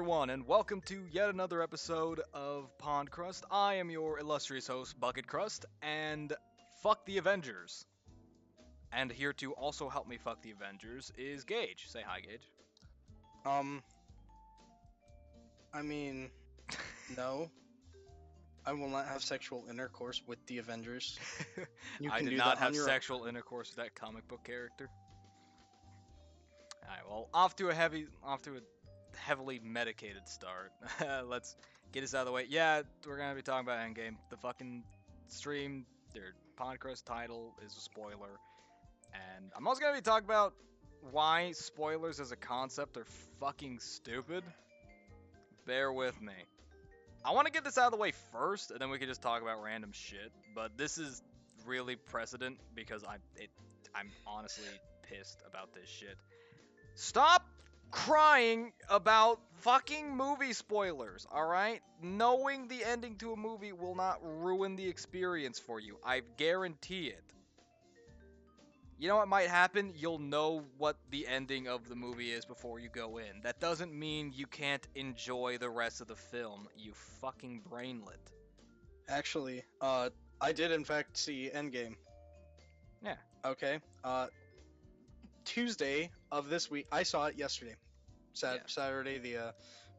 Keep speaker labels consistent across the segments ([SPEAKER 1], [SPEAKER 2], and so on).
[SPEAKER 1] everyone, and welcome to yet another episode of Pod-Crust. I am your illustrious host, Bucket-Crust, and fuck the Avengers. And here to also help me fuck the Avengers is Gage. Say hi, Gage.
[SPEAKER 2] Um, I mean, no. I will not have sexual intercourse with the Avengers. You
[SPEAKER 1] I
[SPEAKER 2] can
[SPEAKER 1] did
[SPEAKER 2] do
[SPEAKER 1] not
[SPEAKER 2] that on
[SPEAKER 1] have
[SPEAKER 2] your own.
[SPEAKER 1] sexual intercourse with that comic book character. Alright, well, off to a heavily medicated start. Let's get this out of the way. Yeah, we're gonna be talking about Endgame. The fucking stream, their Podcast title is a spoiler, and I'm also gonna be talking about why spoilers as a concept are fucking stupid. Bear with me. I want to get this out of the way first, and then we can just talk about random shit. But this is really precedent because I'm honestly pissed about this shit. Stop crying about fucking movie spoilers, alright? Knowing the ending to a movie will not ruin the experience for you. I guarantee it. You know what might happen? You'll know what the ending of the movie is before you go in. That doesn't mean you can't enjoy the rest of the film, you fucking brainlet.
[SPEAKER 2] Actually, I did in fact see Endgame.
[SPEAKER 1] Yeah.
[SPEAKER 2] Okay. Tuesday of this week, I saw it yesterday.
[SPEAKER 1] Yeah.
[SPEAKER 2] Saturday the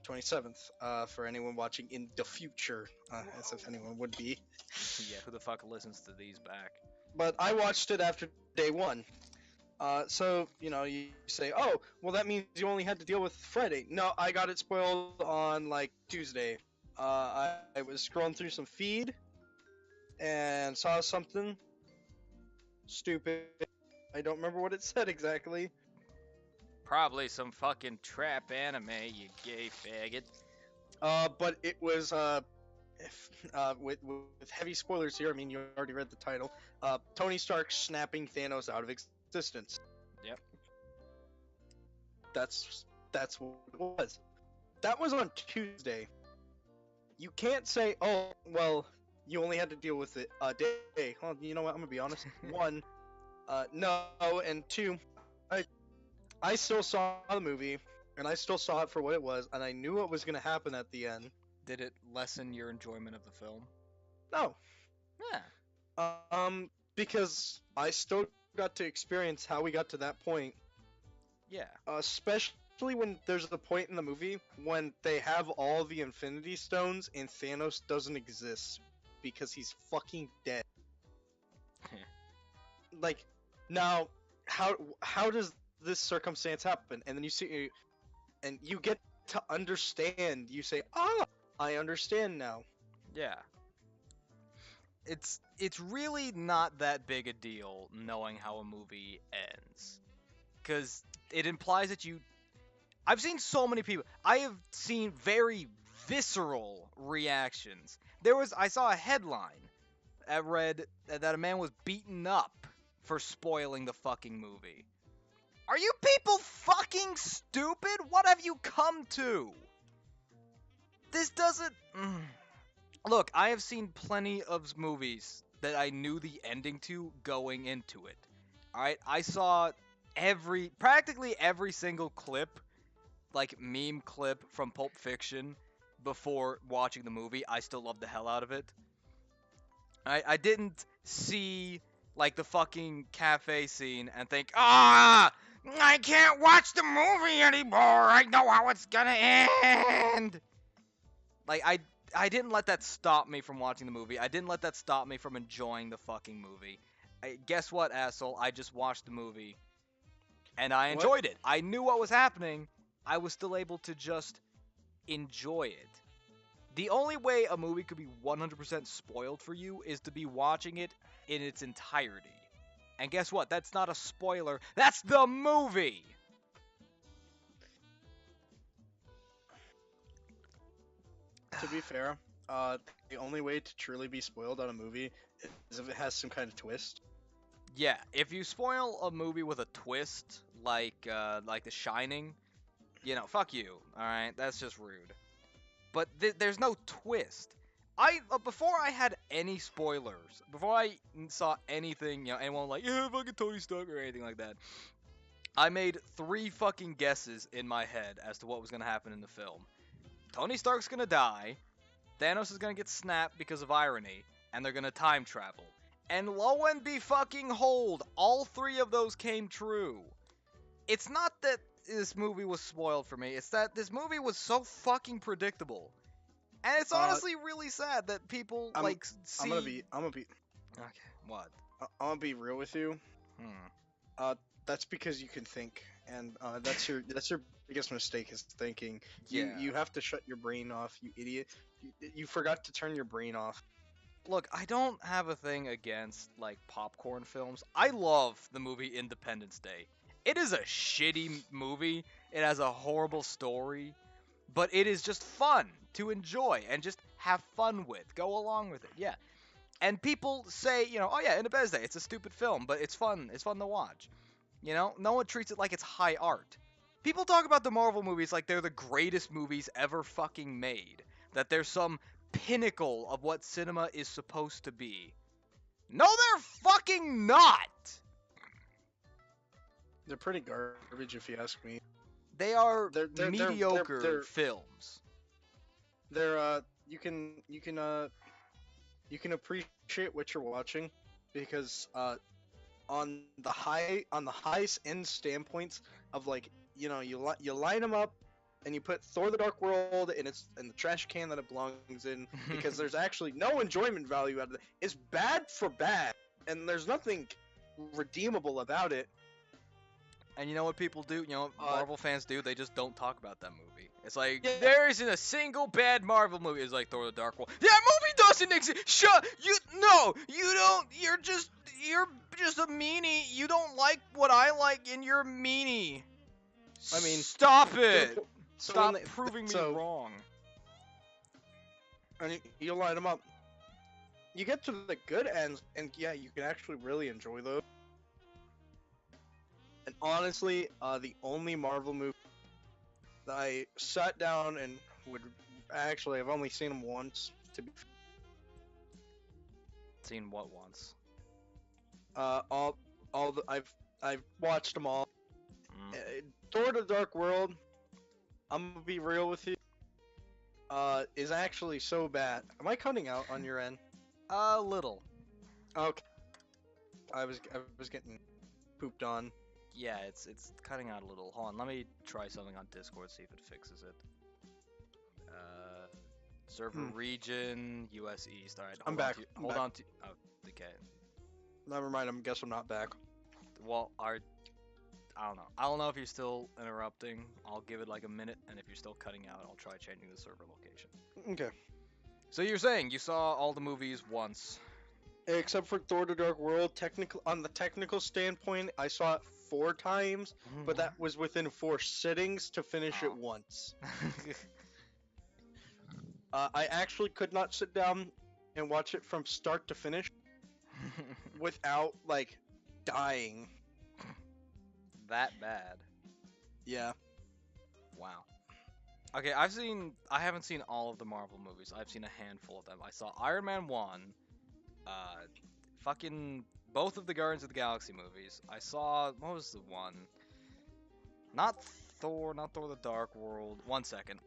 [SPEAKER 2] 27th. For anyone watching in the future, as if anyone would be.
[SPEAKER 1] Yeah, who the fuck listens to these back?
[SPEAKER 2] But I watched it after day one. So, you say, oh, well, that means you only had to deal with Friday. No, I got it spoiled on, Tuesday. I was scrolling through some feed and saw something stupid. I don't remember what it said exactly.
[SPEAKER 1] Probably some fucking trap anime, you gay faggot.
[SPEAKER 2] But it was, with heavy spoilers here, I mean, you already read the title, Tony Stark snapping Thanos out of existence.
[SPEAKER 1] Yep.
[SPEAKER 2] That's what it was. That was on Tuesday. You can't say, oh, well, you only had to deal with it a day. Well, you know what? I'm gonna be honest. One, no, and two, I still saw the movie, and I still saw it for what it was, and I knew what was gonna happen at the end.
[SPEAKER 1] Did it lessen your enjoyment of the film?
[SPEAKER 2] No.
[SPEAKER 1] Yeah.
[SPEAKER 2] Because I still got to experience how we got to that point.
[SPEAKER 1] Yeah.
[SPEAKER 2] Especially when there's a point in the movie when they have all the Infinity Stones and Thanos doesn't exist because he's fucking dead. Now, how does this circumstance happen? And then you see, and you get to understand. You say, I understand now.
[SPEAKER 1] Yeah. It's really not that big a deal knowing how a movie ends. Because it implies that I've seen so many people. I have seen very visceral reactions. I saw a headline that read that a man was beaten up for spoiling the fucking movie. Are you people fucking stupid? What have you come to? This doesn't... Look, I have seen plenty of movies that I knew the ending to going into it. Alright, I saw practically every single clip, meme clip from Pulp Fiction before watching the movie. I still love the hell out of it. I didn't see, the fucking cafe scene and think, I can't watch the movie anymore. I know how it's gonna end. I didn't let that stop me from watching the movie. I didn't let that stop me from enjoying the fucking movie. Guess what, asshole? I just watched the movie, and I enjoyed it. I knew what was happening. I was still able to just enjoy it. The only way a movie could be 100% spoiled for you is to be watching it in its entirety. And guess what? That's not a spoiler. That's the movie!
[SPEAKER 2] To be fair, the only way to truly be spoiled on a movie is if it has some kind of twist.
[SPEAKER 1] Yeah, if you spoil a movie with a twist, like The Shining, fuck you, alright? That's just rude. But there's no twist. Before I had any spoilers, before I saw anything, anyone yeah, fucking Tony Stark or anything like that, I made 3 fucking guesses in my head as to what was gonna happen in the film. Tony Stark's gonna die, Thanos is gonna get snapped because of irony, and they're gonna time travel. And lo and behold, all three of those came true. It's not that this movie was spoiled for me, it's that this movie was so fucking predictable. And it's honestly really sad that people
[SPEAKER 2] I'm,
[SPEAKER 1] see.
[SPEAKER 2] I'm gonna be.
[SPEAKER 1] Okay, what?
[SPEAKER 2] I'm gonna be real with you.
[SPEAKER 1] Hmm.
[SPEAKER 2] That's because you can think, and that's your biggest mistake is thinking.
[SPEAKER 1] Yeah.
[SPEAKER 2] You have to shut your brain off, you idiot. You forgot to turn your brain off.
[SPEAKER 1] Look, I don't have a thing against like popcorn films. I love the movie Independence Day. It is a shitty movie. It has a horrible story, but it is just fun to enjoy and just have fun with. Go along with it. Yeah. And people say, oh yeah, Independence Day, it's a stupid film, but it's fun. It's fun to watch. No one treats it like it's high art. People talk about the Marvel movies like they're the greatest movies ever fucking made. That they're some pinnacle of what cinema is supposed to be. No, they're fucking not!
[SPEAKER 2] They're pretty garbage if you ask me.
[SPEAKER 1] They are
[SPEAKER 2] They're
[SPEAKER 1] mediocre films.
[SPEAKER 2] They're you can appreciate what you're watching because on the highest end standpoints of like you line them up and you put Thor: The Dark World in the trash can that it belongs in because there's actually no enjoyment value out of it. It's bad for bad, and there's nothing redeemable about it.
[SPEAKER 1] And you know what people do? Marvel fans do? They just don't talk about that movie. It's like,
[SPEAKER 2] Yeah.
[SPEAKER 1] there isn't a single bad Marvel movie. It's like Thor: The Dark World. That movie doesn't exist! You don't! You're just a meanie. You don't like what I like, and you're a meanie.
[SPEAKER 2] I mean,
[SPEAKER 1] stop it!
[SPEAKER 2] so
[SPEAKER 1] Stop
[SPEAKER 2] when they-
[SPEAKER 1] proving me
[SPEAKER 2] so-
[SPEAKER 1] wrong.
[SPEAKER 2] And you line them up. You get to the good ends, and yeah, you can actually really enjoy those. And honestly, the only Marvel movie that I sat down and would actually, I've only seen them once. To be
[SPEAKER 1] Seen what once?
[SPEAKER 2] I've watched them all.
[SPEAKER 1] Mm.
[SPEAKER 2] Thor: The Dark World. I'm gonna be real with you. Is actually so bad. Am I cutting out on your end?
[SPEAKER 1] A little.
[SPEAKER 2] Okay. I was getting pooped on.
[SPEAKER 1] Yeah, it's cutting out a little. Hold on, let me try something on Discord, see if it fixes it. Server region, US East. Alright,
[SPEAKER 2] I'm back.
[SPEAKER 1] Hold on to. Oh, okay.
[SPEAKER 2] Never mind. I'm not back.
[SPEAKER 1] Well, I don't know. I don't know if you're still interrupting. I'll give it like a minute, and if you're still cutting out, I'll try changing the server location.
[SPEAKER 2] Okay.
[SPEAKER 1] So you're saying you saw all the movies once?
[SPEAKER 2] Except for Thor: The Dark World, on the technical standpoint, I saw it 4 times, but that was within 4 sittings to finish it once. I actually could not sit down and watch it from start to finish without, like, dying.
[SPEAKER 1] That bad?
[SPEAKER 2] Yeah.
[SPEAKER 1] Wow. Okay, I haven't seen all of the Marvel movies. I've seen a handful of them. I saw Iron Man 1, fucking both of the Guardians of the Galaxy movies. I saw, what was the one? Not Thor the Dark World. 1 second.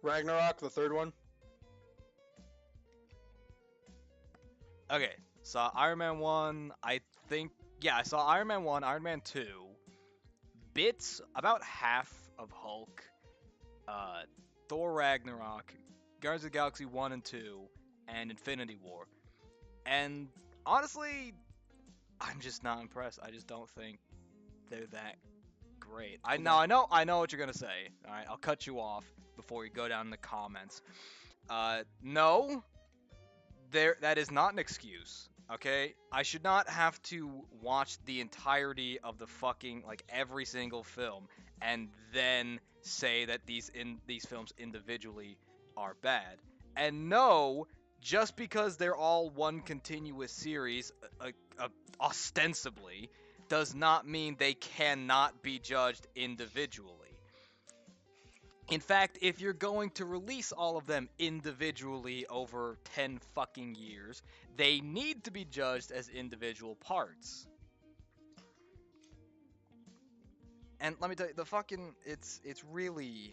[SPEAKER 2] Ragnarok, the 3rd one.
[SPEAKER 1] Okay, saw Iron Man 1, I saw Iron Man 1, Iron Man 2, bits, about half of Hulk, Thor Ragnarok, Guardians of the Galaxy 1 and 2, and Infinity War. And honestly, I'm just not impressed. I just don't think they're that great. I know what you're gonna say. All right, I'll cut you off before you go down in the comments. No, that is not an excuse. Okay, I should not have to watch the entirety of the fucking every single film and then say that these films individually are bad. And no, just because they're all one continuous series, ostensibly, does not mean they cannot be judged individually. In fact, if you're going to release all of them individually over 10 fucking years, they need to be judged as individual parts. And let me tell you, it's really...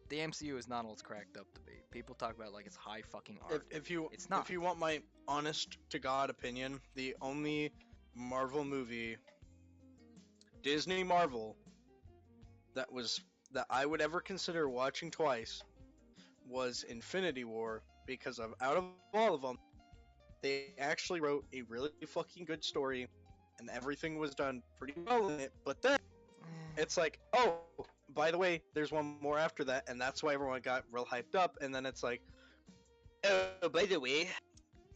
[SPEAKER 1] The MCU is not all it's cracked up to be. People talk about it like it's high fucking art. It's not.
[SPEAKER 2] If you want my honest to God opinion, the only Marvel movie, Disney Marvel, that I would ever consider watching twice was Infinity War, because out of all of them, they actually wrote a really fucking good story and everything was done pretty well in it. But then it's like, oh, by the way, there's one more after that, and that's why everyone got real hyped up. And then it's like, oh, by the way,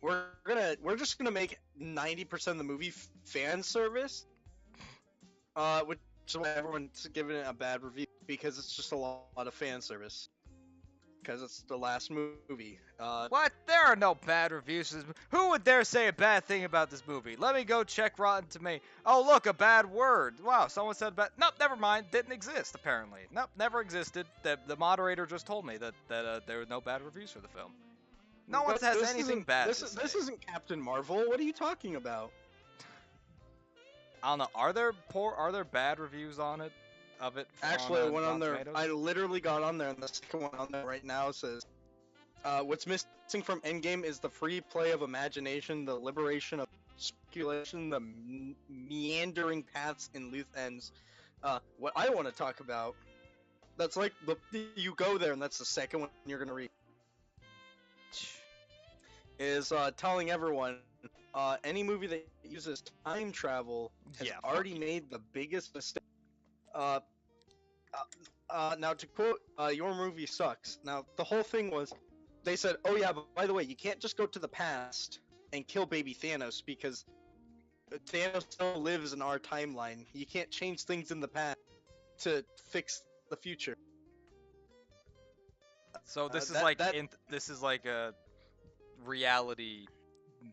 [SPEAKER 2] we're just gonna make 90% of the movie fan service, which is why everyone's giving it a bad review, because it's just a lot of fan service. Because it's the last movie.
[SPEAKER 1] What? There are no bad reviews for this movie. Who would dare say a bad thing about this movie? Let me go check Rotten Tomatoes. Oh, look, a bad word. Wow, someone said bad. Nope, never mind. Didn't exist, apparently. Nope, never existed. The moderator just told me that there were no bad reviews for the film. No one has anything bad to say.
[SPEAKER 2] This isn't Captain Marvel. What are you talking about?
[SPEAKER 1] I don't know. Are there bad reviews on it? Of it
[SPEAKER 2] Actually, I went on there.
[SPEAKER 1] Tomatoes?
[SPEAKER 2] I literally got on there, and the second one on there right now says, "What's missing from Endgame is the free play of imagination, the liberation of speculation, the meandering paths and loose ends." What I want to talk about, that's like you go there, and that's the second one you're gonna read, is telling everyone, any movie that uses time travel has already made the biggest mistake. Now to quote, your movie sucks. Now, the whole thing was, they said, oh yeah, but by the way, you can't just go to the past and kill baby Thanos, because Thanos still lives in our timeline. You can't change things in the past to fix the future.
[SPEAKER 1] So this is like a reality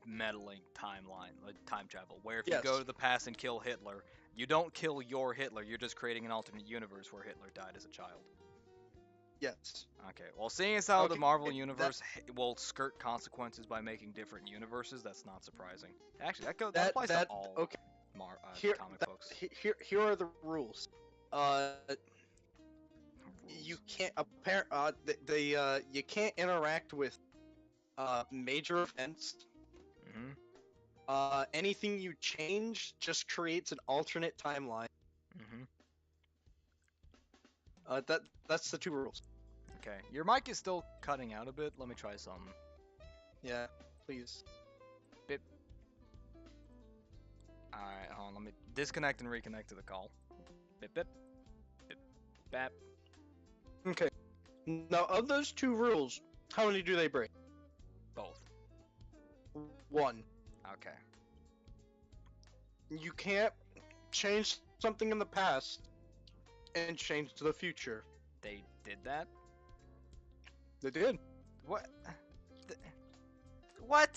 [SPEAKER 1] meddling timeline, like time travel, where if you go to the past and kill Hitler, you don't kill your Hitler, you're just creating an alternate universe where Hitler died as a child.
[SPEAKER 2] Yes.
[SPEAKER 1] Okay, well, seeing as how the Marvel universe will skirt consequences by making different universes, that's not surprising. Actually, that applies to all comic books.
[SPEAKER 2] Here are the rules. You can't you can't interact with major events.
[SPEAKER 1] Mm-hmm.
[SPEAKER 2] Anything you change just creates an alternate timeline.
[SPEAKER 1] Mm-hmm.
[SPEAKER 2] That's the two rules.
[SPEAKER 1] Okay, your mic is still cutting out a bit. Let me try something.
[SPEAKER 2] Yeah, please.
[SPEAKER 1] Bip. Alright, hold on. Let me disconnect and reconnect to the call. Bip, bip. Bip, bap.
[SPEAKER 2] Okay. Now, of those two rules, how many do they break?
[SPEAKER 1] Both.
[SPEAKER 2] One.
[SPEAKER 1] Okay.
[SPEAKER 2] You can't change something in the past and change to the future.
[SPEAKER 1] They did that?
[SPEAKER 2] They did.
[SPEAKER 1] What? What?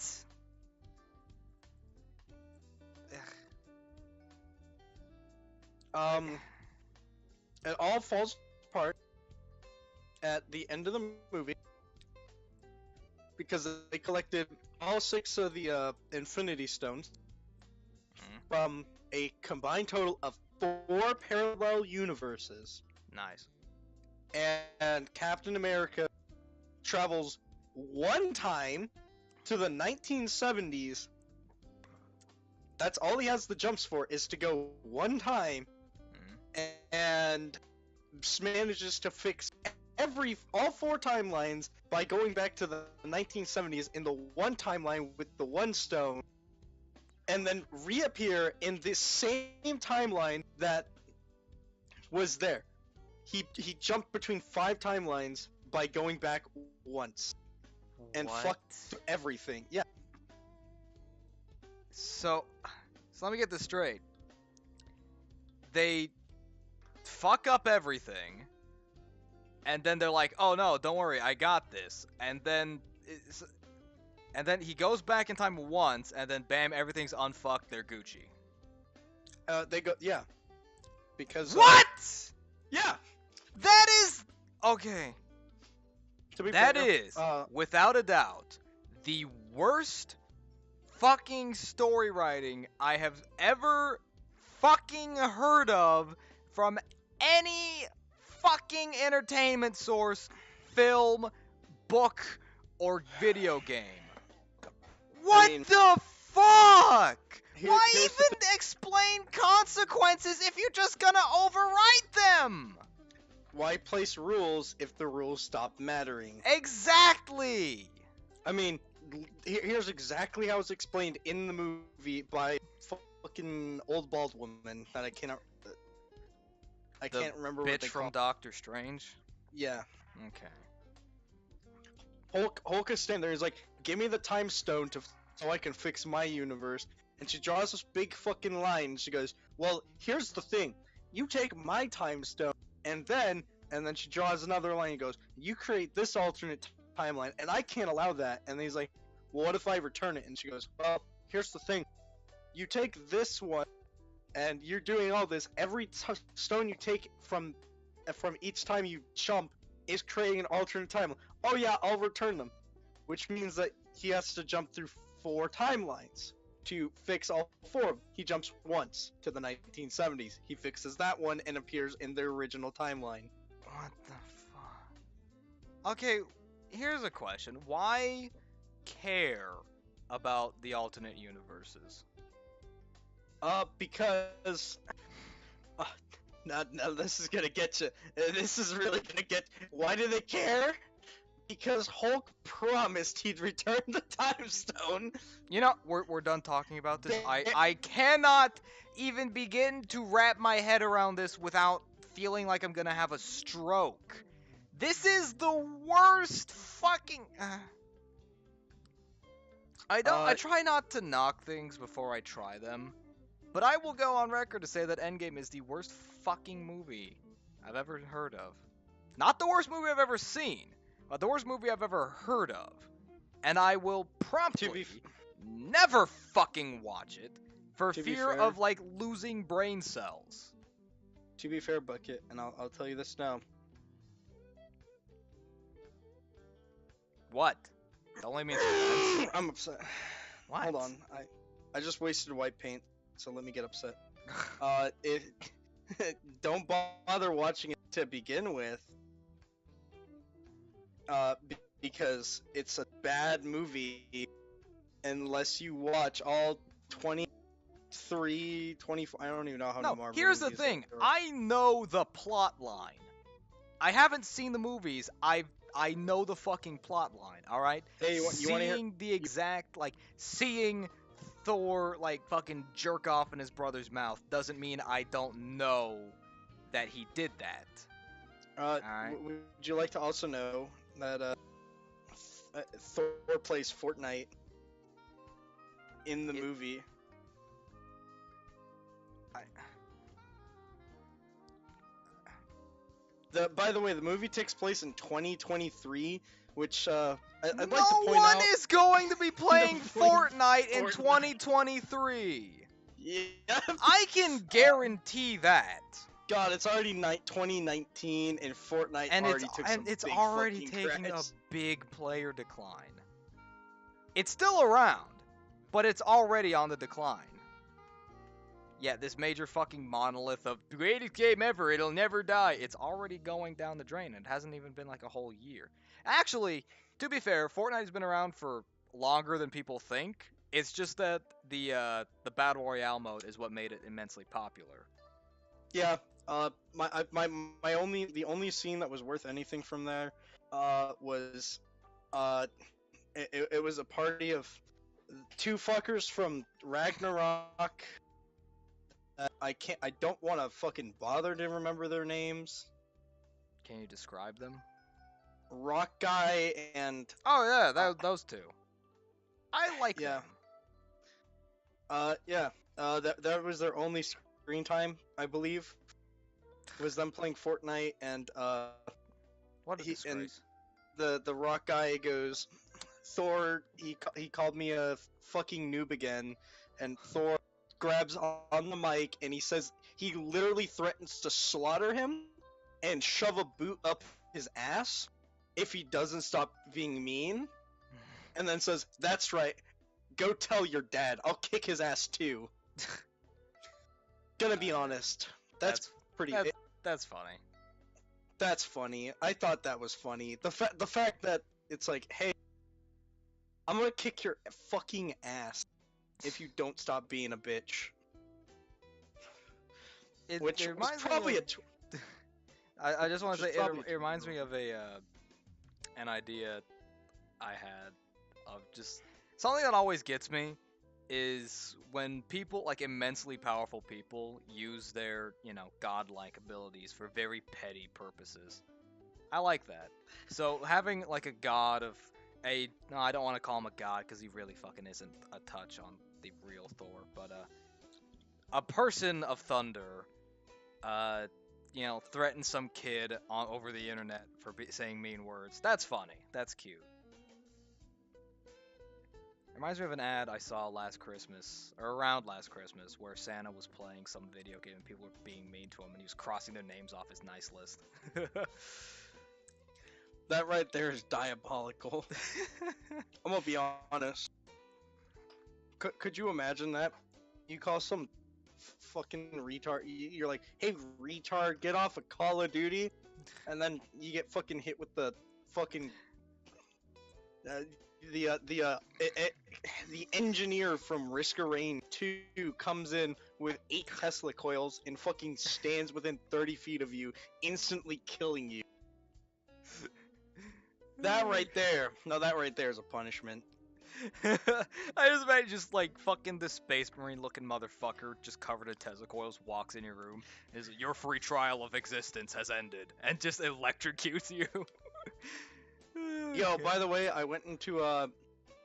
[SPEAKER 2] It all falls apart at the end of the movie, because they collected all 6 of the Infinity Stones from a combined total of 4 parallel universes.
[SPEAKER 1] Nice.
[SPEAKER 2] And Captain America travels one time to the 1970s. That's all he has the jumps for, is to go one time, and manages to fix all 4 timelines by going back to the 1970s in the one timeline with the one stone, and then reappear in the same timeline that was there. He jumped between 5 timelines by going back once, and fucked everything. Yeah.
[SPEAKER 1] So let me get this straight. They fuck up everything, and then they're like, "Oh no, don't worry, I got this." And then he goes back in time once, and then bam, everything's unfucked. They're Gucci.
[SPEAKER 2] They go, yeah, because
[SPEAKER 1] what?
[SPEAKER 2] Yeah,
[SPEAKER 1] that is okay. That
[SPEAKER 2] fair,
[SPEAKER 1] is without a doubt the worst fucking story writing I have ever fucking heard of from any fucking entertainment source, film, book, or video game. What
[SPEAKER 2] mean,
[SPEAKER 1] the fuck? Why
[SPEAKER 2] here's the
[SPEAKER 1] even explain consequences if you're just gonna overwrite them?
[SPEAKER 2] why place rules if the rules stop mattering?
[SPEAKER 1] Exactly.
[SPEAKER 2] I mean, here's exactly how it's explained in the movie by fucking old bald woman that I can't remember what
[SPEAKER 1] Bitch
[SPEAKER 2] they
[SPEAKER 1] from
[SPEAKER 2] call.
[SPEAKER 1] Doctor Strange.
[SPEAKER 2] Yeah,
[SPEAKER 1] Okay.
[SPEAKER 2] Hulk is standing there. He's like, "Give me the time stone so I can fix my universe." And she draws this big fucking line. And she goes, "Well, here's the thing. You take my time stone, and then she draws another line and goes, "You create this alternate timeline, and I can't allow that." And then he's like, "Well, what if I return it?" And she goes, "Well, here's the thing. You take this one, and you're doing all this. Every stone you take from each time you jump is creating an alternate timeline. Oh yeah, I'll return them." Which means that he has to jump through 4 timelines to fix all 4 of them. He jumps once to the 1970s. He fixes that one and appears in the original timeline.
[SPEAKER 1] What the fuck? Okay, here's a question. Why care about the alternate universes?
[SPEAKER 2] Because now this is gonna get you. This is really gonna get. Why do they care? Because Hulk promised he'd return the time stone.
[SPEAKER 1] You know, we're done talking about this. I cannot even begin to wrap my head around this without feeling like I'm gonna have a stroke. This is the worst fucking. I try not to knock things before I try them, but I will go on record to say that Endgame is the worst fucking movie I've ever heard of. Not the worst movie I've ever seen, but the worst movie I've ever heard of. And I will promptly never fucking watch it for fear of, like, losing brain cells.
[SPEAKER 2] To be fair, Bucket, and I'll tell you this now.
[SPEAKER 1] What? Don't let me into
[SPEAKER 2] I'm upset.
[SPEAKER 1] What?
[SPEAKER 2] Hold on. I just wasted white paint, so let me get upset. Don't bother watching it to begin with. Because it's a bad movie unless you watch all 23, 24, I don't even know how many more.
[SPEAKER 1] Here's the thing. I know the plot line. I haven't seen the movies. I know the fucking plot line, alright?
[SPEAKER 2] Hey, you want to hear?
[SPEAKER 1] Seeing the exact, like, seeing Thor, like, fucking jerk off in his brother's mouth doesn't mean I don't know that he did that. Alright?
[SPEAKER 2] Would you like to also know that, Thor plays Fortnite in the movie? By the way, the movie takes place in 2023, which I'd like to point out.
[SPEAKER 1] No one is going to be playing Fortnite in 2023.
[SPEAKER 2] Yeah.
[SPEAKER 1] I can guarantee that.
[SPEAKER 2] God, it's already 2019, and Fortnite
[SPEAKER 1] it's already taking a big player decline. It's still around, but it's already on the decline. Yeah, this major fucking monolith of greatest game ever, it'll never die. It's already going down the drain. It hasn't even been like a whole year. Actually, to be fair, Fortnite's been around for longer than people think. It's just that the Battle Royale mode is what made it immensely popular.
[SPEAKER 2] Yeah, the only scene that was worth anything from there was it was a party of 2 fuckers from Ragnarok. I don't want to fucking bother to remember their names.
[SPEAKER 1] Can you describe them?
[SPEAKER 2] Rock Guy and...
[SPEAKER 1] Oh yeah, those 2. I like them.
[SPEAKER 2] Yeah. That was their only screen time, I believe. Was them playing Fortnite, and
[SPEAKER 1] what a disgrace.
[SPEAKER 2] And the Rock Guy goes, Thor, he called me a fucking noob again, and Thor grabs on the mic and he says he literally threatens to slaughter him and shove a boot up his ass if he doesn't stop being mean, and then says, "That's right, go tell your dad, I'll kick his ass too." Gonna be honest, that's pretty.
[SPEAKER 1] That's funny.
[SPEAKER 2] That's funny. I thought that was funny. The fact that it's like, hey, I'm gonna kick your fucking ass if you don't stop being a bitch. Which
[SPEAKER 1] It
[SPEAKER 2] was
[SPEAKER 1] reminds me
[SPEAKER 2] probably
[SPEAKER 1] of. I just want
[SPEAKER 2] which
[SPEAKER 1] to
[SPEAKER 2] was
[SPEAKER 1] say
[SPEAKER 2] probably a
[SPEAKER 1] it reminds me
[SPEAKER 2] tweet.
[SPEAKER 1] of an idea I had of just something that always gets me is when people, like immensely powerful people, use their, godlike abilities for very petty purposes. I like that. So having like a god of no, I don't want to call him a god because he really fucking isn't a touch on the real Thor, but a person of thunder, uh, threaten some kid over the internet for saying mean words. That's funny. That's cute. Reminds me of an ad I saw last Christmas, or around last Christmas, where Santa was playing some video game and people were being mean to him and he was crossing their names off his nice list.
[SPEAKER 2] That right there is diabolical. I'm gonna be honest. Could you imagine that? You call some fucking retard. You're like, hey, retard, get off of Call of Duty, and then you get fucking hit with the fucking uh, the engineer from Risk of Rain 2 comes in with 8 Tesla coils and fucking stands within 30 feet of you, instantly killing you. That right there. No, that right there is a punishment.
[SPEAKER 1] I just imagine just like fucking this space marine looking motherfucker just covered in Tesla coils walks in your room. Is your free trial of existence has ended and just electrocutes you.
[SPEAKER 2] Yo, by the way, I went into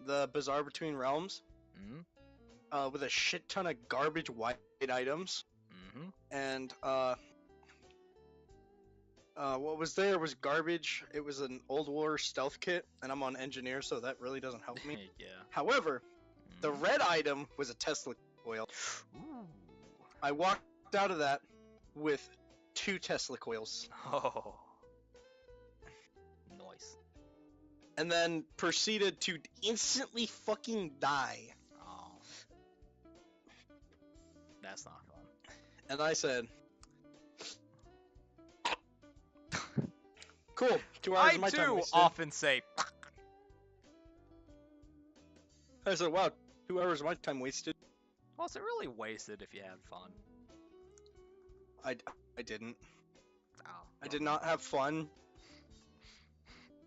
[SPEAKER 2] the Bazaar Between Realms with a shit ton of garbage white items, and what was there was garbage. It was an old war stealth kit, and I'm on engineer, so that really doesn't help me.
[SPEAKER 1] Yeah.
[SPEAKER 2] However, the red item was a Tesla coil.
[SPEAKER 1] Ooh.
[SPEAKER 2] I walked out of that with 2 Tesla coils.
[SPEAKER 1] Oh. Nice.
[SPEAKER 2] And then proceeded to instantly fucking die.
[SPEAKER 1] Oh. That's not fun.
[SPEAKER 2] And I said, cool, 2 hours of my time
[SPEAKER 1] I too
[SPEAKER 2] wasted.
[SPEAKER 1] often say.
[SPEAKER 2] I said, wow, 2 hours of my time wasted.
[SPEAKER 1] Well, is it really wasted if you had fun?
[SPEAKER 2] I didn't.
[SPEAKER 1] Oh,
[SPEAKER 2] I did not have fun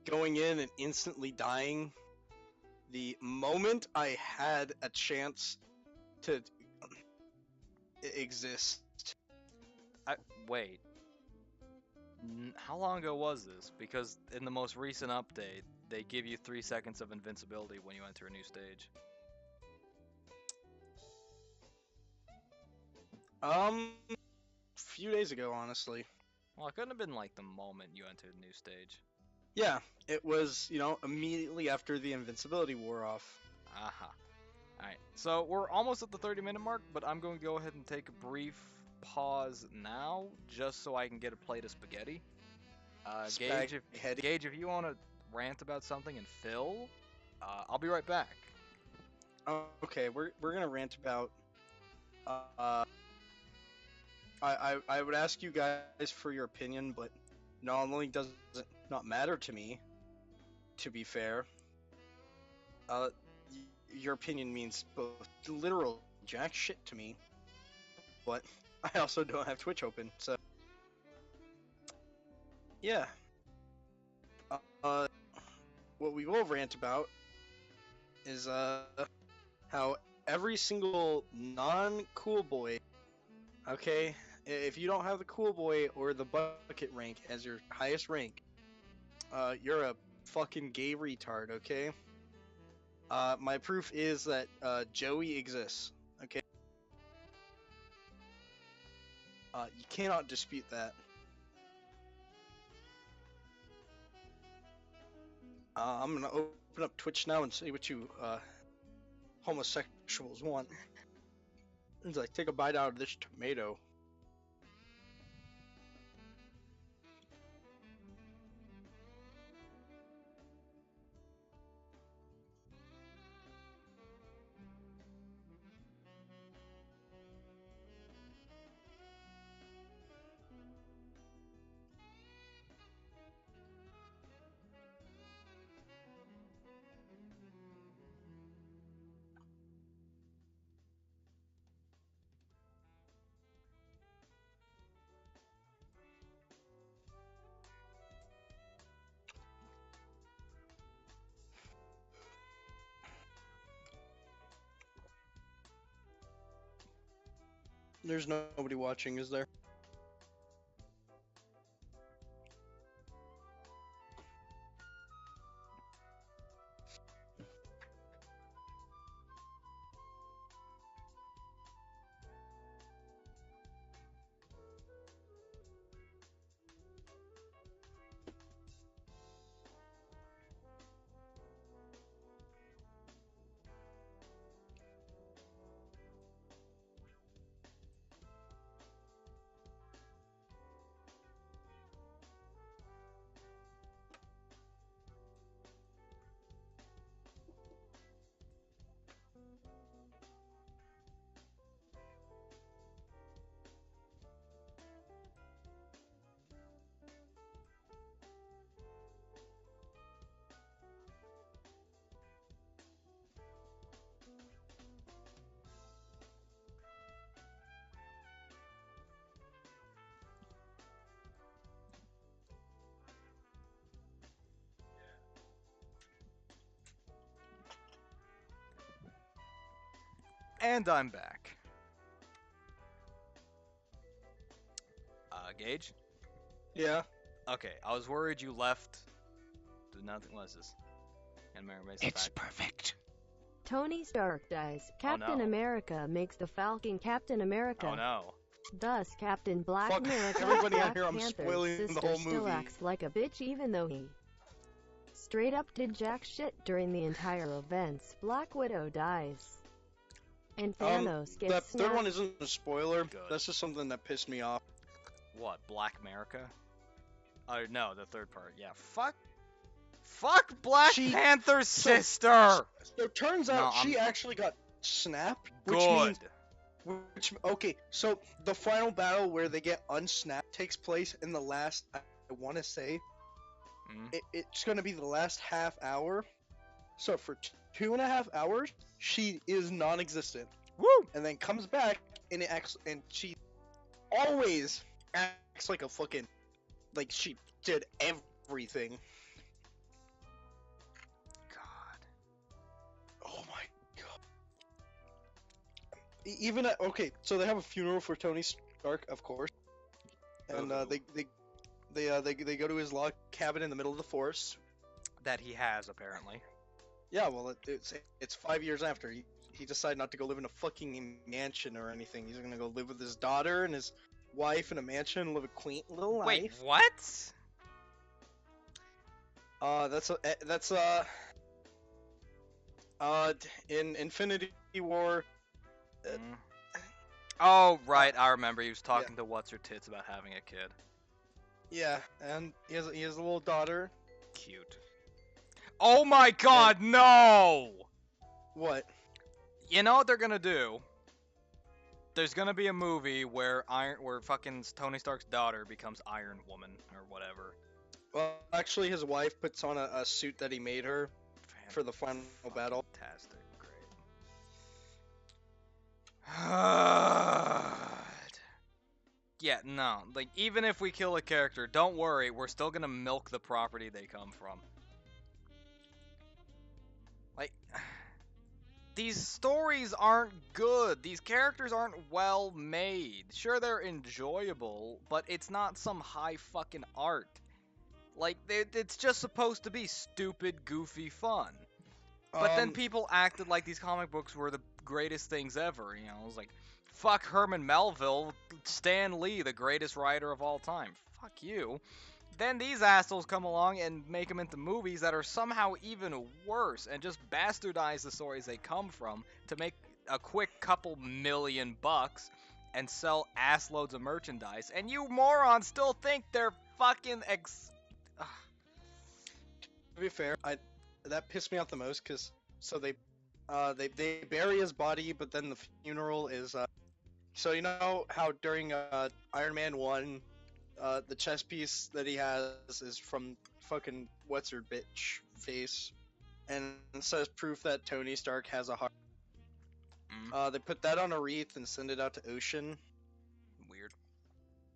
[SPEAKER 2] going in and instantly dying. The moment I had a chance to exist.
[SPEAKER 1] Wait. How long ago was this? Because in the most recent update, they give you 3 seconds of invincibility when you enter a new stage.
[SPEAKER 2] Few days ago, honestly.
[SPEAKER 1] Well, it couldn't have been like the moment you entered a new stage.
[SPEAKER 2] Yeah, it was, immediately after the invincibility wore off.
[SPEAKER 1] Aha. Alright, so we're almost at the 30-minute mark, but I'm going to go ahead and take a brief pause now, just so I can get a plate of spaghetti. Gage, if you want to rant about something and Phil, I'll be right back.
[SPEAKER 2] Okay, we're gonna rant about. I would ask you guys for your opinion, but not only does it not matter to me, to be fair, your opinion means both literal jack shit to me, but I also don't have Twitch open, so yeah. What we will rant about is how every single non-cool boy, okay, if you don't have the cool boy or the bucket rank as your highest rank, you're a fucking gay retard, okay? My proof is that Joey exists, okay? You cannot dispute that. I'm gonna open up Twitch now and see what you homosexuals want. It's like, take a bite out of this tomato. There's nobody watching, is there?
[SPEAKER 1] And I'm back. Gage?
[SPEAKER 2] Yeah.
[SPEAKER 1] Okay, I was worried you left. Nothing. What is this? And Mary Mason
[SPEAKER 2] It's
[SPEAKER 1] back.
[SPEAKER 2] perfect.
[SPEAKER 3] Tony Stark dies. Captain
[SPEAKER 1] no.
[SPEAKER 3] America makes the Falcon Captain America.
[SPEAKER 1] Oh no.
[SPEAKER 3] Thus, Captain Black
[SPEAKER 2] Fuck
[SPEAKER 3] America,
[SPEAKER 2] everybody out
[SPEAKER 3] Black
[SPEAKER 2] here, I'm
[SPEAKER 3] Panther's
[SPEAKER 2] spoiling the
[SPEAKER 3] sister
[SPEAKER 2] whole
[SPEAKER 3] still
[SPEAKER 2] movie.
[SPEAKER 3] acts like a bitch even though he straight up did jack shit during the entire events. Black Widow dies. And Thanos gets
[SPEAKER 2] That third
[SPEAKER 3] snapped.
[SPEAKER 2] one isn't a spoiler.
[SPEAKER 1] Good.
[SPEAKER 2] That's just something that pissed me off.
[SPEAKER 1] What? Black America? Oh no, the third part. Yeah. Fuck Black
[SPEAKER 2] She-
[SPEAKER 1] Panther's
[SPEAKER 2] so-
[SPEAKER 1] sister.
[SPEAKER 2] So it turns
[SPEAKER 1] No,
[SPEAKER 2] out she
[SPEAKER 1] I'm-
[SPEAKER 2] actually got snapped, which
[SPEAKER 1] Good.
[SPEAKER 2] means okay. So the final battle where they get unsnapped takes place in the last. I want to say it's gonna be the last half hour. So for 2.5 hours, she is non-existent,
[SPEAKER 1] Woo!
[SPEAKER 2] and then comes back and it acts, and she always acts like a fucking, like she did everything.
[SPEAKER 1] God.
[SPEAKER 2] Oh my god. Even at, okay, so they have a funeral for Tony Stark, of course, and
[SPEAKER 1] Ooh.
[SPEAKER 2] they go to his log cabin in the middle of the forest.
[SPEAKER 1] That he has apparently.
[SPEAKER 2] Yeah, well, it's 5 years after he decided not to go live in a fucking mansion or anything. He's gonna go live with his daughter and his wife in a mansion and live a quaint little life.
[SPEAKER 1] Wait, what?
[SPEAKER 2] That's in Infinity War.
[SPEAKER 1] Oh right, I remember. He was talking to what's her tits about having a kid.
[SPEAKER 2] Yeah, and he has a little daughter.
[SPEAKER 1] Cute. Oh my God, no!
[SPEAKER 2] What?
[SPEAKER 1] You know what they're gonna do? There's gonna be a movie where fucking Tony Stark's daughter becomes Iron Woman or whatever.
[SPEAKER 2] Well, actually, his wife puts on a suit that he made her for the final battle.
[SPEAKER 1] Fantastic, great. Yeah, no, like even if we kill a character, don't worry, we're still gonna milk the property they come from. Like, these stories aren't good. These characters aren't well made. Sure, they're enjoyable, but it's not some high fucking art. Like, it's just supposed to be stupid, goofy fun. But then people acted like these comic books were the greatest things ever, you know? It was like, fuck Herman Melville, Stan Lee, the greatest writer of all time. Fuck you. Then these assholes come along and make them into movies that are somehow even worse and just bastardize the stories they come from to make a quick couple $1 million and sell ass loads of merchandise. And you morons still think they're fucking
[SPEAKER 2] To be fair, that pissed me off the most because they bury his body, but then the funeral is so you know how during Iron Man 1, the chess piece that he has is from fucking what's her bitch face, and it says proof that Tony Stark has a heart. They put that on a wreath and send it out to Ocean.
[SPEAKER 1] Weird.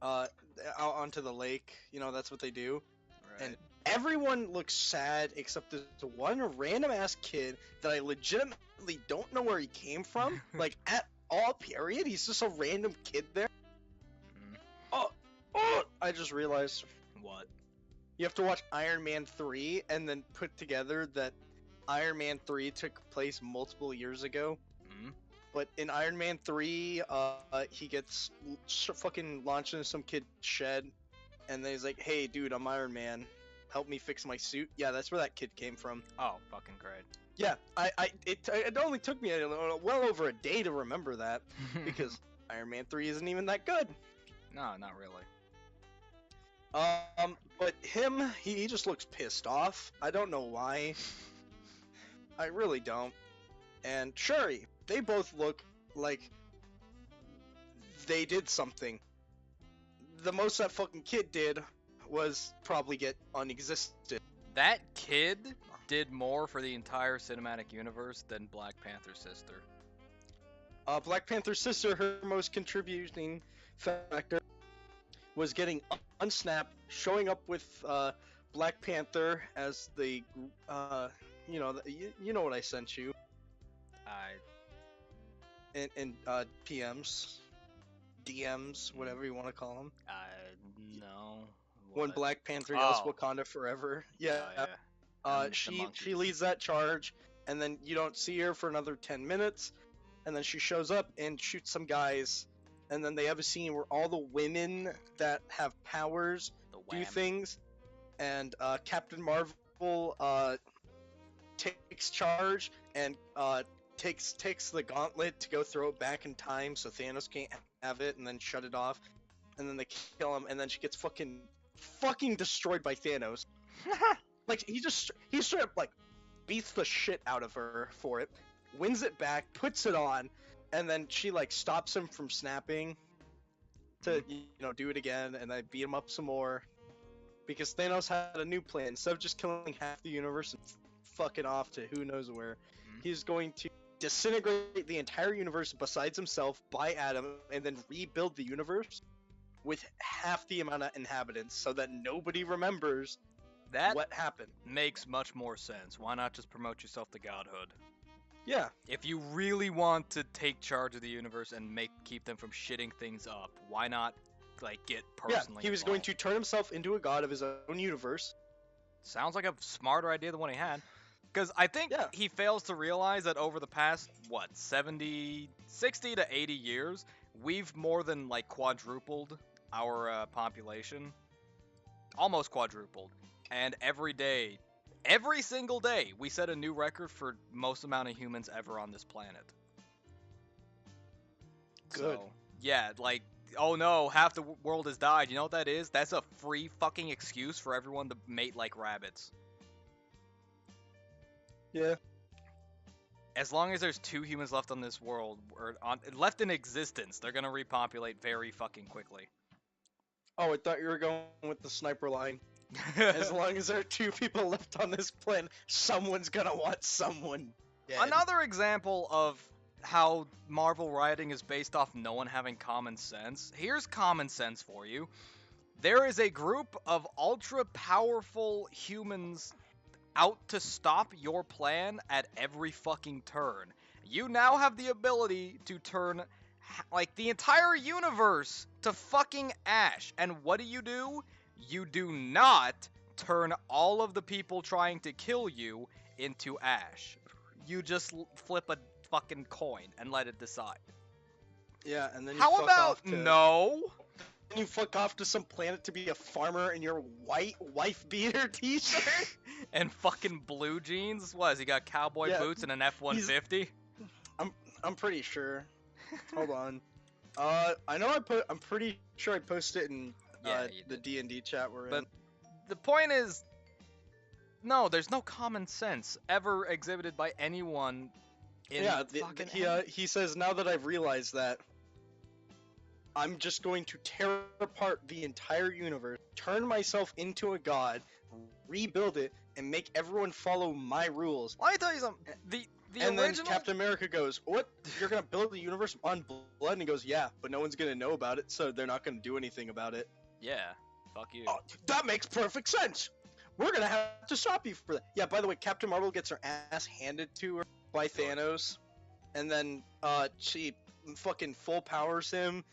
[SPEAKER 2] Out onto the lake. You know, that's what they do.
[SPEAKER 1] Right.
[SPEAKER 2] And everyone looks sad except this one random ass kid that I legitimately don't know where he came from, like at all. Period. He's just a random kid there.
[SPEAKER 1] Mm.
[SPEAKER 2] Oh! I just realized
[SPEAKER 1] What?
[SPEAKER 2] you have to watch Iron Man 3 and then put together that Iron Man 3 took place multiple years ago.
[SPEAKER 1] Mm.
[SPEAKER 2] But in Iron Man 3, he gets fucking launched into some kid's shed, and then he's like, "Hey, dude, I'm Iron Man. Help me fix my suit." Yeah, that's where that kid came from.
[SPEAKER 1] Oh, fucking great.
[SPEAKER 2] Yeah, it only took me well over a day to remember that because Iron Man 3 isn't even that good.
[SPEAKER 1] No, not really.
[SPEAKER 2] But him, he just looks pissed off. I don't know why. I really don't. And Shuri, they both look like they did something. The most that fucking kid did was probably get unexisted.
[SPEAKER 1] That kid did more for the entire cinematic universe than Black Panther's sister.
[SPEAKER 2] Black Panther's sister, her most contributing factor was getting unsnapped, showing up with Black Panther as the, you know what I sent you in PMs, DMs, whatever you want to call them.
[SPEAKER 1] No.
[SPEAKER 2] When
[SPEAKER 1] What?
[SPEAKER 2] Black Panther yells
[SPEAKER 1] Oh.
[SPEAKER 2] Wakanda forever. Yeah.
[SPEAKER 1] Oh, yeah. And the
[SPEAKER 2] She
[SPEAKER 1] monkeys.
[SPEAKER 2] leads that charge, and then you don't see her for another 10 minutes, and then she shows up and shoots some guys, and then they have a scene where all the women that have powers
[SPEAKER 1] The
[SPEAKER 2] do
[SPEAKER 1] wham.
[SPEAKER 2] things, and Captain Marvel takes charge and takes the gauntlet to go throw it back in time so Thanos can't have it, and then shut it off, and then they kill him, and then she gets fucking destroyed by Thanos. Like he straight up like beats the shit out of her for it, wins it back, puts it on, and then she like stops him from snapping to do it again, and then beat him up some more because Thanos had a new plan. Instead of just killing half the universe and fucking off to who knows where, he's going to disintegrate the entire universe besides himself by Adam, and then rebuild the universe with half the amount of inhabitants so that nobody remembers
[SPEAKER 1] That
[SPEAKER 2] what happened.
[SPEAKER 1] makes much more sense. Why not just promote yourself to godhood?
[SPEAKER 2] Yeah,
[SPEAKER 1] If you really want to take charge of the universe and keep them from shitting things up, why not get personally
[SPEAKER 2] he was going
[SPEAKER 1] involved?
[SPEAKER 2] to turn himself into a god of his own universe.
[SPEAKER 1] Sounds like a smarter idea than what he had. Because I think
[SPEAKER 2] Yeah.
[SPEAKER 1] he fails to realize that over the past, 60 to 80 years, we've more than, quadrupled our population. Almost quadrupled. And every single day, we set a new record for most amount of humans ever on this planet.
[SPEAKER 2] Good.
[SPEAKER 1] So, yeah, oh no, half the world has died. You know what that is? That's a free fucking excuse for everyone to mate like rabbits.
[SPEAKER 2] Yeah.
[SPEAKER 1] As long as there's 2 humans left on this world, or left in existence, they're gonna repopulate very fucking quickly.
[SPEAKER 2] Oh, I thought you were going with the sniper line. As long as there are 2 people left on this planet, someone's gonna want someone dead.
[SPEAKER 1] Another example of how Marvel writing is based off no one having common sense. Here's common sense for you. There is a group of ultra powerful humans out to stop your plan at every fucking turn. You now have the ability to turn the entire universe to fucking ash. And what do? You do not turn all of the people trying to kill you into ash. You just flip a fucking coin and let it decide.
[SPEAKER 2] Yeah, and then you
[SPEAKER 1] How
[SPEAKER 2] fuck
[SPEAKER 1] about
[SPEAKER 2] off to,
[SPEAKER 1] no?
[SPEAKER 2] Then you fuck off to some planet to be a farmer in your white wife beater t-shirt.
[SPEAKER 1] And fucking blue jeans? What, has he got cowboy
[SPEAKER 2] Yeah,
[SPEAKER 1] boots and an F-150?
[SPEAKER 2] I'm pretty sure. Hold on. I know I'm pretty sure I posted it in
[SPEAKER 1] Yeah, you
[SPEAKER 2] the
[SPEAKER 1] did.
[SPEAKER 2] D&D chat we're
[SPEAKER 1] But
[SPEAKER 2] in.
[SPEAKER 1] the point is, no, there's no common sense ever exhibited by anyone in fucking
[SPEAKER 2] he says, now that I've realized that, I'm just going to tear apart the entire universe, turn myself into a god, rebuild it, and make everyone follow my rules.
[SPEAKER 1] Let me tell you something. The
[SPEAKER 2] And
[SPEAKER 1] original...
[SPEAKER 2] then Captain America goes, "What? You're gonna build the universe on blood?" And he goes, "Yeah, but no one's gonna know about it, so they're not gonna do anything about it."
[SPEAKER 1] Yeah, fuck you.
[SPEAKER 2] Oh, that makes perfect sense. We're gonna have to stop you for that. Yeah. By the way, Captain Marvel gets her ass handed to her by Thanos, and then she fucking full powers him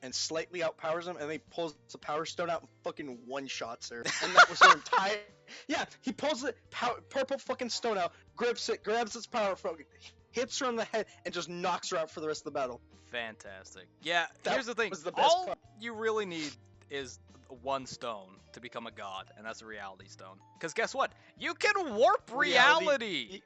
[SPEAKER 2] and slightly outpowers him, and then he pulls the power stone out and fucking one-shots her. And that was her entire. Yeah, he pulls the purple fucking stone out, grips it, grabs its power, hits her on the head, and just knocks her out for the rest of the battle.
[SPEAKER 1] Fantastic. Yeah,
[SPEAKER 2] That
[SPEAKER 1] here's the thing.
[SPEAKER 2] was the best
[SPEAKER 1] All
[SPEAKER 2] part.
[SPEAKER 1] you really need is one stone to become a god, and that's a reality stone. Because guess what? You can warp reality!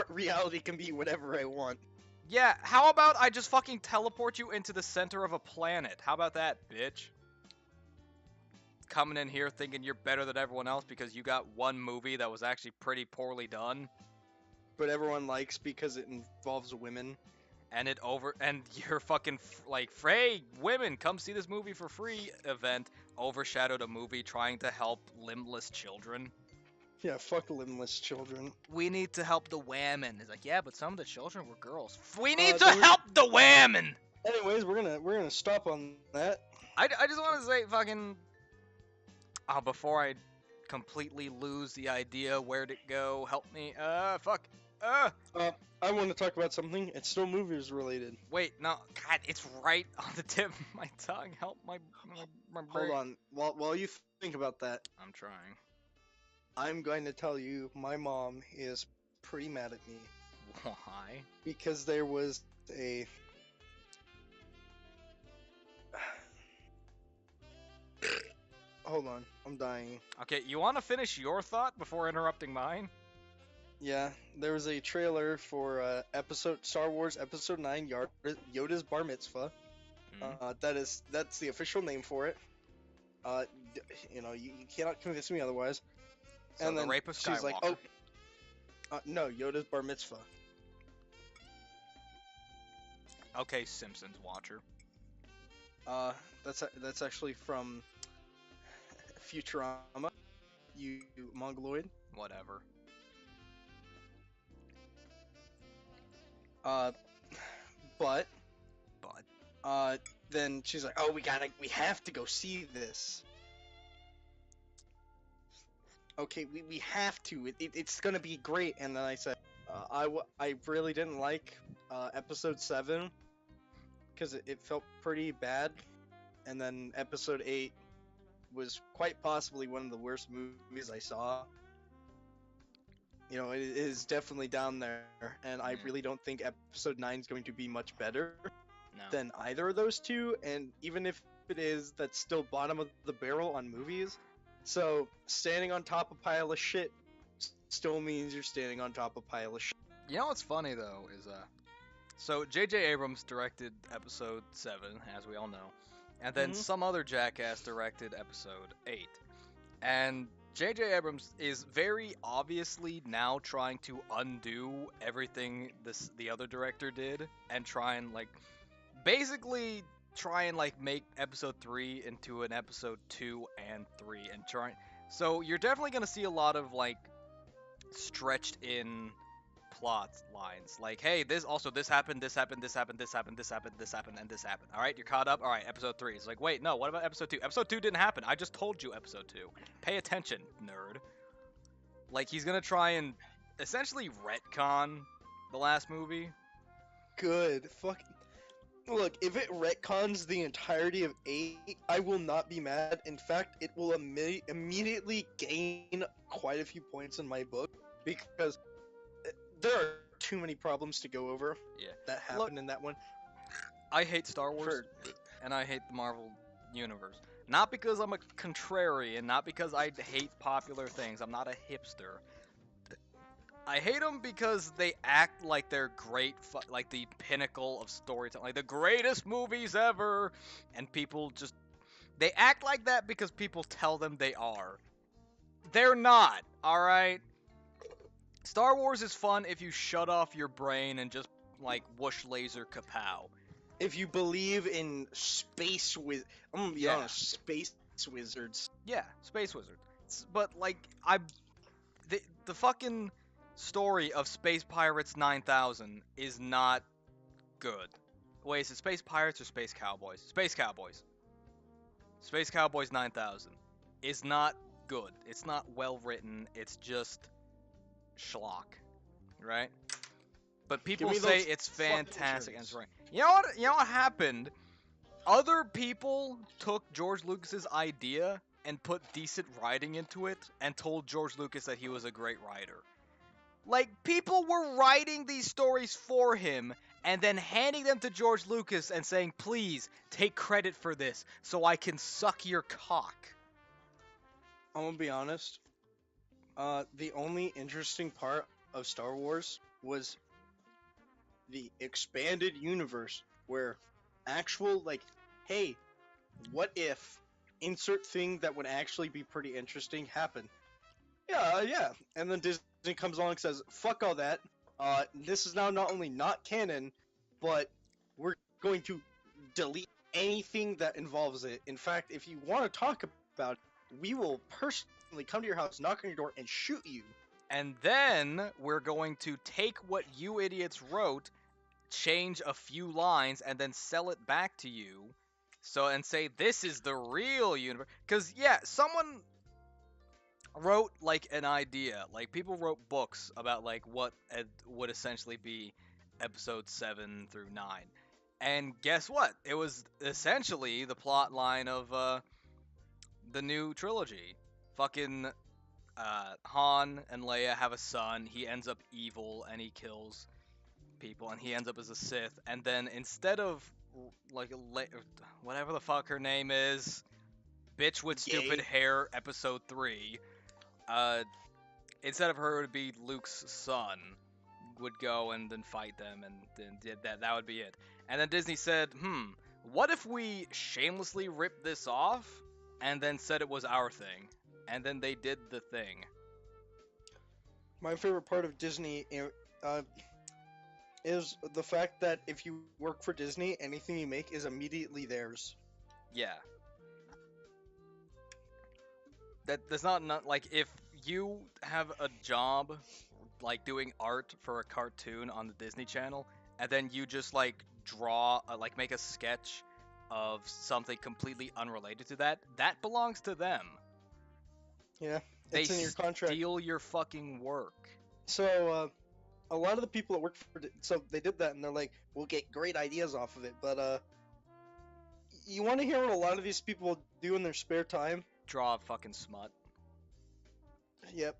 [SPEAKER 2] Reality can be whatever I want.
[SPEAKER 1] Yeah, how about I just fucking teleport you into the center of a planet? How about that, bitch? Coming in here thinking you're better than everyone else because you got one movie that was actually pretty poorly done.
[SPEAKER 2] But everyone likes because it involves women.
[SPEAKER 1] And your fucking Frey women come see this movie for free event overshadowed a movie trying to help limbless children.
[SPEAKER 2] Yeah, fuck limbless children.
[SPEAKER 1] We need to help the women. It's like, yeah, but some of the children were girls. We need to
[SPEAKER 2] there-
[SPEAKER 1] help the women.
[SPEAKER 2] Anyways, we're gonna stop on that.
[SPEAKER 1] I just want to say fucking. Oh, before I completely lose the idea, where'd it go? Help me. Fuck.
[SPEAKER 2] I want to talk about something. It's still movies related.
[SPEAKER 1] Wait, no. God, it's right on the tip of my tongue. Help my brain.
[SPEAKER 2] Hold on. While you think about that,
[SPEAKER 1] I'm trying.
[SPEAKER 2] I'm going to tell you my mom is pretty mad at me
[SPEAKER 1] Why?
[SPEAKER 2] because there was a Hold on, I'm dying.
[SPEAKER 1] Okay, you want to finish your thought before interrupting mine?
[SPEAKER 2] Yeah, there was a trailer for Star Wars Episode 9 Yoda's Bar Mitzvah. That's the official name for it. You cannot convince me otherwise.
[SPEAKER 1] So
[SPEAKER 2] and
[SPEAKER 1] the
[SPEAKER 2] then
[SPEAKER 1] rape of
[SPEAKER 2] she's like,
[SPEAKER 1] Skywalker.
[SPEAKER 2] no, Yoda's Bar Mitzvah.
[SPEAKER 1] Okay, Simpsons watcher.
[SPEAKER 2] That's actually from Futurama, you mongoloid.
[SPEAKER 1] Whatever.
[SPEAKER 2] But
[SPEAKER 1] But
[SPEAKER 2] then she's like, oh, we have to go see this. Okay, we have to. It's gonna be great. And then I said, I really didn't like episode 7 because it felt pretty bad. And then episode 8 was quite possibly one of the worst movies I saw. It is definitely down there, and I really don't think episode 9 is going to be much better than either of those two, and even if it is, that's still bottom of the barrel on movies. So, standing on top of a pile of shit still means you're standing on top of a pile of shit.
[SPEAKER 1] You know what's funny though is so J.J. Abrams directed episode 7, as we all know, and then some other jackass directed episode 8, and J.J. Abrams is very obviously now trying to undo everything the other director did and try and basically make episode 3 into an episode 2 and 3 and try. So you're definitely gonna see a lot of stretched in plot lines. Hey, this happened, this happened, this happened, this happened, this happened, this happened, and this happened. All right, you're caught up. All right, episode 3. It's wait, no, what about episode 2? Episode 2 didn't happen. I just told you episode 2. Pay attention, nerd. He's gonna try and essentially retcon the last movie.
[SPEAKER 2] Good. Fuck. Look, if it retcons the entirety of 8, I will not be mad. In fact, it will immediately gain quite a few points in my book because there are too many problems to go over.
[SPEAKER 1] Yeah.
[SPEAKER 2] That happened in that one.
[SPEAKER 1] I hate Star Wars, and I hate the Marvel universe. Not because I'm a contrarian, not because I hate popular things. I'm not a hipster. I hate them because they act like they're great, like the pinnacle of storytelling, like the greatest movies ever, and people they act like that because people tell them they are. They're not, alright? Star Wars is fun if you shut off your brain and just, whoosh laser kapow.
[SPEAKER 2] If you believe in space I'm gonna be honest, space wizards.
[SPEAKER 1] Yeah, space wizards. But, the fucking story of Space Pirates 9000 is not good. Wait, is it Space Pirates or Space Cowboys? Space Cowboys. Space Cowboys 9000 is not good. It's not well written. It's just schlock, right? But people say it's fantastic and it's right. You know what happened? Other people took George Lucas's idea and put decent writing into it and told George Lucas that he was a great writer. Like, people were writing these stories for him and then handing them to George Lucas and saying, please, take credit for this so I can suck your cock.
[SPEAKER 2] I'm gonna be honest. The only interesting part of Star Wars was the expanded universe, where actual, like, hey, what if insert thing that would actually be pretty interesting happen? Yeah. And then Disney comes along and says, fuck all that. This is now not only not canon, but we're going to delete anything that involves it. In fact, if you want to talk about it, we will personally come to your house, knock on your door, and shoot you.
[SPEAKER 1] And then we're going to take what you idiots wrote, change a few lines, and then sell it back to you. So, and say, this is the real universe. Because, yeah, someone wrote, like, an idea. Like, people wrote books about, like, what would essentially be episodes 7 through 9. And guess what? It was essentially the plot line of the new trilogy. Fucking Han and Leia have a son. He ends up evil and he kills people, and he ends up as a Sith. And then instead of like whatever the fuck her name is, bitch with stupid hair, episode 3, instead of her, it would be Luke's son would go and then fight them, and then did that would be it. And then Disney said, what if we shamelessly rip this off and then said it was our thing? And then they did the thing.
[SPEAKER 2] My favorite part of Disney is the fact that if you work for Disney, anything you make is immediately theirs.
[SPEAKER 1] Yeah. That's not like, if you have a job like doing art for a cartoon on the Disney Channel, and then you just like draw like make a sketch of something completely unrelated to that belongs to them.
[SPEAKER 2] Yeah, it's in your contract.
[SPEAKER 1] They steal your fucking work.
[SPEAKER 2] So a lot of the people that work for so they did that, and they're like, we'll get great ideas off of it. But you want to hear what a lot of these people do in their spare time?
[SPEAKER 1] Draw a fucking smut.
[SPEAKER 2] Yep.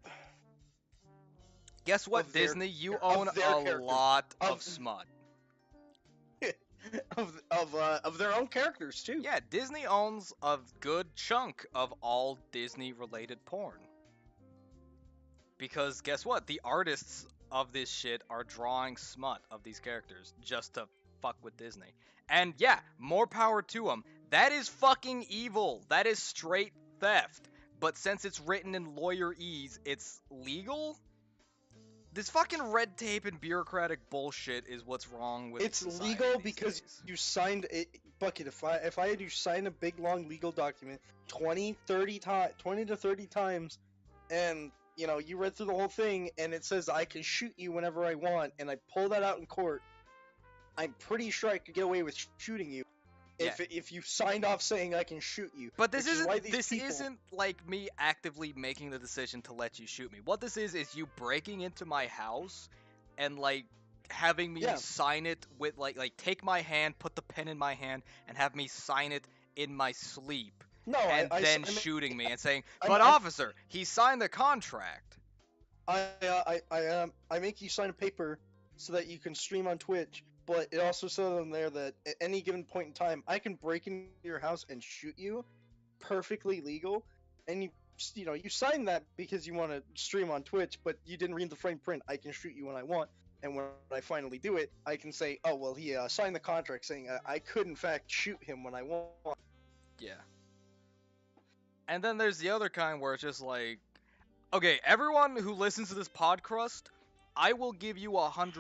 [SPEAKER 1] Guess what, Disney? You own a lot of smut.
[SPEAKER 2] of their own characters too.
[SPEAKER 1] Yeah, Disney owns a good chunk of all Disney-related porn. Because guess what? The artists of this shit are drawing smut of these characters just to fuck with Disney. And yeah, more power to them. That is fucking evil. That is straight theft. But since it's written in lawyerese, it's legal? This fucking red tape and bureaucratic bullshit is what's wrong with
[SPEAKER 2] it's legal because days. You signed it. Bucket, if I had you sign a big long legal document 20 to 30 times, and you know, you read through the whole thing and it says I can shoot you whenever I want, and I pull that out in court, I'm pretty sure I could get away with shooting you.
[SPEAKER 1] Yeah.
[SPEAKER 2] If you signed off saying I can shoot you.
[SPEAKER 1] But this isn't like me actively making the decision to let you shoot me. What this is you breaking into my house and like having me sign it with like take my hand, put the pen in my hand, and have me sign it in my sleep.
[SPEAKER 2] No,
[SPEAKER 1] and then shooting me and saying, "But officer, he signed the contract."
[SPEAKER 2] I make you sign a paper so that you can stream on Twitch. But it also says on there that at any given point in time, I can break into your house and shoot you, perfectly legal. And you sign that because you want to stream on Twitch, but you didn't read the fine print. I can shoot you when I want, and when I finally do it, I can say, oh well, he signed the contract saying I could in fact shoot him when I want.
[SPEAKER 1] Yeah. And then there's the other kind where it's just like, okay, everyone who listens to this Pod-Crust, I will give you $100.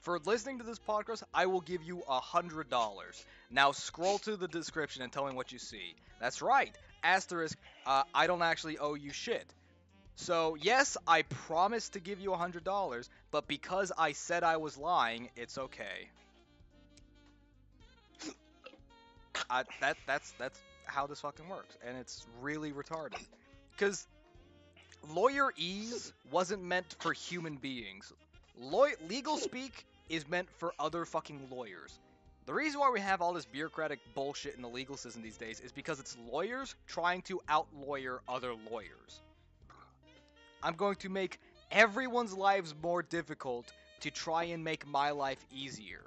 [SPEAKER 1] For listening to this podcast, I will give you $100. Now scroll to the description and tell me what you see. That's right, asterisk, I don't actually owe you shit. So yes, I promised to give you $100, but because I said I was lying, it's okay. That's how this fucking works, and it's really retarded. Because lawyerese wasn't meant for human beings. Legal speak is meant for other fucking lawyers. The reason why we have all this bureaucratic bullshit in the legal system these days is because it's lawyers trying to out-lawyer other lawyers. I'm going to make everyone's lives more difficult to try and make my life easier.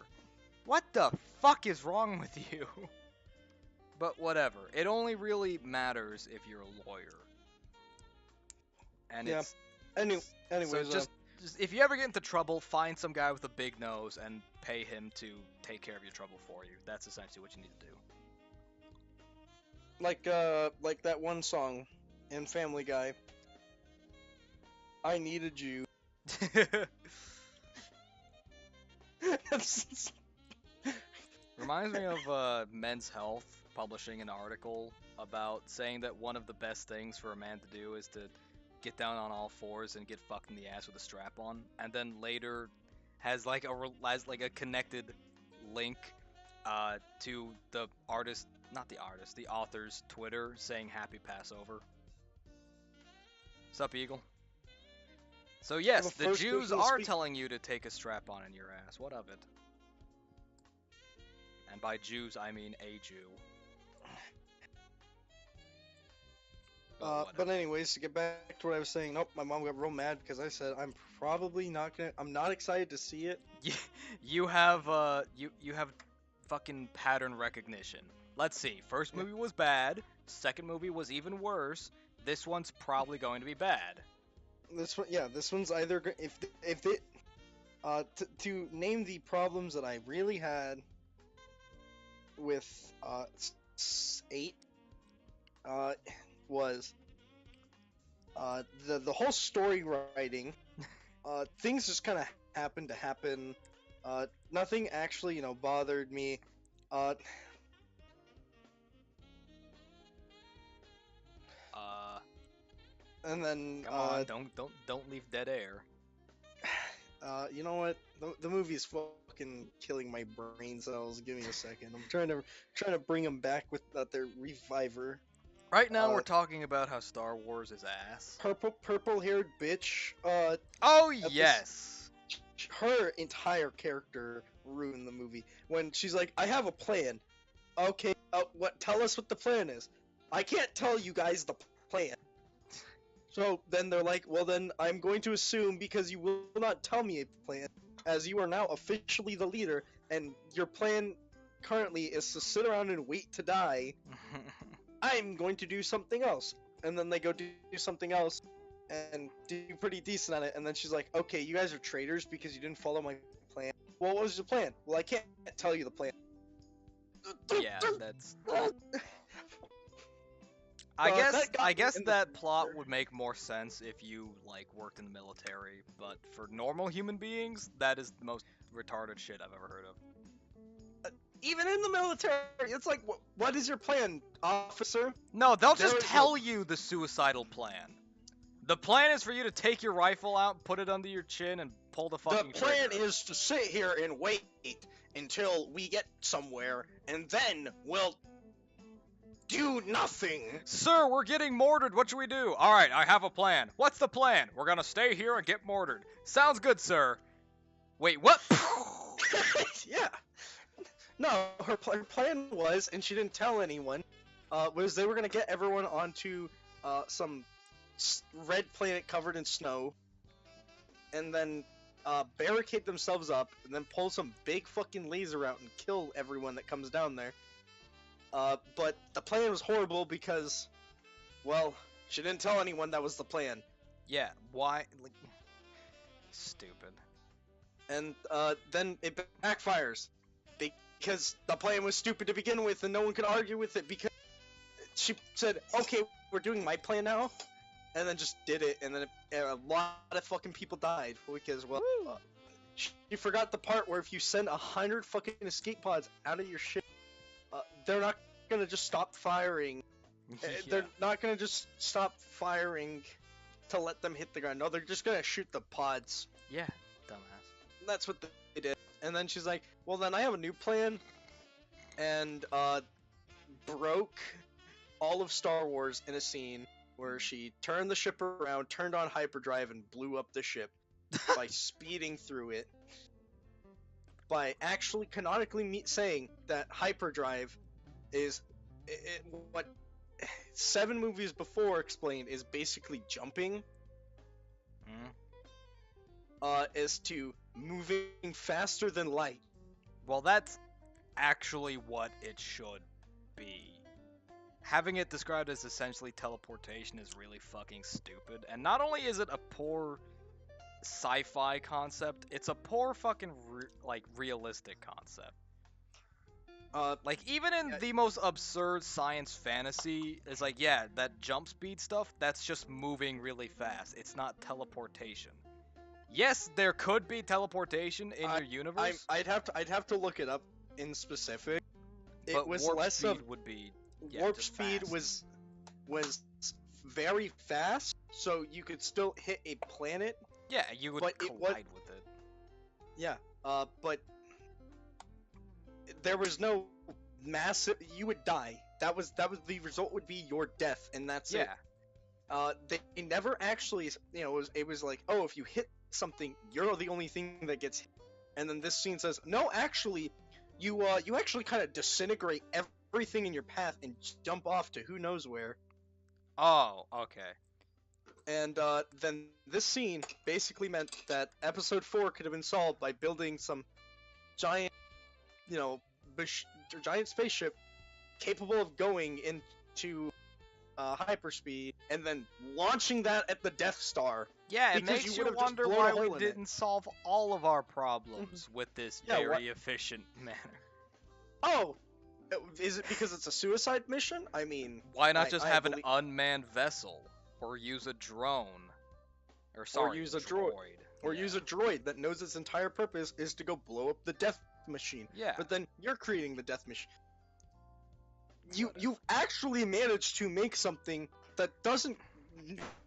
[SPEAKER 1] What the fuck is wrong with you? But whatever. It only really matters if you're a lawyer. And
[SPEAKER 2] Yeah.
[SPEAKER 1] it's...
[SPEAKER 2] Anyways,
[SPEAKER 1] so just if you ever get into trouble, find some guy with a big nose and pay him to take care of your trouble for you. That's essentially what you need to do.
[SPEAKER 2] like that one song in Family Guy. I needed you.
[SPEAKER 1] Reminds me of Men's Health publishing an article about saying that one of the best things for a man to do is to get down on all fours and get fucked in the ass with a strap on, and then later has like a connected link to the artist, not the artist, the author's Twitter saying Happy Passover. Sup, Eagle? So yes, the
[SPEAKER 2] first
[SPEAKER 1] Jews
[SPEAKER 2] person to
[SPEAKER 1] are
[SPEAKER 2] speak-
[SPEAKER 1] telling you to take a strap on in your ass. What of it? And by Jews, I mean a Jew.
[SPEAKER 2] But anyways, to get back to what I was saying, nope, my mom got real mad because I said I'm probably not gonna. I'm not excited to see it.
[SPEAKER 1] You have you have fucking pattern recognition. Let's see. First movie was bad. Second movie was even worse. This one's probably going to be bad.
[SPEAKER 2] This one, yeah, this one's either if it to name the problems that I really had with 8 was the whole story writing. Things just kind of happened to happen. Nothing actually bothered me. And then
[SPEAKER 1] Come on, don't leave dead air.
[SPEAKER 2] you know what? The movie's fucking killing my brain cells. Give me a second. I'm trying to bring them back with their reviver.
[SPEAKER 1] Right now, we're talking about how Star Wars is ass.
[SPEAKER 2] Purple-haired bitch.
[SPEAKER 1] Oh
[SPEAKER 2] this-
[SPEAKER 1] yes.
[SPEAKER 2] Her entire character ruined the movie when she's like, "I have a plan." Okay, what? Tell us what the plan is. I can't tell you guys the plan. So then they're like, well then I'm going to assume because you will not tell me a plan, as you are now officially the leader, and your plan currently is to sit around and wait to die, I'm going to do something else. And then they go do something else, and do pretty decent at it, and then she's like, okay, you guys are traitors because you didn't follow my plan. Well, what was your plan? Well, I can't tell you the plan.
[SPEAKER 1] Yeah, that's. I guess that plot would make more sense if you like worked in the military, but for normal human beings, that is the most retarded shit I've ever heard of.
[SPEAKER 2] Even in the military, it's like, what is your plan, officer?
[SPEAKER 1] No, they'll
[SPEAKER 2] There
[SPEAKER 1] just
[SPEAKER 2] is
[SPEAKER 1] tell you the suicidal plan. The plan is for you to take your rifle out, put it under your chin, and pull the fucking
[SPEAKER 2] The plan
[SPEAKER 1] trigger.
[SPEAKER 2] is to sit here and wait until we get somewhere, and then we'll do nothing.
[SPEAKER 1] Sir, we're getting mortared. What should we do? All right, I have a plan. What's the plan? We're gonna stay here and get mortared. Sounds good, sir. Wait, what?
[SPEAKER 2] Yeah. No, her plan was, and she didn't tell anyone, was they were gonna get everyone onto some red planet covered in snow, and then barricade themselves up, and then pull some big fucking laser out and kill everyone that comes down there. But the plan was horrible because, well, she didn't tell anyone that was the plan.
[SPEAKER 1] Yeah, why? Like, stupid.
[SPEAKER 2] And then it backfires because the plan was stupid to begin with, and no one could argue with it because she said, "Okay, we're doing my plan now," and then just did it, and then a lot of fucking people died because, well, she forgot the part where if you send 100 fucking escape pods out of your ship, they're not gonna just stop firing. They're not gonna just stop firing to let them hit the ground. No, they're just gonna shoot the pods.
[SPEAKER 1] Yeah, dumbass.
[SPEAKER 2] That's what they did. And then she's like, well then I have a new plan, and broke all of Star Wars in a scene where she turned the ship around, turned on hyperdrive, and blew up the ship by speeding through it. by actually canonically saying that hyperdrive is what 7 movies before explained is basically jumping, as to moving faster than light.
[SPEAKER 1] Well, that's actually what it should be. Having it described as essentially teleportation is really fucking stupid. And not only is it a poor sci-fi concept, it's a poor fucking realistic concept. Like, even in the most absurd science fantasy, it's like, yeah, that jump speed stuff, that's just moving really fast. It's not teleportation. Yes, there could be teleportation in your universe.
[SPEAKER 2] I'd have to look it up in specific. It
[SPEAKER 1] but
[SPEAKER 2] was
[SPEAKER 1] warp
[SPEAKER 2] less
[SPEAKER 1] speed
[SPEAKER 2] of
[SPEAKER 1] would be
[SPEAKER 2] warp
[SPEAKER 1] just
[SPEAKER 2] speed
[SPEAKER 1] fast.
[SPEAKER 2] was very fast, so you could still hit a planet.
[SPEAKER 1] Yeah, you would collide with it.
[SPEAKER 2] Yeah, but there was no massive. You would die. That was the result would be your death, and that's it. They never actually, it was like, oh, if you hit something, you're the only thing that gets hit. And then this scene says, no, actually, you actually kind of disintegrate everything in your path and jump off to who knows where.
[SPEAKER 1] Oh, okay.
[SPEAKER 2] And then this scene basically meant that episode 4 could have been solved by building some giant, giant spaceship capable of going into hyperspeed and then launching that at the Death Star.
[SPEAKER 1] Yeah, it
[SPEAKER 2] because
[SPEAKER 1] makes
[SPEAKER 2] you
[SPEAKER 1] you
[SPEAKER 2] would've just
[SPEAKER 1] wonder
[SPEAKER 2] blown a
[SPEAKER 1] why
[SPEAKER 2] hole
[SPEAKER 1] we
[SPEAKER 2] in it.
[SPEAKER 1] didn't solve all of our problems with this
[SPEAKER 2] Yeah,
[SPEAKER 1] very efficient manner.
[SPEAKER 2] Oh, is it because it's a suicide mission? I mean,
[SPEAKER 1] Why not just have an
[SPEAKER 2] believe-
[SPEAKER 1] unmanned vessel, or use a drone, or
[SPEAKER 2] use a
[SPEAKER 1] droid,
[SPEAKER 2] or
[SPEAKER 1] Yeah.
[SPEAKER 2] use a droid that knows its entire purpose is to go blow up the Death Machine.
[SPEAKER 1] Yeah.
[SPEAKER 2] But then you're creating the Death Machine. You've actually managed to make something that doesn't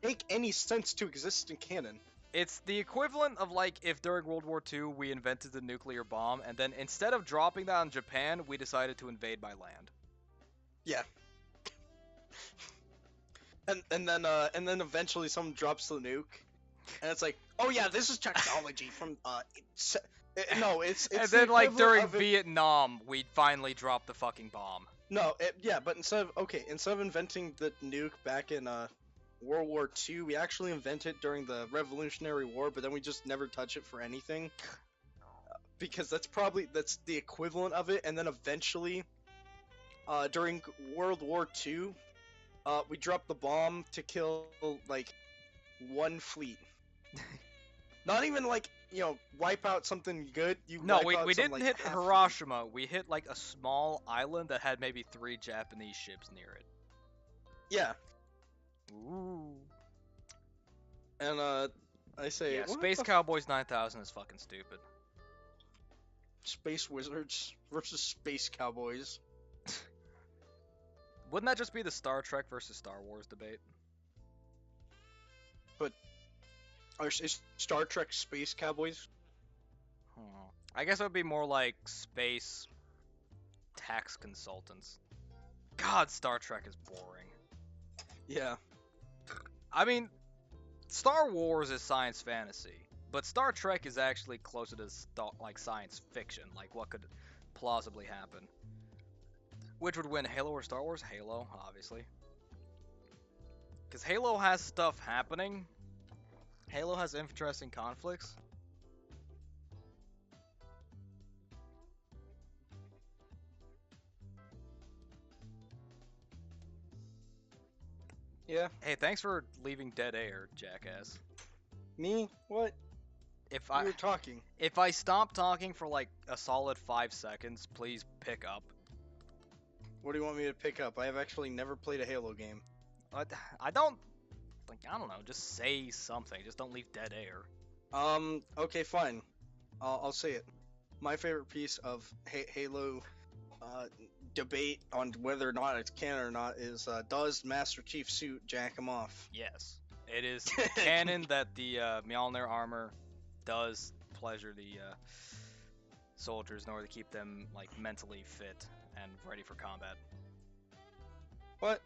[SPEAKER 2] make any sense to exist in canon.
[SPEAKER 1] It's the equivalent of like if during World War II we invented the nuclear bomb, and then instead of dropping that on Japan, we decided to invade by land.
[SPEAKER 2] Yeah. And then eventually someone drops the nuke, and it's like, oh yeah, this is technology from it's
[SPEAKER 1] And
[SPEAKER 2] the
[SPEAKER 1] then like
[SPEAKER 2] equivalent
[SPEAKER 1] during
[SPEAKER 2] of it-
[SPEAKER 1] Vietnam, we finally dropped the fucking bomb.
[SPEAKER 2] but instead of inventing the nuke back in World War II, we actually invented it during the Revolutionary War, but then we just never touch it for anything. Because that's the equivalent of it, and then eventually, during World War II, we dropped the bomb to kill, like, one fleet. Not even, like, wipe out something good.
[SPEAKER 1] No,
[SPEAKER 2] wipe out
[SPEAKER 1] we
[SPEAKER 2] some,
[SPEAKER 1] didn't
[SPEAKER 2] like,
[SPEAKER 1] hit
[SPEAKER 2] half-
[SPEAKER 1] Hiroshima. We hit like a small island that had maybe 3 Japanese ships near it.
[SPEAKER 2] Yeah,
[SPEAKER 1] Ooh.
[SPEAKER 2] and, I say...
[SPEAKER 1] Yeah,
[SPEAKER 2] what
[SPEAKER 1] Space
[SPEAKER 2] the
[SPEAKER 1] Cowboys 9000 is fucking stupid.
[SPEAKER 2] Space Wizards versus Space Cowboys.
[SPEAKER 1] Wouldn't that just be the Star Trek versus Star Wars debate?
[SPEAKER 2] Or is Star Trek Space Cowboys?
[SPEAKER 1] I guess it would be more like space tax consultants. God, Star Trek is boring.
[SPEAKER 2] Yeah.
[SPEAKER 1] I mean, Star Wars is science fantasy, but Star Trek is actually closer to like science fiction, like what could plausibly happen. Which would win, Halo or Star Wars? Halo, obviously. Because Halo has stuff happening. Halo has interesting conflicts.
[SPEAKER 2] Yeah.
[SPEAKER 1] Hey, thanks for leaving dead air, jackass.
[SPEAKER 2] Me? What?
[SPEAKER 1] If
[SPEAKER 2] We were talking.
[SPEAKER 1] If I stop talking for like a solid 5 seconds, please pick up.
[SPEAKER 2] What do you want me to pick up? I have actually never played a Halo game.
[SPEAKER 1] I don't know, just say something. Just don't leave dead air.
[SPEAKER 2] Okay, fine. I'll say it. My favorite piece of Halo debate on whether or not it's canon or not is, does Master Chief's suit jack him off?
[SPEAKER 1] Yes. It is canon that the Mjolnir armor does pleasure the soldiers in order to keep them like mentally fit and ready for combat.
[SPEAKER 2] What?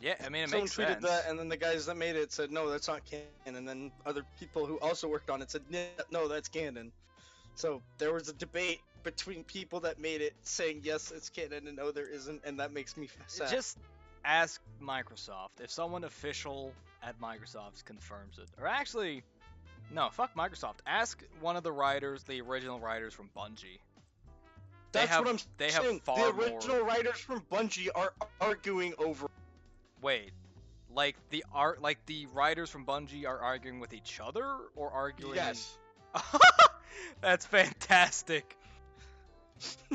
[SPEAKER 1] Yeah, I mean, it
[SPEAKER 2] Someone
[SPEAKER 1] makes
[SPEAKER 2] tweeted
[SPEAKER 1] sense.
[SPEAKER 2] that, and then the guys that made it said, no, that's not canon, and then other people who also worked on it said, no, that's canon. So there was a debate between people that made it saying yes, it's canon, and no, there isn't, and that makes me sad.
[SPEAKER 1] Just ask Microsoft if someone official at Microsoft confirms it, or actually, no, fuck Microsoft. Ask one of the writers, the original writers from Bungie.
[SPEAKER 2] That's what I'm
[SPEAKER 1] they
[SPEAKER 2] saying.
[SPEAKER 1] have far
[SPEAKER 2] the
[SPEAKER 1] more.
[SPEAKER 2] original writers from Bungie are arguing over.
[SPEAKER 1] Wait, like the writers from Bungie are arguing with each other or arguing?
[SPEAKER 2] Yes.
[SPEAKER 1] That's fantastic.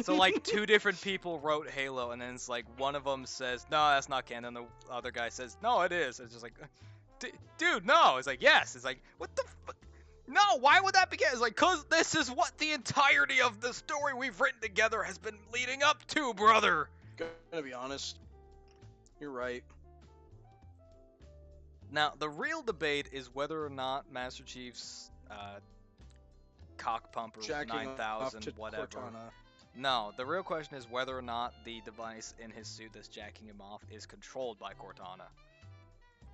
[SPEAKER 1] So like two different people wrote Halo, and then it's like one of them says, "No, that's not canon." The other guy says, "No, it is." It's just like, dude, no. It's like, yes. It's like, what the fuck? No, why would that be canon? It's like, cause this is what the entirety of the story we've written together has been leading up to, brother.
[SPEAKER 2] Gonna be honest, you're right.
[SPEAKER 1] Now, the real debate is whether or not Master Chief's cock pumper
[SPEAKER 2] Jacking
[SPEAKER 1] 9000
[SPEAKER 2] off to
[SPEAKER 1] whatever.
[SPEAKER 2] Cortana.
[SPEAKER 1] No, the real question is whether or not the device in his suit that's jacking him off is controlled by Cortana.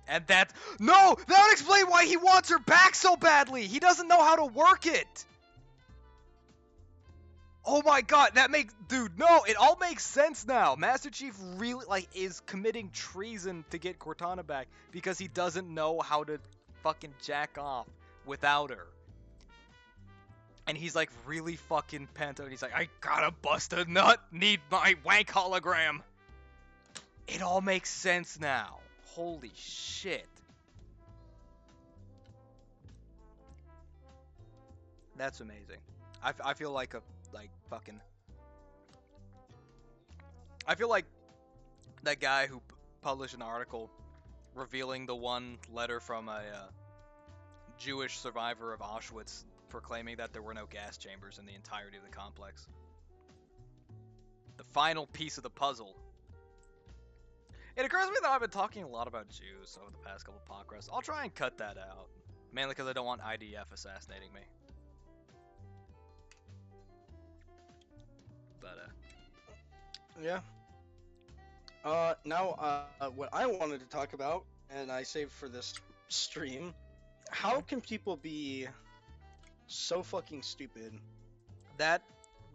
[SPEAKER 1] And that would explain why he wants her back so badly. He doesn't know how to work it. Oh my god, it all makes sense now. Master Chief really is committing treason to get Cortana back because he doesn't know how to fucking jack off without her. And he's like really fucking pent up. He's like, I gotta bust a nut, need my wank hologram. It all makes sense now. Holy shit. That's amazing. I feel like I feel like that guy who published an article revealing the one letter from a Jewish survivor of Auschwitz proclaiming that there were no gas chambers in the entirety of the complex. The final piece of the puzzle. It occurs to me that I've been talking a lot about Jews over the past couple Pod-Crusts. I'll try and cut that out. Mainly because I don't want IDF assassinating me. But,
[SPEAKER 2] Yeah. Now, what I wanted to talk about, and I saved for this stream, how can people be so fucking stupid?
[SPEAKER 1] that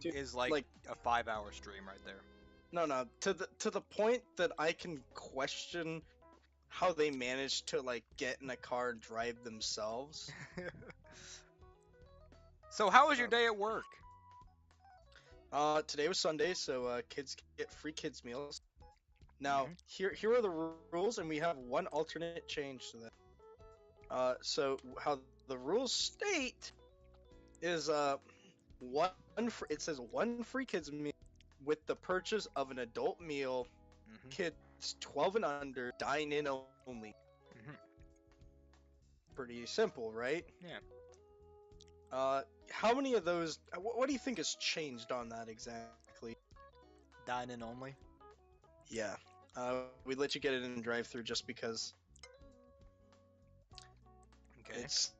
[SPEAKER 2] Dude,
[SPEAKER 1] is like a 5-hour stream right there.
[SPEAKER 2] No, to the point that I can question how they managed to get in a car and drive themselves.
[SPEAKER 1] So how was your day at work?
[SPEAKER 2] Today was Sunday, so kids get free kids meals. Now,
[SPEAKER 1] Mhm.
[SPEAKER 2] here are the rules, and we have one alternate change to that. So how the rules state is it says one free kids meal with the purchase of an adult meal.
[SPEAKER 1] Mhm.
[SPEAKER 2] Kids 12 and under dine in only.
[SPEAKER 1] Mhm.
[SPEAKER 2] Pretty simple, right?
[SPEAKER 1] Yeah.
[SPEAKER 2] How many of those? What do you think has changed on that exactly?
[SPEAKER 1] Dine in only.
[SPEAKER 2] Yeah. We let you get it in drive-through just because
[SPEAKER 1] Okay.
[SPEAKER 2] it's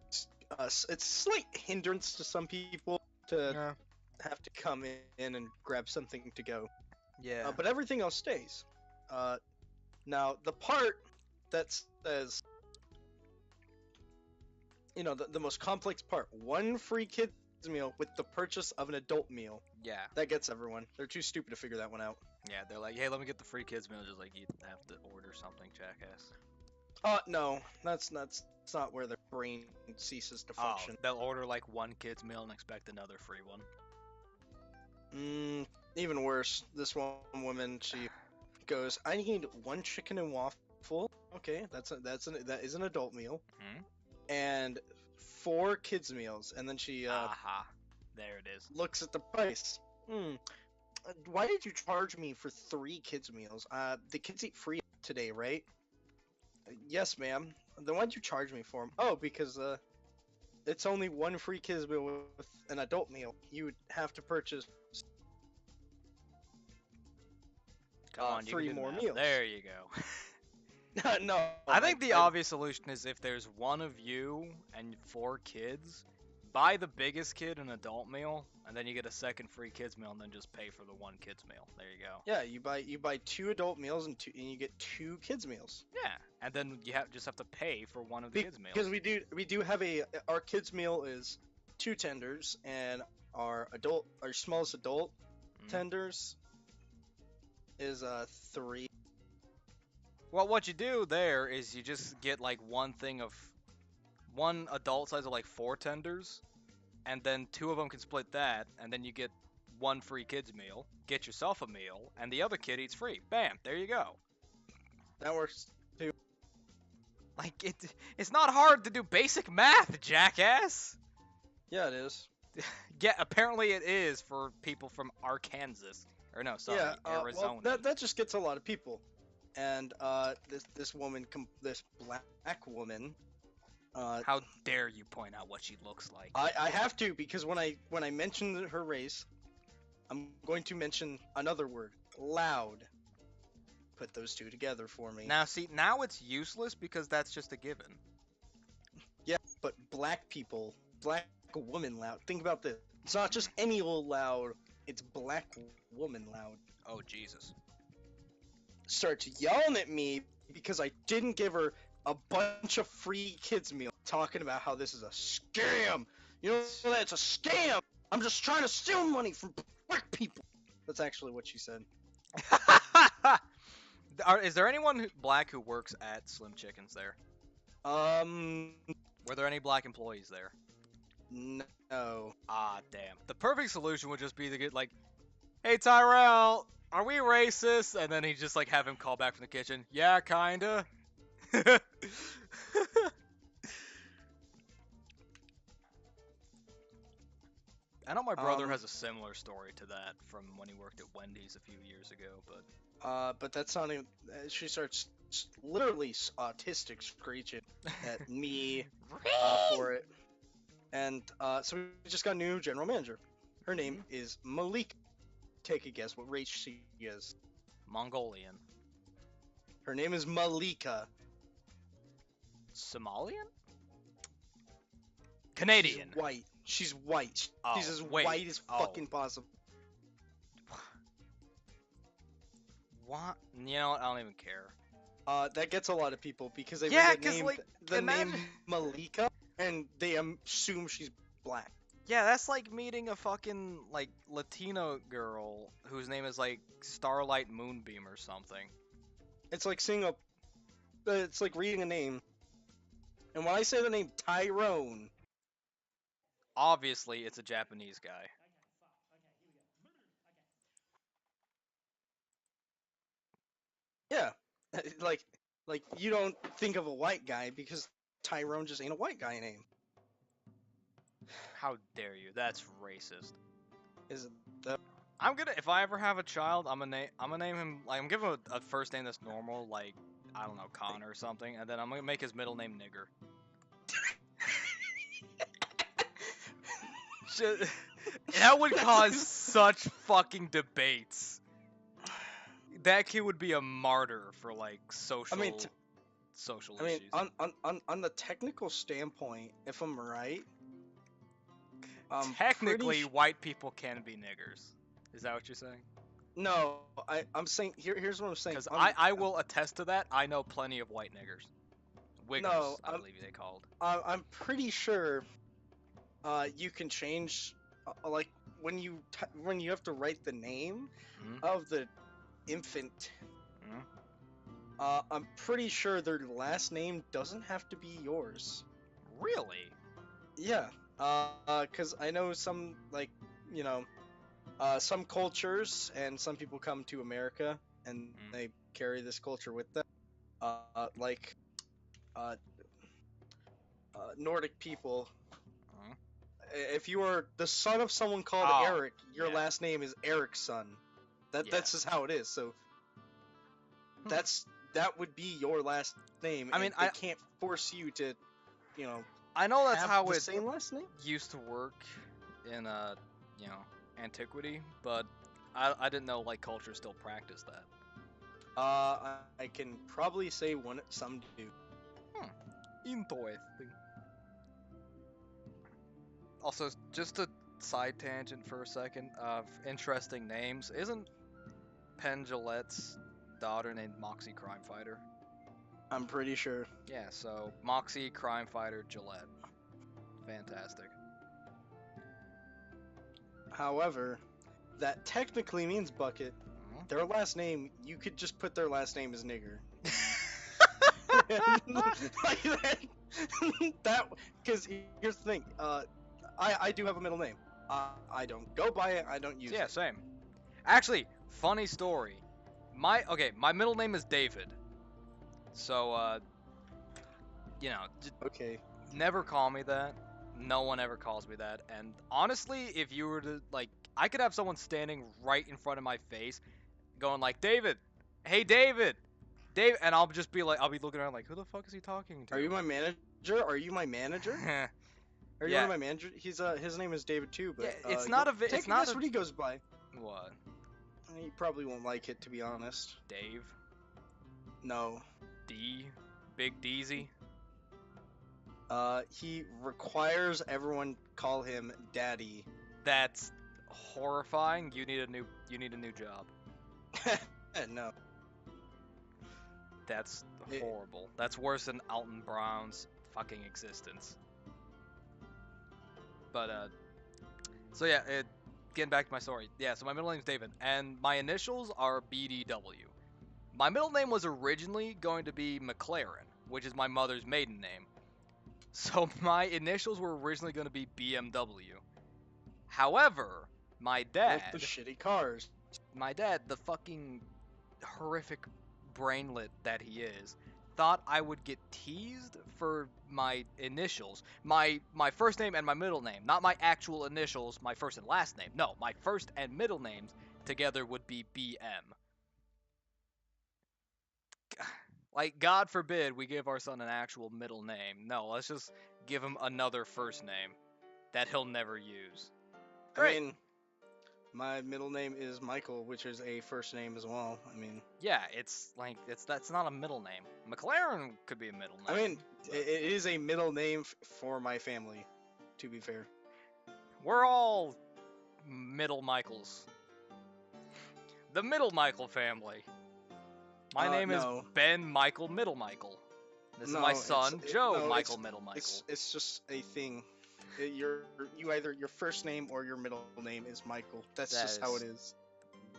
[SPEAKER 2] a slight hindrance to some people to
[SPEAKER 1] Yeah.
[SPEAKER 2] have to come in and grab something to go.
[SPEAKER 1] Yeah.
[SPEAKER 2] But everything else stays. Now the part that says, the most complex part, one free kids meal with the purchase of an adult meal.
[SPEAKER 1] Yeah.
[SPEAKER 2] That gets everyone. They're too stupid to figure that one out.
[SPEAKER 1] Yeah. They're like, hey, let me get the free kids meal. Just like you have to order something, jackass.
[SPEAKER 2] No, that's not where their brain ceases to function.
[SPEAKER 1] Oh, they'll order like one kid's meal and expect another free one.
[SPEAKER 2] Even worse. This one woman, she goes, "I need one chicken and waffle." Okay, that is an adult meal,
[SPEAKER 1] Hmm?
[SPEAKER 2] and 4 kids meals, and then she
[SPEAKER 1] Aha. There it is.
[SPEAKER 2] looks at the price. Why did you charge me for 3 kids meals? The kids eat free today, right? Yes, ma'am. Then why'd you charge me for them? Oh, because it's only one free kids meal with an adult meal. You would have to purchase
[SPEAKER 1] Come on, you
[SPEAKER 2] 3
[SPEAKER 1] can do the
[SPEAKER 2] more
[SPEAKER 1] math.
[SPEAKER 2] meals.
[SPEAKER 1] There you go.
[SPEAKER 2] No.
[SPEAKER 1] I think the obvious solution is if there's one of you and 4 kids, buy the biggest kid an adult meal, and then you get a second free kids meal, and then just pay for the one kids meal. There you go.
[SPEAKER 2] Yeah, you buy 2 adult meals and you get 2 kids meals.
[SPEAKER 1] Yeah, and then you just have to pay for one of the kids meals.
[SPEAKER 2] Because we do have our kids meal is 2 tenders and our smallest adult
[SPEAKER 1] Mm.
[SPEAKER 2] tenders is 3.
[SPEAKER 1] Well, what you do there is you just get like one adult size of like 4 tenders, and then 2 of them can split that, and then you get 1 free kids meal. Get yourself a meal, and the other kid eats free. Bam, there you go.
[SPEAKER 2] That works too.
[SPEAKER 1] Like it's not hard to do basic math, jackass.
[SPEAKER 2] Yeah, it is.
[SPEAKER 1] Yeah, apparently it is for people from Arkansas. Or no, sorry,
[SPEAKER 2] Yeah,
[SPEAKER 1] Arizona.
[SPEAKER 2] well, that just gets a lot of people, and this woman, this black woman,
[SPEAKER 1] How dare you point out what she looks like?
[SPEAKER 2] I have to because when I mention her race, I'm going to mention another word, loud. Put those two together for me.
[SPEAKER 1] Now, see, now it's useless because that's just a given.
[SPEAKER 2] Yeah, but black people, black woman loud. Think about this. It's not just any old loud. It's black woman loud.
[SPEAKER 1] Oh, Jesus.
[SPEAKER 2] Starts yelling at me because I didn't give her a bunch of free kids meal, talking about how this is a scam. You know that it's a scam. I'm just trying to steal money from black people. That's actually what she said.
[SPEAKER 1] Is there anyone black who works at Slim Chickens there? Were there any black employees there?
[SPEAKER 2] No.
[SPEAKER 1] Ah, damn. The perfect solution would just be to get like, hey Tyrell, are we racist? And then he'd just like have him call back from the kitchen. Yeah, kinda. I know my brother has a similar story to that from when he worked at Wendy's a few years ago,
[SPEAKER 2] But that's not even. She starts literally autistic screeching at me for it, and so we just got a new general manager. Her name is Malika. Take a guess what race she is.
[SPEAKER 1] Mongolian.
[SPEAKER 2] Her name is Malika.
[SPEAKER 1] Somalian? Canadian.
[SPEAKER 2] She's white. She's white.
[SPEAKER 1] Oh,
[SPEAKER 2] She's as
[SPEAKER 1] wait.
[SPEAKER 2] white as fucking possible.
[SPEAKER 1] What? You know what? I don't even care.
[SPEAKER 2] That gets a lot of people because they
[SPEAKER 1] Yeah,
[SPEAKER 2] read the
[SPEAKER 1] 'cause,
[SPEAKER 2] name,
[SPEAKER 1] like,
[SPEAKER 2] the name
[SPEAKER 1] imagine-
[SPEAKER 2] Malika, and they assume she's black.
[SPEAKER 1] Yeah, that's like meeting a fucking like Latino girl whose name is like Starlight Moonbeam or something.
[SPEAKER 2] It's like seeing a. It's like reading a name. And when I say the name Tyrone,
[SPEAKER 1] Obviously, it's a Japanese guy.
[SPEAKER 2] yeah, like you don't think of a white guy because Tyrone just ain't a white guy name.
[SPEAKER 1] How dare you? That's racist.
[SPEAKER 2] Is it the
[SPEAKER 1] I'm gonna if I ever have a child, I'm gonna name him like I'm giving him a first name that's normal, like I don't know, Connor or something, and then I'm gonna make his middle name Nigger. That would cause such fucking debates. That kid would be a martyr for like social issues.
[SPEAKER 2] on the technical standpoint, if I'm right,
[SPEAKER 1] Technically, white people can be niggers. Is that what you're saying?
[SPEAKER 2] no, I'm saying here's what I'm saying.
[SPEAKER 1] Because I will attest to that. I know plenty of white niggers. Wiggers,
[SPEAKER 2] No,
[SPEAKER 1] I believe they called.
[SPEAKER 2] I'm pretty sure you can change like when you have to write the name
[SPEAKER 1] Mhm.
[SPEAKER 2] of the infant. I'm pretty sure their last name doesn't have to be yours.
[SPEAKER 1] Really?
[SPEAKER 2] Yeah, because I know some like some cultures and some people come to America and they carry this culture with them. Like Nordic people. If you are the son of someone called Eric, your last name is Ericsson. That's just how it is. So that would be your last name.
[SPEAKER 1] I mean,
[SPEAKER 2] I can't force you to,
[SPEAKER 1] I know that's
[SPEAKER 2] have
[SPEAKER 1] how
[SPEAKER 2] the
[SPEAKER 1] it
[SPEAKER 2] same last name.
[SPEAKER 1] used to work in antiquity, but I didn't know like culture still practiced that.
[SPEAKER 2] I can probably say some do.
[SPEAKER 1] Interesting. Also, just a side tangent for a second of interesting names. Isn't Penn Jillette's daughter named Moxie Crime Fighter?
[SPEAKER 2] I'm pretty sure.
[SPEAKER 1] Yeah, so Moxie Crime Fighter Gillette. Fantastic.
[SPEAKER 2] However, that technically means bucket. Their last name, you could just put their last name as nigger. Like that, because here's the thing. I do have a middle name. I don't go by it. I don't use
[SPEAKER 1] Yeah,
[SPEAKER 2] it.
[SPEAKER 1] same. Actually, funny story. My middle name is David. So
[SPEAKER 2] Okay.
[SPEAKER 1] never call me that. No one ever calls me that. And honestly, if you were to I could have someone standing right in front of my face, going like, David, hey David, and I'll just be like, I'll be looking around like, who the fuck is he talking to?
[SPEAKER 2] Are you my manager? Are you my manager? Are you
[SPEAKER 1] Yeah.
[SPEAKER 2] one of my manager? He's his name is David too, but
[SPEAKER 1] Yeah, it's not a
[SPEAKER 2] take
[SPEAKER 1] it's
[SPEAKER 2] a
[SPEAKER 1] not
[SPEAKER 2] guess
[SPEAKER 1] a
[SPEAKER 2] what he goes by.
[SPEAKER 1] what?
[SPEAKER 2] He probably won't like it, to be honest.
[SPEAKER 1] Dave,
[SPEAKER 2] No.
[SPEAKER 1] D, Big Deezy.
[SPEAKER 2] He requires everyone call him Daddy.
[SPEAKER 1] That's horrifying. You need a new job.
[SPEAKER 2] No.
[SPEAKER 1] That's
[SPEAKER 2] It-
[SPEAKER 1] horrible. That's worse than Alton Brown's fucking existence. But so yeah, getting back to my story. Yeah, so my middle name's David, and my initials are BDW. My middle name was originally going to be McLaren, which is my mother's maiden name. So my initials were originally going to be BMW. However, my dad,
[SPEAKER 2] Like the shitty cars.
[SPEAKER 1] the fucking horrific brainlet that he is, thought I would get teased for my initials, my first name and my middle name, not my actual initials, my first and last name. No, my first and middle names together would be BM. Like, God forbid we give our son an actual middle name. No, let's just give him another first name that he'll never use. Great.
[SPEAKER 2] I mean, my middle name is Michael, which is a first name as well. I mean,
[SPEAKER 1] Yeah, that's not a middle name. McLaren could be a middle name.
[SPEAKER 2] I mean,
[SPEAKER 1] but
[SPEAKER 2] it is a middle name for my family. To be fair.
[SPEAKER 1] we're all middle Michaels. The Middle Michael family. My name is
[SPEAKER 2] no.
[SPEAKER 1] Ben Michael Middle Michael. This is
[SPEAKER 2] No,
[SPEAKER 1] my
[SPEAKER 2] it's-
[SPEAKER 1] son,
[SPEAKER 2] it-
[SPEAKER 1] Joe
[SPEAKER 2] no,
[SPEAKER 1] Michael Middle Michael.
[SPEAKER 2] It's just a thing. You either your first name or your middle name is Michael. That's
[SPEAKER 1] That
[SPEAKER 2] just how
[SPEAKER 1] is-
[SPEAKER 2] it is.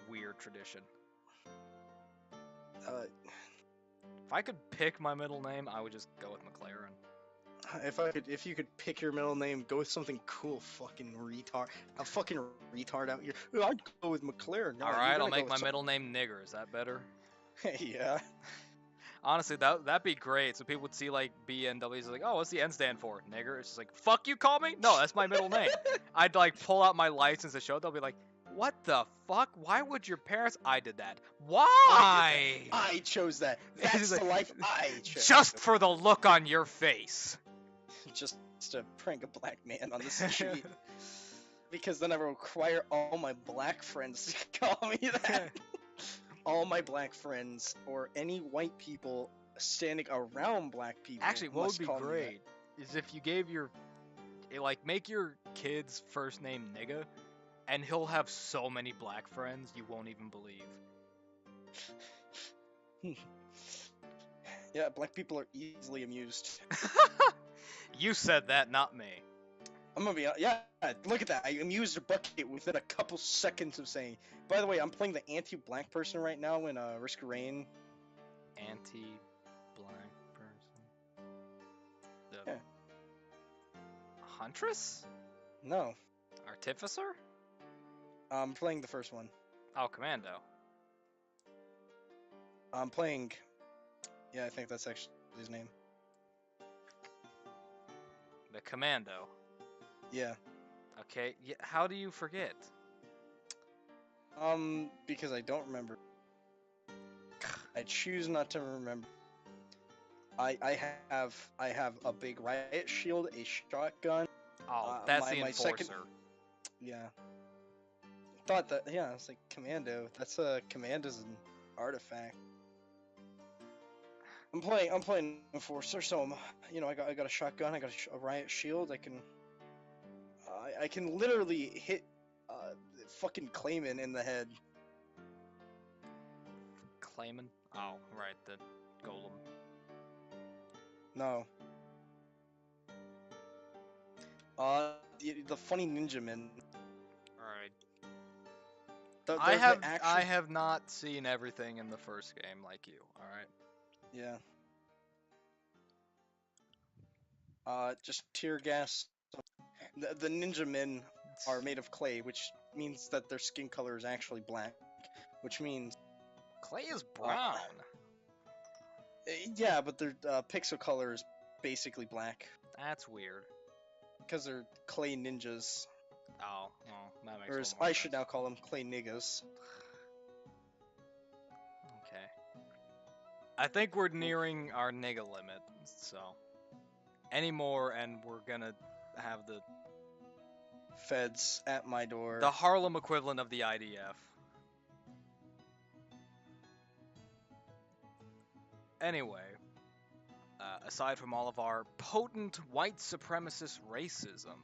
[SPEAKER 1] Weird tradition.
[SPEAKER 2] Uh,
[SPEAKER 1] If I could pick my middle name, I would just go with McLaren.
[SPEAKER 2] if you could pick your middle name, go with something cool. Fucking retard. A fucking retard out here. I'd go with McLaren. No,
[SPEAKER 1] All
[SPEAKER 2] you're
[SPEAKER 1] right,
[SPEAKER 2] gonna
[SPEAKER 1] I'll
[SPEAKER 2] go
[SPEAKER 1] make
[SPEAKER 2] with
[SPEAKER 1] my
[SPEAKER 2] some-
[SPEAKER 1] middle name Nigger. Is that better?
[SPEAKER 2] Yeah.
[SPEAKER 1] Honestly, that'd be great. So people would see like BNWs like, oh, what's the N stand for? Nigger. It's just like, fuck you, call me? No, that's my middle name. I'd like pull out my license to show it. They'll be like, what the fuck? Why would your parents? I did that. Why?
[SPEAKER 2] I chose that.
[SPEAKER 1] It's
[SPEAKER 2] That's
[SPEAKER 1] like-
[SPEAKER 2] the life I chose.
[SPEAKER 1] Just for the look on your face.
[SPEAKER 2] Just to prank a black man on the street. Because then I will require all my black friends to call me that. All my black friends or any white people standing around black people.
[SPEAKER 1] Actually, what would
[SPEAKER 2] must
[SPEAKER 1] be
[SPEAKER 2] call me that.
[SPEAKER 1] great is if you gave make your kid's first name Nigga, and he'll have so many black friends you won't even believe.
[SPEAKER 2] Yeah, black people are easily amused.
[SPEAKER 1] You said that, not me.
[SPEAKER 2] I'm gonna be yeah. Look at that. I amused a bucket within a couple seconds of saying. By the way, I'm playing the anti-black person right now in Risk of Rain.
[SPEAKER 1] Anti-black person. The
[SPEAKER 2] Yeah.
[SPEAKER 1] Huntress?
[SPEAKER 2] No,
[SPEAKER 1] Artificer?
[SPEAKER 2] I'm playing the first one.
[SPEAKER 1] Oh, Commando.
[SPEAKER 2] I'm playing. Yeah, I think that's actually his name.
[SPEAKER 1] The Commando.
[SPEAKER 2] Yeah.
[SPEAKER 1] Okay. Yeah, how do you forget?
[SPEAKER 2] Because I don't remember. I choose not to remember. I have a big riot shield, a shotgun.
[SPEAKER 1] Oh, that's the
[SPEAKER 2] my
[SPEAKER 1] Enforcer.
[SPEAKER 2] second- Yeah. Thought that. Yeah, it's like commando. That's a commando's an artifact. I'm playing enforcer, so I got a shotgun. I got a riot shield. I can literally hit fucking Clayman in the head.
[SPEAKER 1] Clayman? Oh, right, the golem.
[SPEAKER 2] No. The funny ninja man.
[SPEAKER 1] Alright, I
[SPEAKER 2] There's
[SPEAKER 1] have
[SPEAKER 2] the action.
[SPEAKER 1] I have not seen everything in the first game like you. All right.
[SPEAKER 2] Yeah. Just tear gas. The ninja men are made of clay, which means that their skin color is actually black. Which means,
[SPEAKER 1] Clay is brown.
[SPEAKER 2] yeah, but their pixel color is basically black
[SPEAKER 1] That's weird.
[SPEAKER 2] because they're clay ninjas,
[SPEAKER 1] Oh, well, that makes
[SPEAKER 2] or
[SPEAKER 1] a
[SPEAKER 2] as
[SPEAKER 1] little more
[SPEAKER 2] I should
[SPEAKER 1] sense.
[SPEAKER 2] now call them, clay niggas.
[SPEAKER 1] Okay. I think we're nearing our nigga limit, so any more and we're gonna have the
[SPEAKER 2] Feds at my door.
[SPEAKER 1] Harlem equivalent of the IDF. Anyway, aside from all of our potent white supremacist racism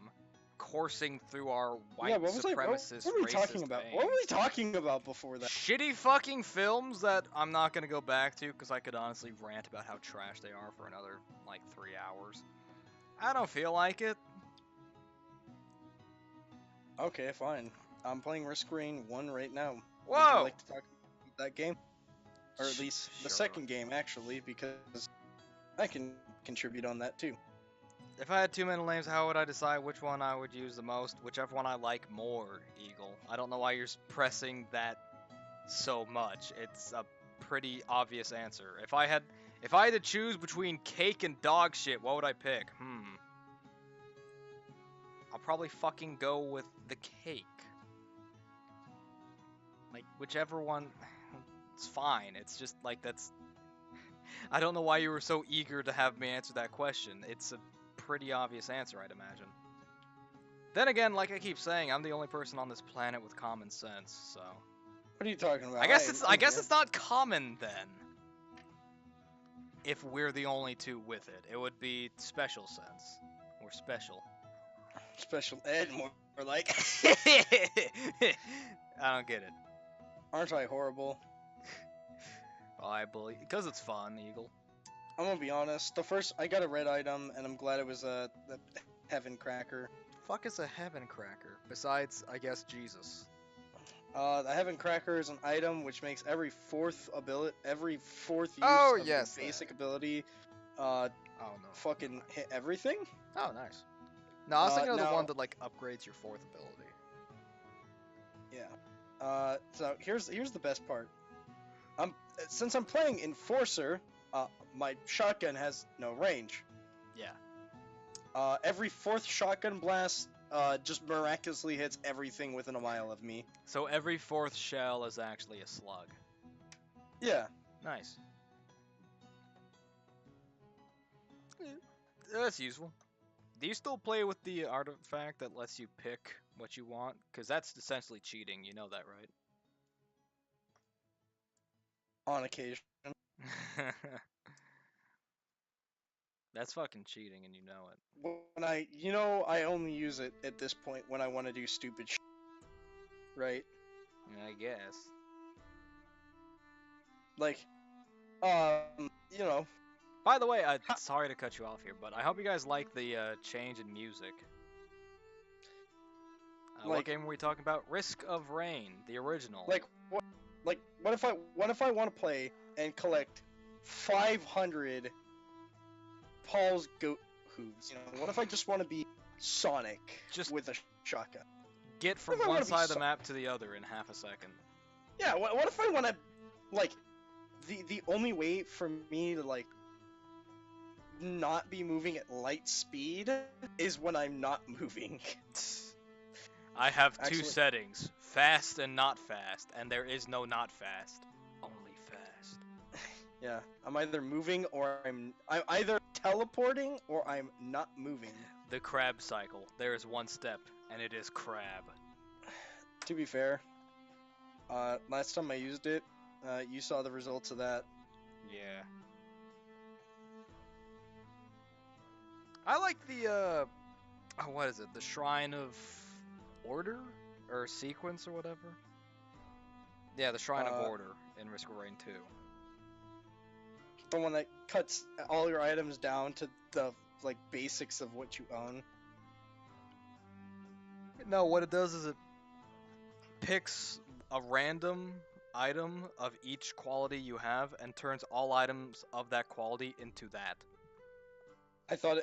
[SPEAKER 1] coursing through our white
[SPEAKER 2] Yeah, what
[SPEAKER 1] supremacist
[SPEAKER 2] were we talking
[SPEAKER 1] racist
[SPEAKER 2] about?
[SPEAKER 1] veins,
[SPEAKER 2] What were we talking about before that?
[SPEAKER 1] shitty fucking films that I'm not gonna go back to because I could honestly rant about how trash they are for another like 3 hours. I don't feel like it.
[SPEAKER 2] Okay, fine. I'm playing Risk Rain 1 right now. Would
[SPEAKER 1] Whoa!
[SPEAKER 2] you like to talk about that game? Or at least the
[SPEAKER 1] Sure.
[SPEAKER 2] second game, actually, because I can contribute on that too.
[SPEAKER 1] If I had two middle names, how would I decide which one I would use the most? Whichever one I like more, Eagle. I don't know why you're pressing that so much. It's a pretty obvious answer. If I had to choose between cake and dog shit, what would I pick? I'll probably fucking go with the cake. Like whichever one, it's fine. It's just like that's. I don't know why you were so eager to have me answer that question. It's a pretty obvious answer, I'd imagine. Then again, like I keep saying, I'm the only person on this planet with common sense, so.
[SPEAKER 2] What are you talking about?
[SPEAKER 1] I guess
[SPEAKER 2] I'm
[SPEAKER 1] it's
[SPEAKER 2] here.
[SPEAKER 1] not common then. If we're the only two with it, it would be special sense or special.
[SPEAKER 2] Special ed, more like.
[SPEAKER 1] I don't get it.
[SPEAKER 2] Aren't I horrible?
[SPEAKER 1] Well, I believe because it's fun, Eagle.
[SPEAKER 2] I'm gonna be honest. I got a red item, and I'm glad it was the heaven cracker.
[SPEAKER 1] Fuck is a heaven cracker? Besides, I guess Jesus.
[SPEAKER 2] The heaven cracker is an item which makes every fourth use
[SPEAKER 1] Oh,
[SPEAKER 2] of
[SPEAKER 1] yes,
[SPEAKER 2] your
[SPEAKER 1] that.
[SPEAKER 2] basic ability,
[SPEAKER 1] Oh no.
[SPEAKER 2] fucking hit everything.
[SPEAKER 1] Oh, nice. No, I was thinking of the
[SPEAKER 2] now-
[SPEAKER 1] one that like upgrades your fourth ability.
[SPEAKER 2] Yeah. So here's the best part. Since I'm playing Enforcer, my shotgun has no range.
[SPEAKER 1] Yeah.
[SPEAKER 2] Every fourth shotgun blast just miraculously hits everything within a mile of me.
[SPEAKER 1] So every fourth shell is actually a slug.
[SPEAKER 2] Yeah.
[SPEAKER 1] Nice. That's useful. Do you still play with the artifact that lets you pick what you want? Because that's essentially cheating, you know that,
[SPEAKER 2] On occasion.
[SPEAKER 1] right? That's fucking cheating and you know it.
[SPEAKER 2] When I only use it at this point when I want to do stupid shit. Right?
[SPEAKER 1] I guess.
[SPEAKER 2] Like, you know,
[SPEAKER 1] By the way, sorry to cut you off here, but I hope you guys like the change in music. What
[SPEAKER 2] Like-
[SPEAKER 1] game were we talking about? Risk of Rain, the original.
[SPEAKER 2] like what if I want to play and collect 500 Paul's goat hooves? You know, what if I just want to be Sonic
[SPEAKER 1] Just-
[SPEAKER 2] with a shotgun?
[SPEAKER 1] Get from
[SPEAKER 2] if I
[SPEAKER 1] one
[SPEAKER 2] wanna be
[SPEAKER 1] side of the
[SPEAKER 2] so-
[SPEAKER 1] map to the other in half a second.
[SPEAKER 2] Yeah, what if I want to, like, the only way for me to, like, not be moving at light speed is when I'm not moving.
[SPEAKER 1] I have two
[SPEAKER 2] Actually-
[SPEAKER 1] settings, fast and not fast, and there is no not fast, only fast.
[SPEAKER 2] Yeah, I'm either moving or I'm either teleporting or I'm not moving.
[SPEAKER 1] The crab cycle. There is one step, and it is crab.
[SPEAKER 2] To be fair, last time I used it, you saw the results of that.
[SPEAKER 1] Yeah. I like the what is it? The Shrine of Order or Sequence or whatever. Yeah, the Shrine of Order in Risk of Rain 2.
[SPEAKER 2] The one that cuts all your items down to the, like, basics of what you own.
[SPEAKER 1] No, what it does is it picks a random item of each quality you have and turns all items of that quality into that.
[SPEAKER 2] I thought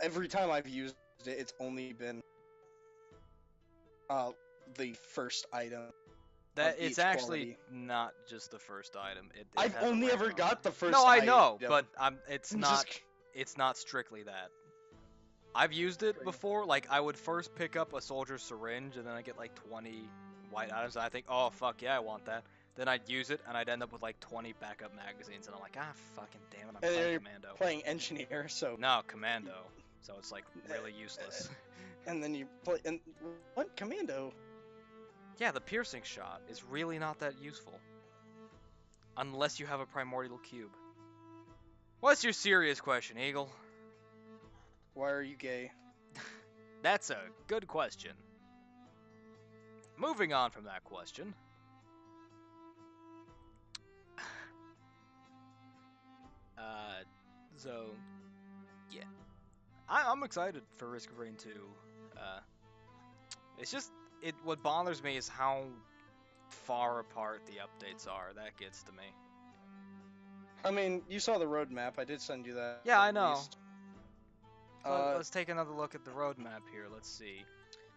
[SPEAKER 2] every time I've used it, it's only been the first item
[SPEAKER 1] That
[SPEAKER 2] of
[SPEAKER 1] it's
[SPEAKER 2] each
[SPEAKER 1] actually
[SPEAKER 2] quality.
[SPEAKER 1] not just the first item. It
[SPEAKER 2] I've
[SPEAKER 1] has a
[SPEAKER 2] only ever
[SPEAKER 1] random
[SPEAKER 2] got the first.
[SPEAKER 1] No, I
[SPEAKER 2] item.
[SPEAKER 1] know, but it's
[SPEAKER 2] I'm
[SPEAKER 1] not.
[SPEAKER 2] just-
[SPEAKER 1] It's not strictly that. I've used it before. Like I would first pick up a soldier's syringe, and then I get like 20 white items. And I think, oh fuck yeah, I want that. Then I'd use it, and I'd end up with like 20 backup magazines, and I'm like, ah fucking damn it, I'm
[SPEAKER 2] And
[SPEAKER 1] playing
[SPEAKER 2] you're
[SPEAKER 1] commando.
[SPEAKER 2] playing engineer, so
[SPEAKER 1] No, commando. So it's like really useless.
[SPEAKER 2] and then you play and what commando?
[SPEAKER 1] Yeah, the piercing shot is really not that useful. Unless you have a primordial cube. What's your serious question, Eagle?
[SPEAKER 2] Why are you gay?
[SPEAKER 1] That's a good question. Moving on from that question. So, yeah. I'm excited for Risk of Rain 2. It's just, what bothers me is how far apart the updates are. That gets to me.
[SPEAKER 2] I mean, you saw the roadmap. I did send you that.
[SPEAKER 1] Yeah, I
[SPEAKER 2] at
[SPEAKER 1] know.
[SPEAKER 2] least.
[SPEAKER 1] Let's take another look at the roadmap here. Let's see.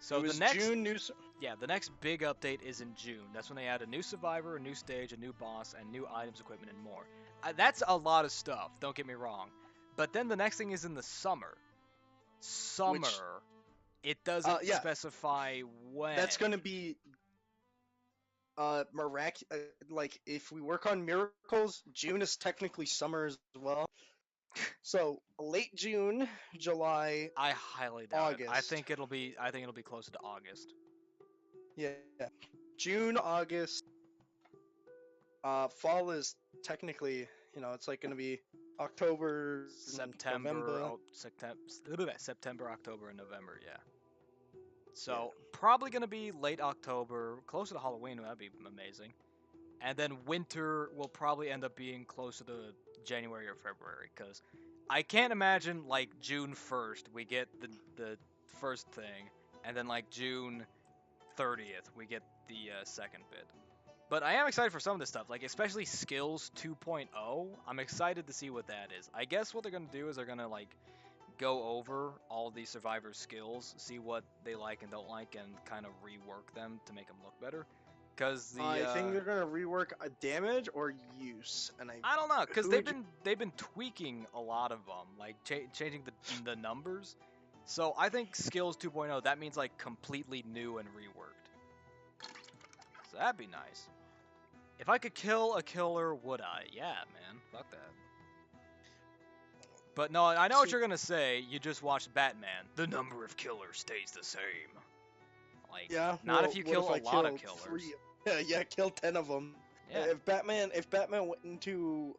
[SPEAKER 1] So
[SPEAKER 2] it was
[SPEAKER 1] the next,
[SPEAKER 2] June news.
[SPEAKER 1] yeah, the next big update is in June. That's when they add a new survivor, a new stage, a new boss, and new items, equipment, and more. That's a lot of stuff. Don't get me wrong. But then the next thing is in the summer. Summer. It doesn't
[SPEAKER 2] yeah.
[SPEAKER 1] specify when.
[SPEAKER 2] That's gonna be like if we work on miracles, June is technically summer as well. So late June, July,
[SPEAKER 1] I highly doubt it. I
[SPEAKER 2] August.
[SPEAKER 1] think it'll be closer to August.
[SPEAKER 2] yeah, June, August. Fall is technically, it's like gonna be October,
[SPEAKER 1] September,
[SPEAKER 2] November.
[SPEAKER 1] September, October, and November, yeah. So probably gonna be late October, closer to Halloween. That'd be amazing. And then winter will probably end up being closer to January or February, because I can't imagine like June 1st we get the first thing, and then like June 30th we get the second bit. But I am excited for some of this stuff, like especially Skills 2.0. I'm excited to see what that is. I guess what they're gonna do is they're gonna like go over all the survivors' skills, see what they like and don't like, and kind of rework them to make them look better. Because
[SPEAKER 2] I think they're gonna rework a damage or use, and
[SPEAKER 1] I don't know, because
[SPEAKER 2] Who
[SPEAKER 1] they've been tweaking a lot of them, like changing the numbers. So I think Skills 2.0, that means like completely new and reworked. So that'd be nice. If I could kill a killer, would I? Yeah, man. Fuck that. But no, I know what you're gonna say. You just watched Batman. The number of killers stays the same. Like,
[SPEAKER 2] yeah,
[SPEAKER 1] not
[SPEAKER 2] well,
[SPEAKER 1] if you
[SPEAKER 2] what
[SPEAKER 1] kill
[SPEAKER 2] if
[SPEAKER 1] a
[SPEAKER 2] I
[SPEAKER 1] lot of
[SPEAKER 2] killed
[SPEAKER 1] killers.
[SPEAKER 2] 3? Yeah, kill 10 of them.
[SPEAKER 1] Yeah.
[SPEAKER 2] If Batman went into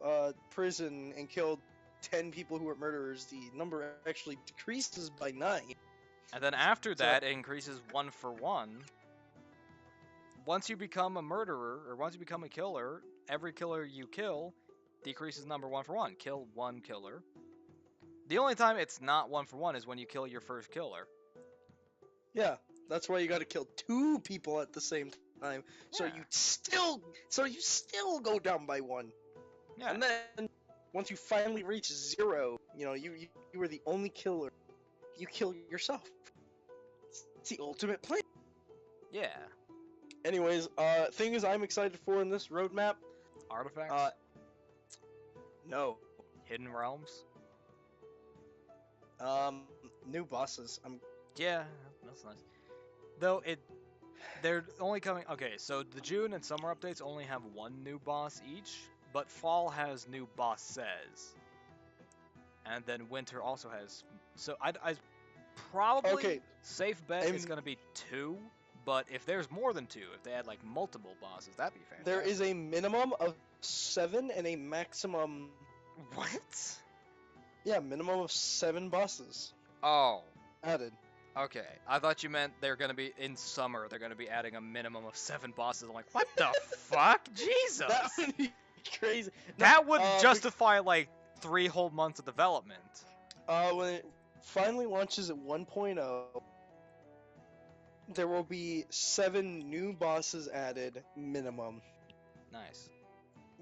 [SPEAKER 2] prison and killed 10 people who were murderers, the number actually decreases by 9.
[SPEAKER 1] And then after that, it increases 1 for 1. Once you become a murderer, or once you become a killer, every killer you kill decreases number 1 for 1. Kill 1 killer. The only time it's not 1 for 1 is when you kill your first killer.
[SPEAKER 2] Yeah, that's why you gotta kill 2 people at the same time. So
[SPEAKER 1] Yeah.
[SPEAKER 2] you still go down by 1.
[SPEAKER 1] Yeah.
[SPEAKER 2] And then once you finally reach 0, you were the only killer. You kill yourself. It's the ultimate plan.
[SPEAKER 1] Yeah.
[SPEAKER 2] Anyways, things I'm excited for in this roadmap.
[SPEAKER 1] Artifacts?
[SPEAKER 2] No.
[SPEAKER 1] Hidden realms?
[SPEAKER 2] New bosses.
[SPEAKER 1] Yeah, that's nice. Though they're only coming. Okay, so the June and summer updates only have 1 new boss each, but fall has new bosses, and then winter also has. So I probably safe bet is gonna be 2. But if there's more than 2, if they add like multiple bosses, that'd be fantastic.
[SPEAKER 2] There is a minimum of 7 and a maximum.
[SPEAKER 1] What?
[SPEAKER 2] Yeah, minimum of 7 bosses
[SPEAKER 1] Oh.
[SPEAKER 2] added.
[SPEAKER 1] Okay, I thought you meant they're gonna be in summer. They're gonna be adding a minimum of 7 bosses. I'm like, what the fuck, Jesus!
[SPEAKER 2] That would be crazy.
[SPEAKER 1] That would justify like 3 whole months of development.
[SPEAKER 2] When it finally launches at 1.0, There will be 7 new bosses added minimum,
[SPEAKER 1] Nice.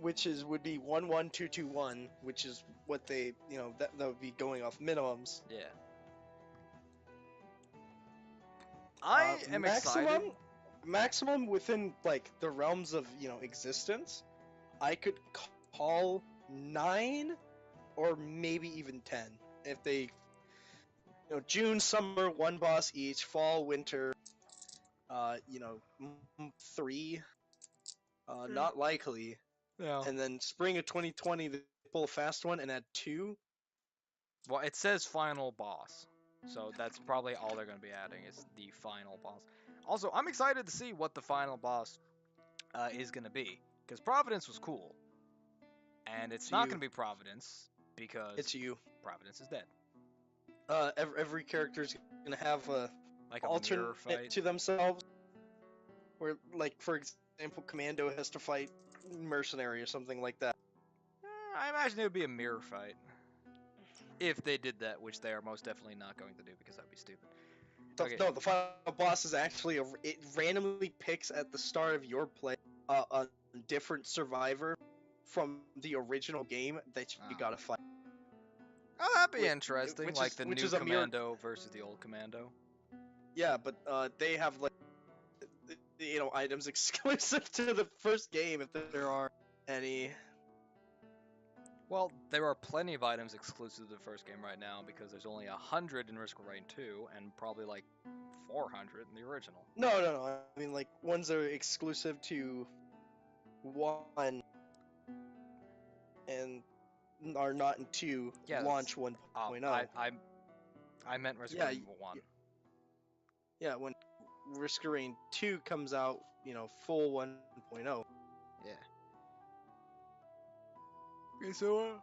[SPEAKER 2] which would be 11221, which is what they that would be going off minimums.
[SPEAKER 1] Yeah. I am excited.
[SPEAKER 2] Maximum within like the realms of existence, I could call 9 or maybe even 10 if they June, summer, one boss each, fall, winter, 3, not likely,
[SPEAKER 1] Yeah.
[SPEAKER 2] and then spring of 2020 they pull a fast one and add 2.
[SPEAKER 1] Well, it says final boss, so that's probably all they're going to be adding is the final boss. Also, I'm excited to see what the final boss is going to be, because Providence was cool, and it's not
[SPEAKER 2] You.
[SPEAKER 1] going to be Providence because
[SPEAKER 2] It's you.
[SPEAKER 1] Providence is dead.
[SPEAKER 2] Every character's gonna have a
[SPEAKER 1] Like a mirror
[SPEAKER 2] alternate
[SPEAKER 1] fight.
[SPEAKER 2] to themselves. Where, like, for example, Commando has to fight Mercenary or something like that.
[SPEAKER 1] I imagine it would be a mirror fight. If they did that, which they are most definitely not going to do, because that'd be stupid. Okay.
[SPEAKER 2] No, the final boss is actually it randomly picks at the start of your play a different survivor from the original game that you
[SPEAKER 1] Oh.
[SPEAKER 2] gotta fight.
[SPEAKER 1] Oh, that'd be
[SPEAKER 2] Which-
[SPEAKER 1] interesting,
[SPEAKER 2] which
[SPEAKER 1] like
[SPEAKER 2] is-
[SPEAKER 1] the
[SPEAKER 2] which
[SPEAKER 1] new
[SPEAKER 2] is a mirror-
[SPEAKER 1] Commando versus the old Commando.
[SPEAKER 2] Yeah, but they have like items exclusive to the first game if there are any.
[SPEAKER 1] Well, there are plenty of items exclusive to the first game right now because there's only 100 in Risk of Rain 2 and probably like 400 in the original.
[SPEAKER 2] No. I mean, like, ones that are exclusive to 1 and are not in 2,
[SPEAKER 1] Yeah,
[SPEAKER 2] launch 1.0.
[SPEAKER 1] I meant Risk
[SPEAKER 2] Yeah,
[SPEAKER 1] of Rain 1.
[SPEAKER 2] Yeah, when Risk of Rain 2 comes out, full 1.0.
[SPEAKER 1] Yeah. So,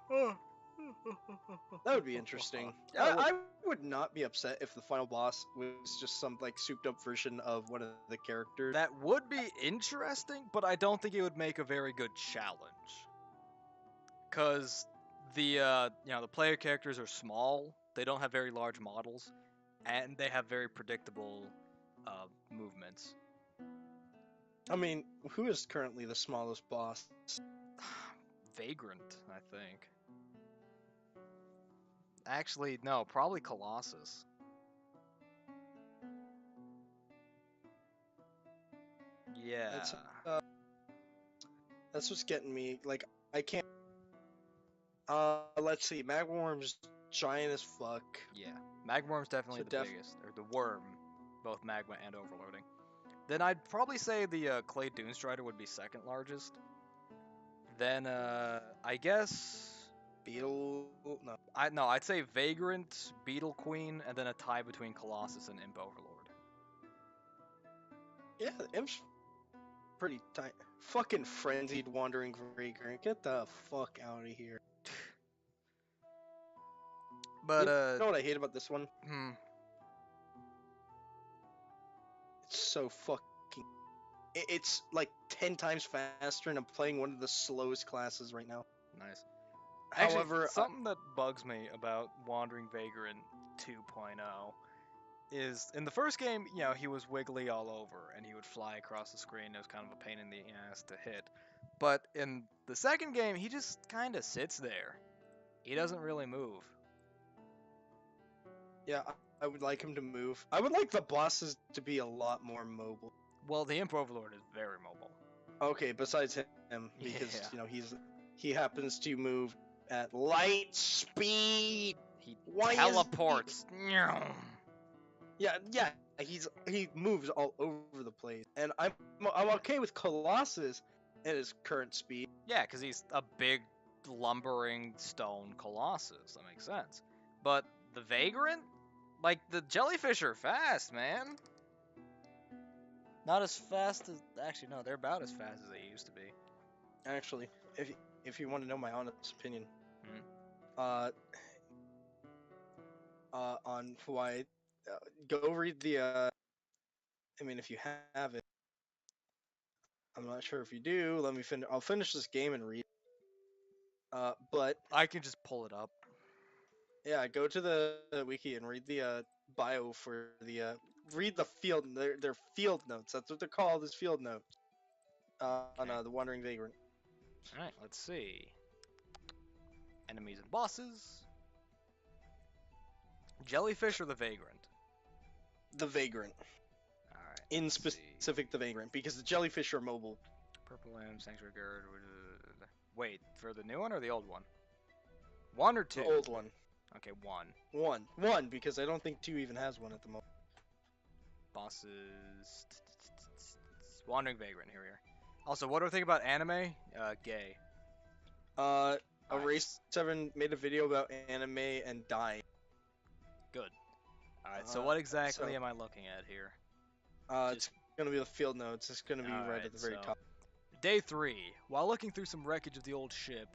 [SPEAKER 2] That would be interesting.
[SPEAKER 1] Yeah, well-
[SPEAKER 2] I would not be upset if the final boss was just some like souped up version of one of the characters.
[SPEAKER 1] that would be interesting, but I don't think it would make a very good challenge. Cause the the player characters are small. They don't have very large models, and they have very predictable movements.
[SPEAKER 2] I mean, who is currently the smallest boss?
[SPEAKER 1] Vagrant, I think. Actually, no, probably Colossus. Yeah.
[SPEAKER 2] That's what's getting me. Like, I can't. Let's see. Magworm's giant as fuck.
[SPEAKER 1] Yeah. Magworm's definitely
[SPEAKER 2] So
[SPEAKER 1] the biggest. Or the worm. Both magma and overloading. Then I'd probably say the Clay Doomstrider would be second largest. Then, I guess...
[SPEAKER 2] Beetle. No.
[SPEAKER 1] I'd say Vagrant, Beetle Queen, and then a tie between Colossus and Imp Overlord.
[SPEAKER 2] Yeah, the Imp's pretty tight. Fucking frenzied wandering vagrant. Get the fuck out of here.
[SPEAKER 1] But,
[SPEAKER 2] You know what I hate about this one?
[SPEAKER 1] hmm.
[SPEAKER 2] It's so fucking. It's like 10 times faster, and I'm playing one of the slowest classes right now.
[SPEAKER 1] Nice. Actually,
[SPEAKER 2] However,
[SPEAKER 1] something that bugs me about Wandering Vagrant 2.0 is in the first game, he was wiggly all over and he would fly across the screen. It was kind of a pain in the ass to hit. But in the second game, he just kind of sits there. He doesn't really move.
[SPEAKER 2] yeah, I would like him to move. I would like the bosses to be a lot more mobile.
[SPEAKER 1] Well, the Imp Overlord is very mobile.
[SPEAKER 2] Okay, besides him, because
[SPEAKER 1] Yeah.
[SPEAKER 2] he happens to move at light speed.
[SPEAKER 1] He
[SPEAKER 2] Why is
[SPEAKER 1] teleports.
[SPEAKER 2] Yeah, he moves all over the place, and I'm okay with Colossus at his current speed.
[SPEAKER 1] Yeah, because he's a big, lumbering stone colossus. That makes sense. But the Vagrant? Like, the jellyfish are fast, man. Not as fast as... Actually, no, they're about as fast as they used to be.
[SPEAKER 2] Actually, if you want to know my honest opinion, on why, go read the. I mean, if you have it, I'm not sure if you do. Let me finish. I'll finish this game and read. But
[SPEAKER 1] I can just pull it up.
[SPEAKER 2] yeah, go to the wiki and read the bio for the read the field. They're field notes. That's what they're called. Is field notes. On
[SPEAKER 1] Okay.
[SPEAKER 2] the Wandering Vagrant.
[SPEAKER 1] All right, let's see. Enemies and bosses. Jellyfish or the vagrant?
[SPEAKER 2] The Vagrant.
[SPEAKER 1] All right.
[SPEAKER 2] In
[SPEAKER 1] let's see.
[SPEAKER 2] specific, the Vagrant, because the jellyfish are mobile.
[SPEAKER 1] Purple limb, sanctuary guard. Wait, for the new one or the old one? One or two?
[SPEAKER 2] The old one.
[SPEAKER 1] Okay, one.
[SPEAKER 2] One, because I don't think 2 even has one at the moment.
[SPEAKER 1] Bosses. Wandering Vagrant. Here we are. Also, what do I think about anime? Gay. Alright,
[SPEAKER 2] Erase 7 made a video about anime and dying.
[SPEAKER 1] Good. Alright, so what exactly
[SPEAKER 2] so-
[SPEAKER 1] am I looking at here?
[SPEAKER 2] It's gonna be the field notes. It's gonna be right
[SPEAKER 1] Alright,
[SPEAKER 2] at the very
[SPEAKER 1] so-
[SPEAKER 2] top.
[SPEAKER 1] Day 3. While looking through some wreckage of the old ship,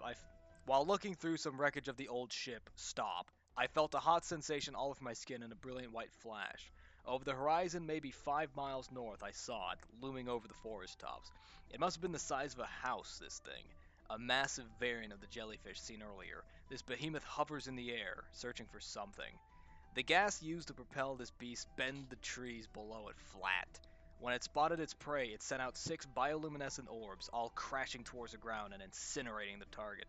[SPEAKER 1] stop. I felt a hot sensation all over my skin and a brilliant white flash. Over the horizon, maybe 5 miles north, I saw it, looming over the forest tops. It must have been the size of a house, this thing. A massive variant of the jellyfish seen earlier. This behemoth hovers in the air, searching for something. The gas used to propel this beast bent the trees below it flat. When it spotted its prey, it sent out 6 bioluminescent orbs, all crashing towards the ground and incinerating the target.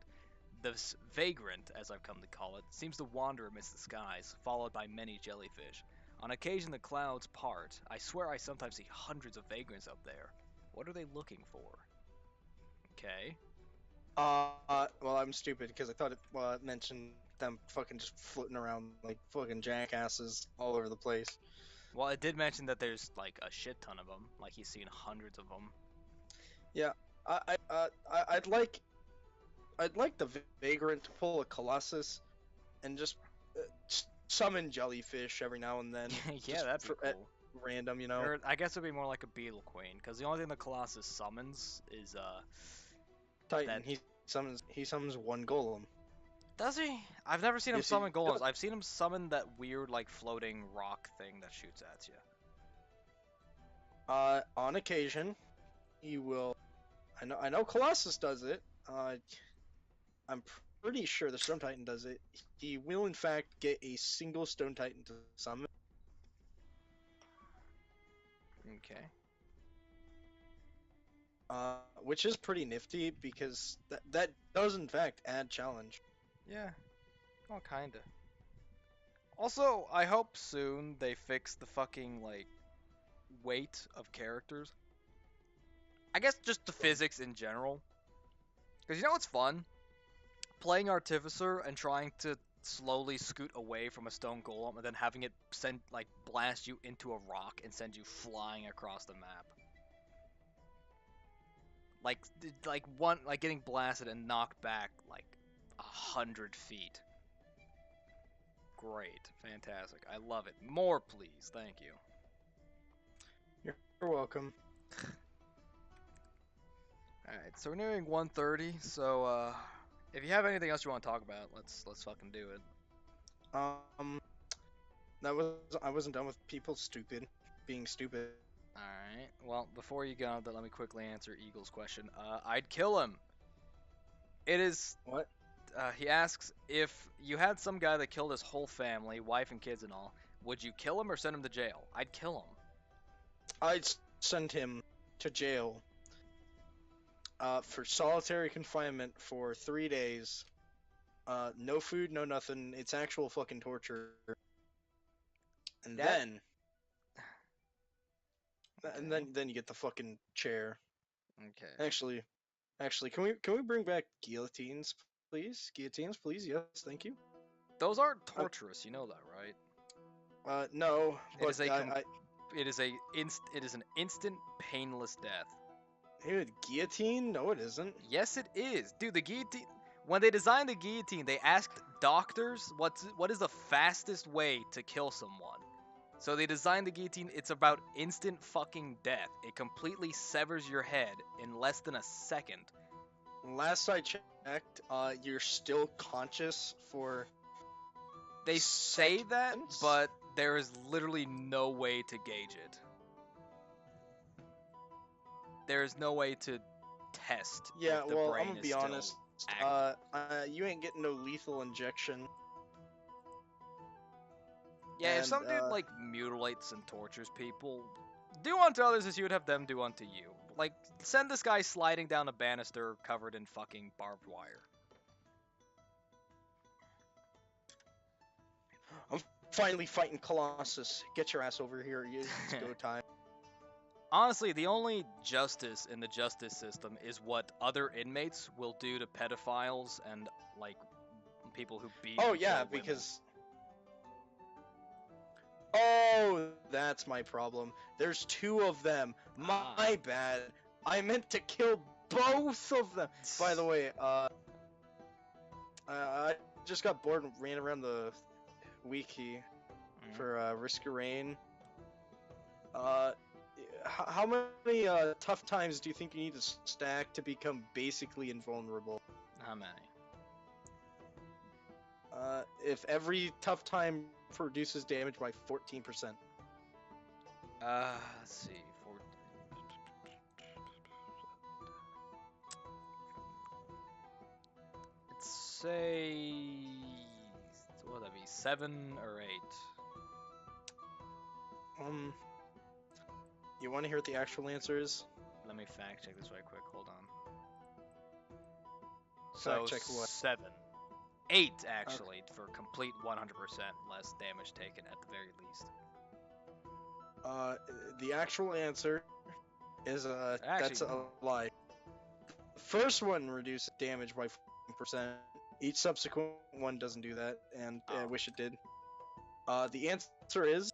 [SPEAKER 1] This vagrant, as I've come to call it, seems to wander amidst the skies, followed by many jellyfish. On occasion the clouds part. I swear I sometimes see hundreds of vagrants up there. What are they looking for? Okay.
[SPEAKER 2] Well, I'm stupid because I thought it mentioned them fucking just floating around like fucking jackasses all over the place.
[SPEAKER 1] Well, it did mention that there's like a shit ton of them. Like he's seen hundreds of them.
[SPEAKER 2] I'd like the Vagrant to pull a Colossus and just summon jellyfish every now and then.
[SPEAKER 1] Yeah,
[SPEAKER 2] just
[SPEAKER 1] that'd be
[SPEAKER 2] at
[SPEAKER 1] cool.
[SPEAKER 2] random, you know.
[SPEAKER 1] Or I guess it'd be more like a beetle queen, because the only thing the Colossus summons is
[SPEAKER 2] Titan.
[SPEAKER 1] that-
[SPEAKER 2] He summons one golem.
[SPEAKER 1] Does he? I've never seen him
[SPEAKER 2] Yes, he
[SPEAKER 1] summon golems.
[SPEAKER 2] does.
[SPEAKER 1] I've seen him summon that weird like floating rock thing that shoots at you.
[SPEAKER 2] On occasion, he will. I know Colossus does it. I'm pretty sure the Stone Titan does it. He will in fact get a single Stone Titan to summon.
[SPEAKER 1] Okay.
[SPEAKER 2] Which is pretty nifty because that does in fact add challenge.
[SPEAKER 1] Yeah. Well, kinda. Also, I hope soon they fix the fucking like weight of characters. I guess just the physics in general. Because you know what's fun? Playing Artificer and trying to slowly scoot away from a stone golem and then having it blast you into a rock and send you flying across the map. Like getting blasted and knocked back like 100 feet. Great, fantastic. I love it. More, please. Thank you.
[SPEAKER 2] You're welcome.
[SPEAKER 1] Alright, so we're nearing 1:30, so if you have anything else you want to talk about, let's fucking do it.
[SPEAKER 2] I wasn't done with people being stupid.
[SPEAKER 1] Alright, well, before you go, let me quickly answer Eagle's question. I'd kill him. It is,
[SPEAKER 2] What?
[SPEAKER 1] he asks, if you had some guy that killed his whole family, wife and kids and all, would you kill him or send him to jail? I'd kill him.
[SPEAKER 2] I'd send him to jail for solitary confinement for 3 days. No food, no nothing. It's actual fucking torture. And
[SPEAKER 1] That-
[SPEAKER 2] then you get the fucking chair.
[SPEAKER 1] Okay.
[SPEAKER 2] Actually, can we bring back guillotines, please? Guillotines, please. Yes, thank you.
[SPEAKER 1] Those aren't torturous, you know that, right?
[SPEAKER 2] No,
[SPEAKER 1] It is
[SPEAKER 2] but
[SPEAKER 1] a It is an instant painless death.
[SPEAKER 2] Dude, guillotine? No, it isn't.
[SPEAKER 1] Yes, it is, dude. The guillotine. When they designed the guillotine, they asked doctors what is the fastest way to kill someone. So they designed the guillotine. It's about instant fucking death. It completely severs your head in less than a second.
[SPEAKER 2] Last I checked, you're still conscious for.
[SPEAKER 1] They say that,
[SPEAKER 2] Seconds?
[SPEAKER 1] but there is literally no way to gauge it. There is no way to test.
[SPEAKER 2] Yeah,
[SPEAKER 1] if the
[SPEAKER 2] well,
[SPEAKER 1] brain
[SPEAKER 2] I'm gonna
[SPEAKER 1] is
[SPEAKER 2] be
[SPEAKER 1] still
[SPEAKER 2] honest.
[SPEAKER 1] active.
[SPEAKER 2] You ain't getting no lethal injection.
[SPEAKER 1] Yeah, if
[SPEAKER 2] And,
[SPEAKER 1] some dude like mutilates and tortures people, do unto others as you would have them do unto you. Like, send this guy sliding down a banister covered in fucking barbed wire.
[SPEAKER 2] I'm finally fighting Colossus. Get your ass over here. It's go time.
[SPEAKER 1] Honestly, the only justice in the justice system is what other inmates will do to pedophiles and like people who beat.
[SPEAKER 2] Oh
[SPEAKER 1] and
[SPEAKER 2] yeah,
[SPEAKER 1] kill women.
[SPEAKER 2] because. Oh, that's my problem. There's 2 of them. My bad. I meant to kill both of them. By the way, I just got bored and ran around the wiki for Risk of Rain. How many tough times do you think you need to stack to become basically invulnerable?
[SPEAKER 1] How many?
[SPEAKER 2] If every tough time reduces damage by 14%.
[SPEAKER 1] Let's see. Let's say, what would that be? 7 or 8?
[SPEAKER 2] You want to hear what the actual answer is?
[SPEAKER 1] Let me fact check this right quick. Hold on.
[SPEAKER 2] Fact
[SPEAKER 1] So
[SPEAKER 2] check what?
[SPEAKER 1] 7. 8 actually for complete 100% less damage taken at the very least.
[SPEAKER 2] The actual answer is that's a
[SPEAKER 1] Actually,
[SPEAKER 2] lie. First one reduces damage by 14%. Each subsequent one doesn't do that, and I
[SPEAKER 1] Oh.
[SPEAKER 2] wish it did. The answer is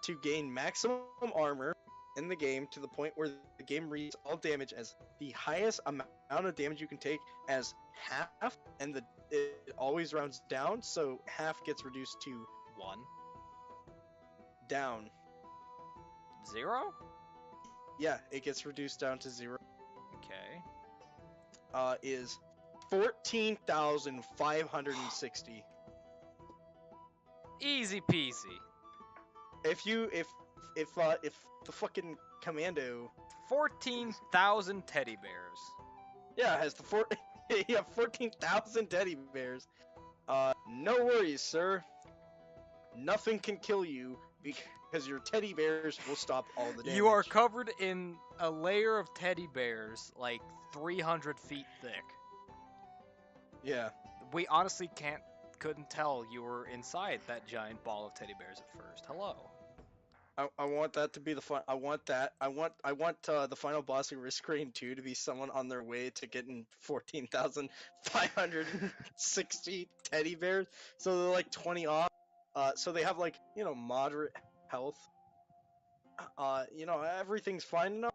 [SPEAKER 2] to gain maximum armor in the game to the point where the game reads all damage as the highest amount of damage you can take as half, and it always rounds down, so half gets reduced to
[SPEAKER 1] 1.
[SPEAKER 2] down.
[SPEAKER 1] 0?
[SPEAKER 2] Yeah, it gets reduced down to 0.
[SPEAKER 1] Okay.
[SPEAKER 2] Is 14,560.
[SPEAKER 1] Easy peasy.
[SPEAKER 2] If the fucking commando
[SPEAKER 1] 14,000 teddy bears.
[SPEAKER 2] has the 14,000 teddy bears. No worries, sir. Nothing can kill you because your teddy bears will stop all the damage.
[SPEAKER 1] You are covered in a layer of teddy bears like 300 feet thick.
[SPEAKER 2] Yeah.
[SPEAKER 1] We honestly couldn't tell you were inside that giant ball of teddy bears at first. Hello.
[SPEAKER 2] I want that to be the fun. I want that. I want the final boss of Risk Rain 2 to be someone on their way to getting 14,560 teddy bears. So they're like 20 off. So they have like, moderate health. Everything's fine enough.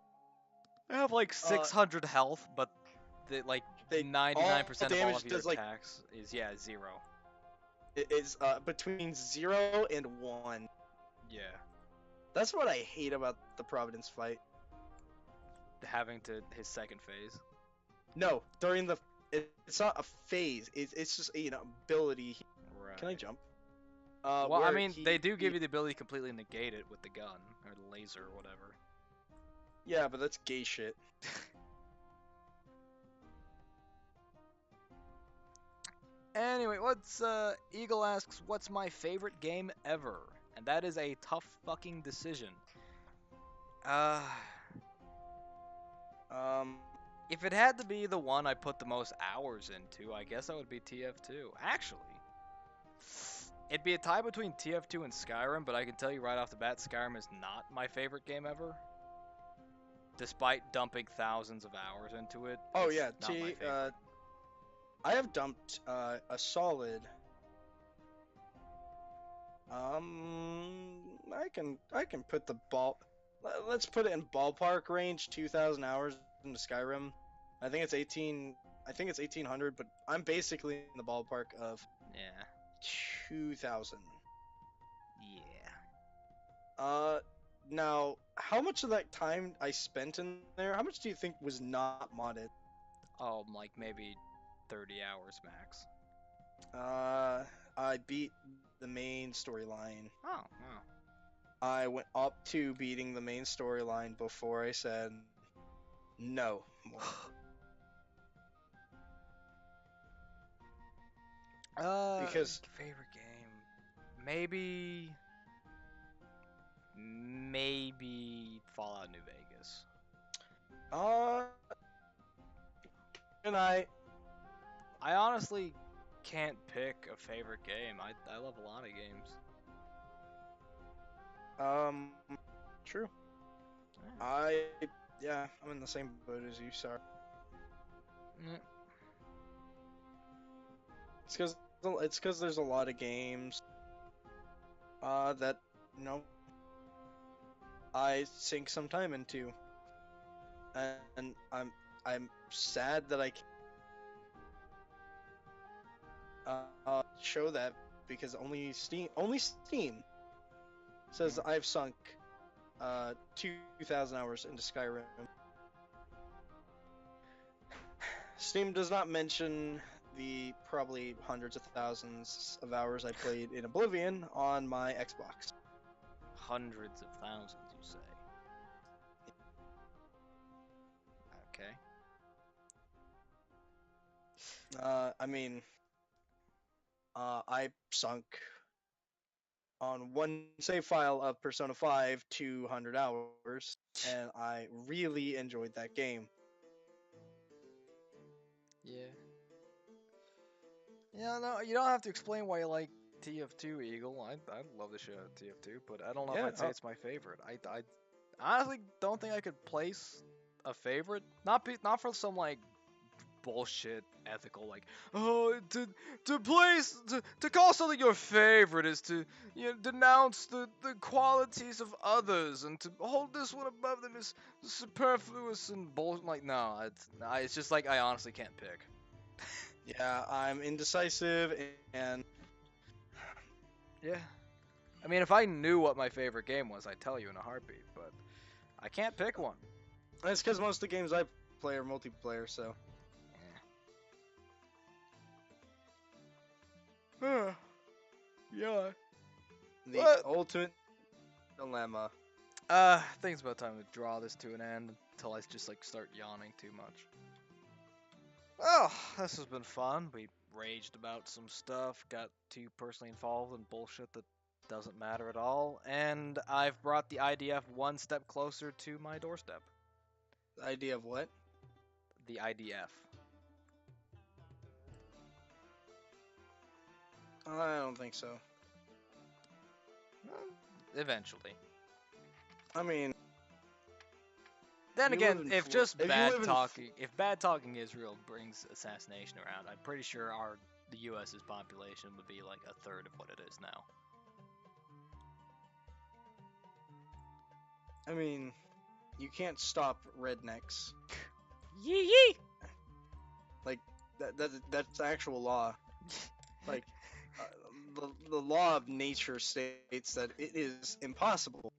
[SPEAKER 1] I have like 600 health, but like 99% of all
[SPEAKER 2] damage
[SPEAKER 1] of your
[SPEAKER 2] does, like-
[SPEAKER 1] attacks is 0.
[SPEAKER 2] It is between 0 and 1.
[SPEAKER 1] Yeah.
[SPEAKER 2] That's what I hate about the Providence fight.
[SPEAKER 1] Having to his second phase.
[SPEAKER 2] No, during it's not a phase. It's just ability.
[SPEAKER 1] Right.
[SPEAKER 2] Can I jump?
[SPEAKER 1] Well, I
[SPEAKER 2] where
[SPEAKER 1] mean,
[SPEAKER 2] he-
[SPEAKER 1] they do give
[SPEAKER 2] he-
[SPEAKER 1] you the ability to completely negate it with the gun or the laser or whatever.
[SPEAKER 2] Yeah, but that's gay shit.
[SPEAKER 1] Anyway, Eagle asks, what's my favorite game ever? And that is a tough fucking decision. If it had to be the one I put the most hours into, I guess that would be TF2. Actually, it'd be a tie between TF2 and Skyrim, but I can tell you right off the bat, Skyrim is not my favorite game ever. Despite dumping thousands of hours into it.
[SPEAKER 2] Oh
[SPEAKER 1] it's
[SPEAKER 2] yeah,
[SPEAKER 1] not my favorite.
[SPEAKER 2] I have dumped a solid. I can put the ball. Let's put it in ballpark range. 2,000 hours into Skyrim. I think it's 1,800, but I'm basically in the ballpark of
[SPEAKER 1] Yeah.
[SPEAKER 2] 2,000.
[SPEAKER 1] Yeah.
[SPEAKER 2] Now, how much of that time I spent in there? How much do you think was not modded?
[SPEAKER 1] Oh, like maybe 30 hours max.
[SPEAKER 2] I beat the main storyline.
[SPEAKER 1] Oh, wow.
[SPEAKER 2] I went up to beating the main storyline before I said no more. Because
[SPEAKER 1] favorite game, maybe Fallout New Vegas.
[SPEAKER 2] uh, and
[SPEAKER 1] I honestly can't pick a favorite game. I love a lot of games.
[SPEAKER 2] true.
[SPEAKER 1] Yeah.
[SPEAKER 2] I yeah, I'm in the same boat as you. Sorry.
[SPEAKER 1] Mm.
[SPEAKER 2] It's because there's a lot of games that you know I sink some time into, and I'm sad that I can't show that because only Steam says
[SPEAKER 1] Mhm.
[SPEAKER 2] I've sunk 2,000 hours into Skyrim. Steam does not mention the probably hundreds of thousands of hours I played in Oblivion on my Xbox.
[SPEAKER 1] Hundreds of thousands, you say? Okay.
[SPEAKER 2] I mean, I sunk on one save file of Persona 5 200 hours, and I really enjoyed that game.
[SPEAKER 1] Yeah. Yeah, no, you don't have to explain why you like TF2, Eagle. I love the shit out of TF2, but I don't know if
[SPEAKER 2] Yeah,
[SPEAKER 1] I'd say it's my favorite. I honestly don't think I could place a favorite. Not for some like bullshit ethical like, oh, to call something your favorite is to, denounce the qualities of others, and to hold this one above them is superfluous and bullshit. Like, no, it's just like I honestly can't pick.
[SPEAKER 2] yeah, I'm indecisive, and
[SPEAKER 1] Yeah. I mean, if I knew what my favorite game was, I'd tell you in a heartbeat, but I can't pick one.
[SPEAKER 2] it's because most of the games I play are multiplayer, so.
[SPEAKER 1] Yeah. Yeah.
[SPEAKER 2] The
[SPEAKER 1] What?
[SPEAKER 2] ultimate dilemma.
[SPEAKER 1] I think it's about time to draw this to an end until I just like start yawning too much. Well, this has been fun. We raged about some stuff, got too personally involved in bullshit that doesn't matter at all, and I've brought the IDF one step closer to my doorstep.
[SPEAKER 2] The idea of what?
[SPEAKER 1] The IDF.
[SPEAKER 2] I don't think so.
[SPEAKER 1] Eventually.
[SPEAKER 2] I mean,
[SPEAKER 1] Then
[SPEAKER 2] you live
[SPEAKER 1] again,
[SPEAKER 2] in
[SPEAKER 1] if
[SPEAKER 2] Flo-
[SPEAKER 1] just
[SPEAKER 2] if you
[SPEAKER 1] bad
[SPEAKER 2] live in
[SPEAKER 1] talking, if bad talking Israel brings assassination around, I'm pretty sure the U.S.'s population would be like a third of what it is now.
[SPEAKER 2] I mean, you can't stop rednecks.
[SPEAKER 1] Yee yee.
[SPEAKER 2] That's actual law. Like, uh, the law of nature states that it is impossible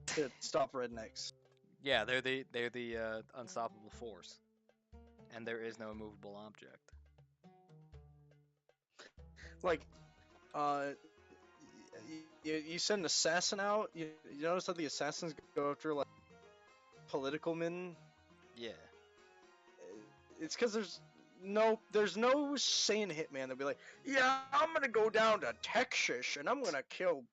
[SPEAKER 2] to stop rednecks.
[SPEAKER 1] Yeah, they're the unstoppable force, and there is no immovable object.
[SPEAKER 2] Like, you send an assassin out. You notice that the assassins go after like political men.
[SPEAKER 1] Yeah.
[SPEAKER 2] It's because there's no sane hitman that'd be like, yeah, I'm gonna go down to Texas and I'm gonna kill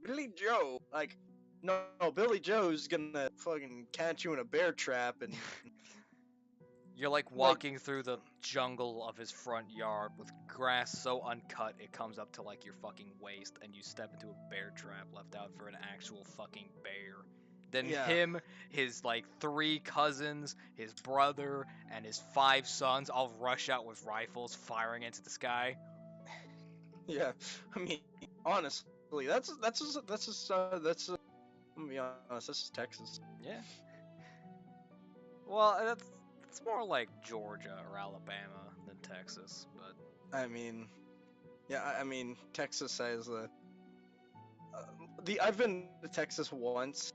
[SPEAKER 2] Billy Joe. Like, no, Billy Joe's gonna fucking catch you in a bear trap and
[SPEAKER 1] You're like
[SPEAKER 2] like,
[SPEAKER 1] walking through the jungle of his front yard with grass so uncut it comes up to like your fucking waist, and you step into a bear trap left out for an actual fucking bear. Then
[SPEAKER 2] yeah,
[SPEAKER 1] him, his like 3 cousins, his brother, and his 5 sons all rush out with rifles firing into the sky.
[SPEAKER 2] yeah. I mean, honestly, I'm gonna be honest, this is Texas.
[SPEAKER 1] Yeah. Well, that's more like Georgia or Alabama than Texas, but
[SPEAKER 2] I mean, yeah, I mean, Texas has I've been to Texas once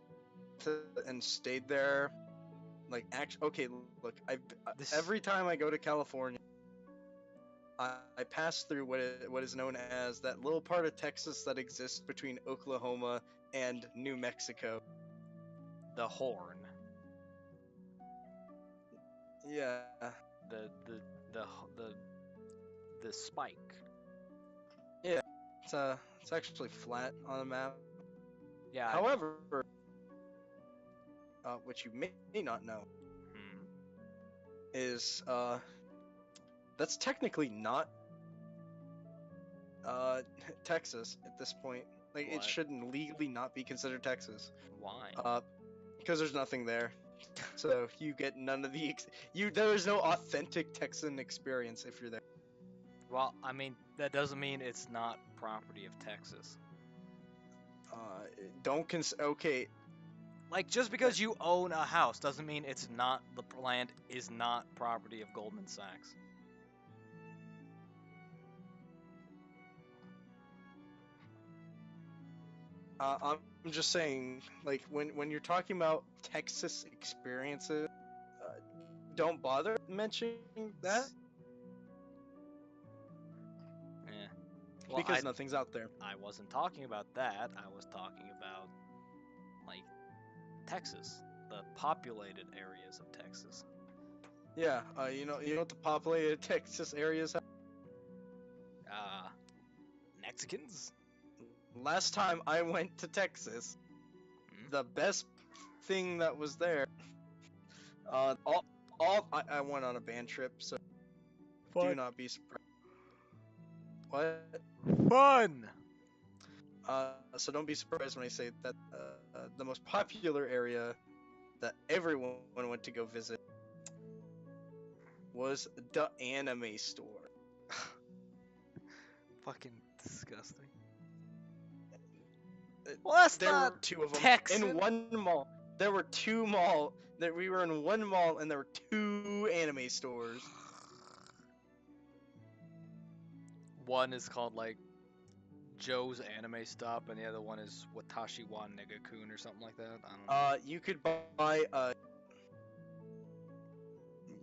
[SPEAKER 2] and stayed there. Like, okay, look,
[SPEAKER 1] this
[SPEAKER 2] every time I go to California, I pass through what is known as that little part of Texas that exists between Oklahoma and New Mexico.
[SPEAKER 1] the Horn,
[SPEAKER 2] Yeah,
[SPEAKER 1] the the the the the spike.
[SPEAKER 2] It's actually flat on the map.
[SPEAKER 1] Yeah.
[SPEAKER 2] However, what you may not know
[SPEAKER 1] Hmm.
[SPEAKER 2] is that's technically not Texas at this point. Like
[SPEAKER 1] What?
[SPEAKER 2] it shouldn't legally not be considered Texas.
[SPEAKER 1] Why?
[SPEAKER 2] Because there's nothing there. So you get none of the there is no authentic Texan experience if you're there.
[SPEAKER 1] Well, I mean, that doesn't mean it's not property of Texas.
[SPEAKER 2] Okay.
[SPEAKER 1] Like, just because you own a house doesn't mean it's not, the land is not property of Goldman Sachs.
[SPEAKER 2] I'm just saying, like when you're talking about Texas experiences, don't bother mentioning that
[SPEAKER 1] Yeah. Well,
[SPEAKER 2] because nothing's out there.
[SPEAKER 1] I wasn't talking about that. I was talking about, like, Texas, the populated areas of Texas.
[SPEAKER 2] Yeah, you know what the populated Texas areas have?
[SPEAKER 1] Mexicans?
[SPEAKER 2] Last time I went to Texas,
[SPEAKER 1] Hmm?
[SPEAKER 2] the best thing that was there, I went on a band trip, so do not be surprised. What?
[SPEAKER 1] Fun!
[SPEAKER 2] So don't be surprised when I say that the most popular area that everyone went to go visit was the anime store.
[SPEAKER 1] Fucking disgusting. Well, that's
[SPEAKER 2] There
[SPEAKER 1] not
[SPEAKER 2] were two of them
[SPEAKER 1] Texan.
[SPEAKER 2] in one mall. There were two mall that we were in one mall, and there were two anime stores.
[SPEAKER 1] One is called, like, Joe's Anime Stop, and the other one is Watashi wa Negakun or something like that. I don't know.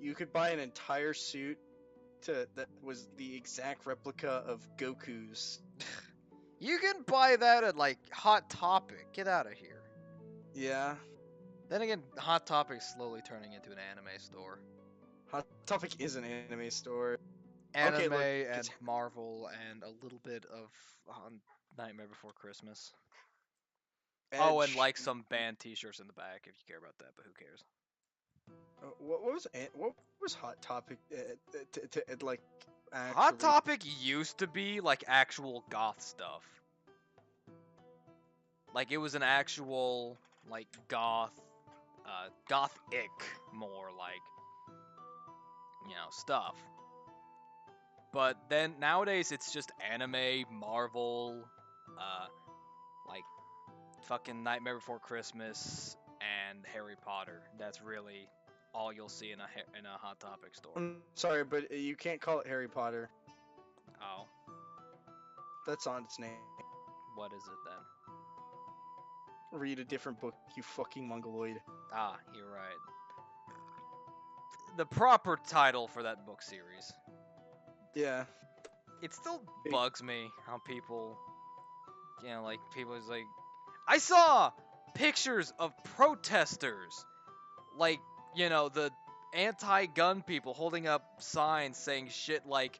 [SPEAKER 2] You could buy an entire suit that was the exact replica of Goku's.
[SPEAKER 1] You can buy that at, like, Hot Topic. Get out of here.
[SPEAKER 2] Yeah.
[SPEAKER 1] Then again, Hot Topic's slowly turning into an anime store.
[SPEAKER 2] Hot Topic is an anime store.
[SPEAKER 1] Anime
[SPEAKER 2] look,
[SPEAKER 1] and
[SPEAKER 2] it's-
[SPEAKER 1] Marvel and a little bit of Nightmare Before Christmas.
[SPEAKER 2] Edge.
[SPEAKER 1] Oh, and like some band T-shirts in the back if you care about that, but who cares?
[SPEAKER 2] What was Hot Topic? Like actually.
[SPEAKER 1] Hot Topic used to be like actual goth stuff. Like it was an actual like gothic more like stuff. But then nowadays it's just anime, Marvel, like fucking Nightmare Before Christmas and Harry Potter. That's really all you'll see in a Hot Topic store.
[SPEAKER 2] I'm sorry, but you can't call it Harry Potter.
[SPEAKER 1] Oh,
[SPEAKER 2] That's on its name.
[SPEAKER 1] what is it then?
[SPEAKER 2] Read a different book, you fucking mongoloid.
[SPEAKER 1] Ah, you're right. The proper title for that book series.
[SPEAKER 2] Yeah.
[SPEAKER 1] It still bugs me how people, like people is like, I saw pictures of protesters, like, the anti-gun people holding up signs saying shit like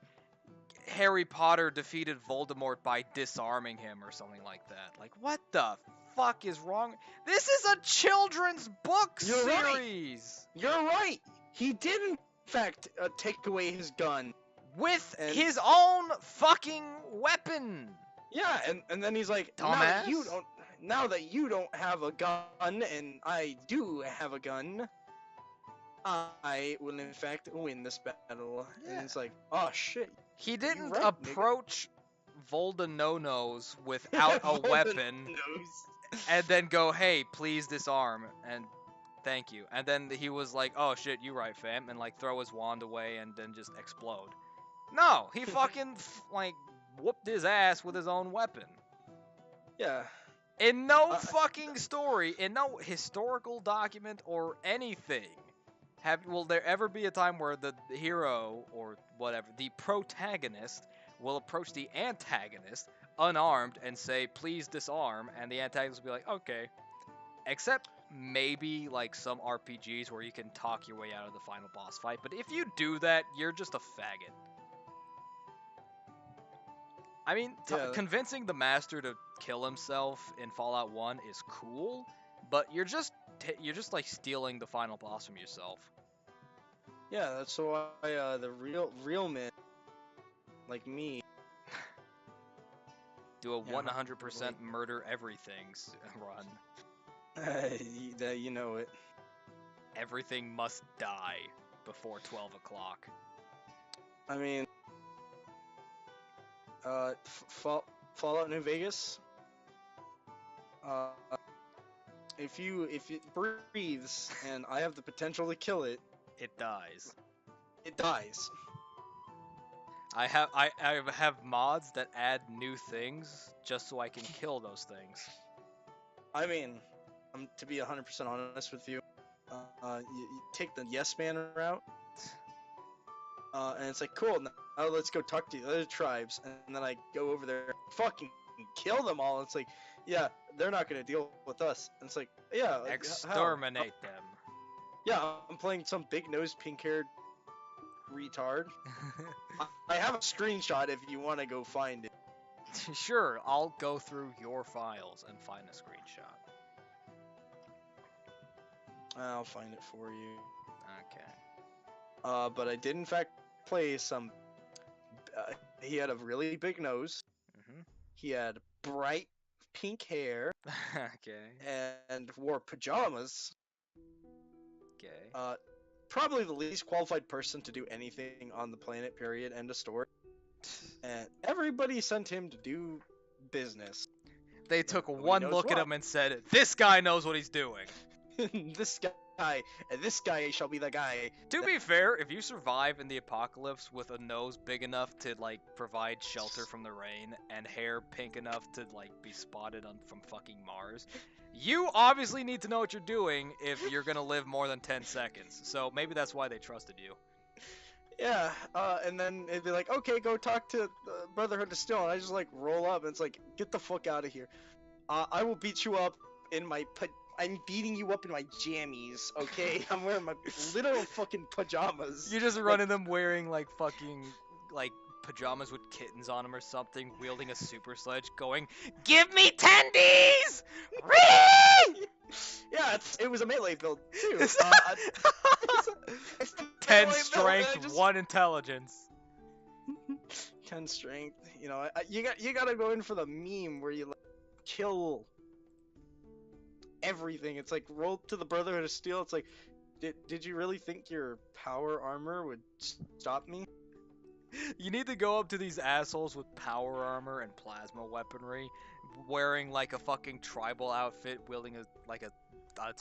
[SPEAKER 1] Harry Potter defeated Voldemort by disarming him or something like that. Like, what the fuck is wrong? This is a children's book
[SPEAKER 2] You're right.
[SPEAKER 1] series!
[SPEAKER 2] You're right! He did, in fact, take away his gun.
[SPEAKER 1] With
[SPEAKER 2] And-
[SPEAKER 1] his own fucking weapon!
[SPEAKER 2] Yeah, and then he's like,
[SPEAKER 1] Dumbass.
[SPEAKER 2] now that you don't have a gun, and I do have a gun, I will in fact win this battle.
[SPEAKER 1] Yeah.
[SPEAKER 2] And it's like, oh shit.
[SPEAKER 1] He didn't
[SPEAKER 2] right, nigga.
[SPEAKER 1] approach Voldenonos without a weapon
[SPEAKER 2] Nose.
[SPEAKER 1] and then go, hey, please disarm, and thank you. And then he was like, oh shit, you right, fam, and like throw his wand away and then just explode. No, he fucking like whooped his ass with his own weapon.
[SPEAKER 2] Yeah.
[SPEAKER 1] In no fucking story, in no historical document or anything, will there ever be a time where the hero or whatever, the protagonist, will approach the antagonist unarmed and say, please disarm, and the antagonist will be like, okay. Except maybe like some RPGs where you can talk your way out of the final boss fight, but if you do that, you're just a faggot. I mean,
[SPEAKER 2] Yeah.
[SPEAKER 1] convincing the master to kill himself in Fallout 1 is cool, but you're just like stealing the final boss from yourself.
[SPEAKER 2] Yeah, that's why the real men like me.
[SPEAKER 1] Do a
[SPEAKER 2] Yeah,
[SPEAKER 1] 100% murder everything's run.
[SPEAKER 2] that you know it.
[SPEAKER 1] Everything must die before 12 o'clock.
[SPEAKER 2] I mean, Fallout New Vegas. Uh, if it breathes and I have the potential to kill it,
[SPEAKER 1] It dies.
[SPEAKER 2] it dies.
[SPEAKER 1] I have mods that add new things just so I can kill those things.
[SPEAKER 2] I mean, to be 100% honest with you, you take the yes man route, and it's like, cool, now let's go talk to the other tribes, and then I go over there, fucking kill them all. And it's like, yeah, they're not gonna deal with us. And it's like, yeah, like,
[SPEAKER 1] Exterminate them.
[SPEAKER 2] yeah, I'm playing some big nosed, pink haired retard. I have a screenshot if you want to go find it.
[SPEAKER 1] Sure, I'll go through your files and find a screenshot.
[SPEAKER 2] I'll find it for you.
[SPEAKER 1] Okay.
[SPEAKER 2] But I did in fact play some. He had a really big nose.
[SPEAKER 1] Mm-hmm.
[SPEAKER 2] He had bright pink hair.
[SPEAKER 1] Okay.
[SPEAKER 2] And wore pajamas.
[SPEAKER 1] Okay.
[SPEAKER 2] Probably the least qualified person to do anything on the planet. Period. End of story. And everybody sent him to do business.
[SPEAKER 1] They took
[SPEAKER 2] Nobody
[SPEAKER 1] one
[SPEAKER 2] knows
[SPEAKER 1] look at
[SPEAKER 2] what.
[SPEAKER 1] him and said, "This guy knows what he's doing."
[SPEAKER 2] this guy shall be the guy.
[SPEAKER 1] To be fair, if you survive in the apocalypse with a nose big enough to like provide shelter from the rain and hair pink enough to like be spotted from fucking Mars, you obviously need to know what you're doing if you're gonna live more than 10 seconds. So maybe that's why they trusted you.
[SPEAKER 2] Yeah, and then it'd be like, okay, go talk to the Brotherhood of Steel, and I just like roll up, and it's like, get the fuck out of here. I will beat you up in my I'm beating you up in my jammies, okay? I'm wearing my literal fucking pajamas.
[SPEAKER 1] You're just running them wearing like fucking like pajamas with kittens on them or something, wielding a super sledge, going, "Give me tendies!"
[SPEAKER 2] Yeah, it was a melee build too. It's
[SPEAKER 1] 10
[SPEAKER 2] melee
[SPEAKER 1] strength,
[SPEAKER 2] build,
[SPEAKER 1] 1 intelligence.
[SPEAKER 2] 10 strength. You know, you gotta go in for the meme where you like, kill everything. It's like roll to the Brotherhood of Steel. It's like, did you really think your power armor would stop me?
[SPEAKER 1] You need to go up to these assholes with power armor and plasma weaponry, wearing like a fucking tribal outfit, wielding a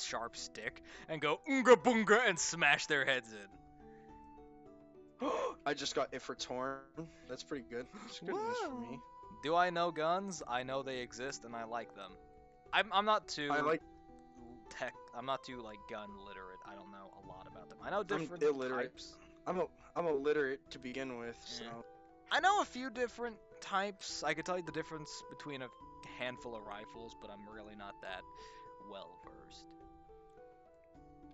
[SPEAKER 1] sharp stick, and go oonga boonga and smash their heads in.
[SPEAKER 2] I just got it for Torn. That's pretty good. It's good news for me.
[SPEAKER 1] Do I know guns? I know they exist and I like them. I'm not too I'm not too like gun literate. I don't know a lot about them. I know different types.
[SPEAKER 2] I'm illiterate to begin with, so
[SPEAKER 1] I know a few different types. I could tell you the difference between a handful of rifles, but I'm really not that well versed.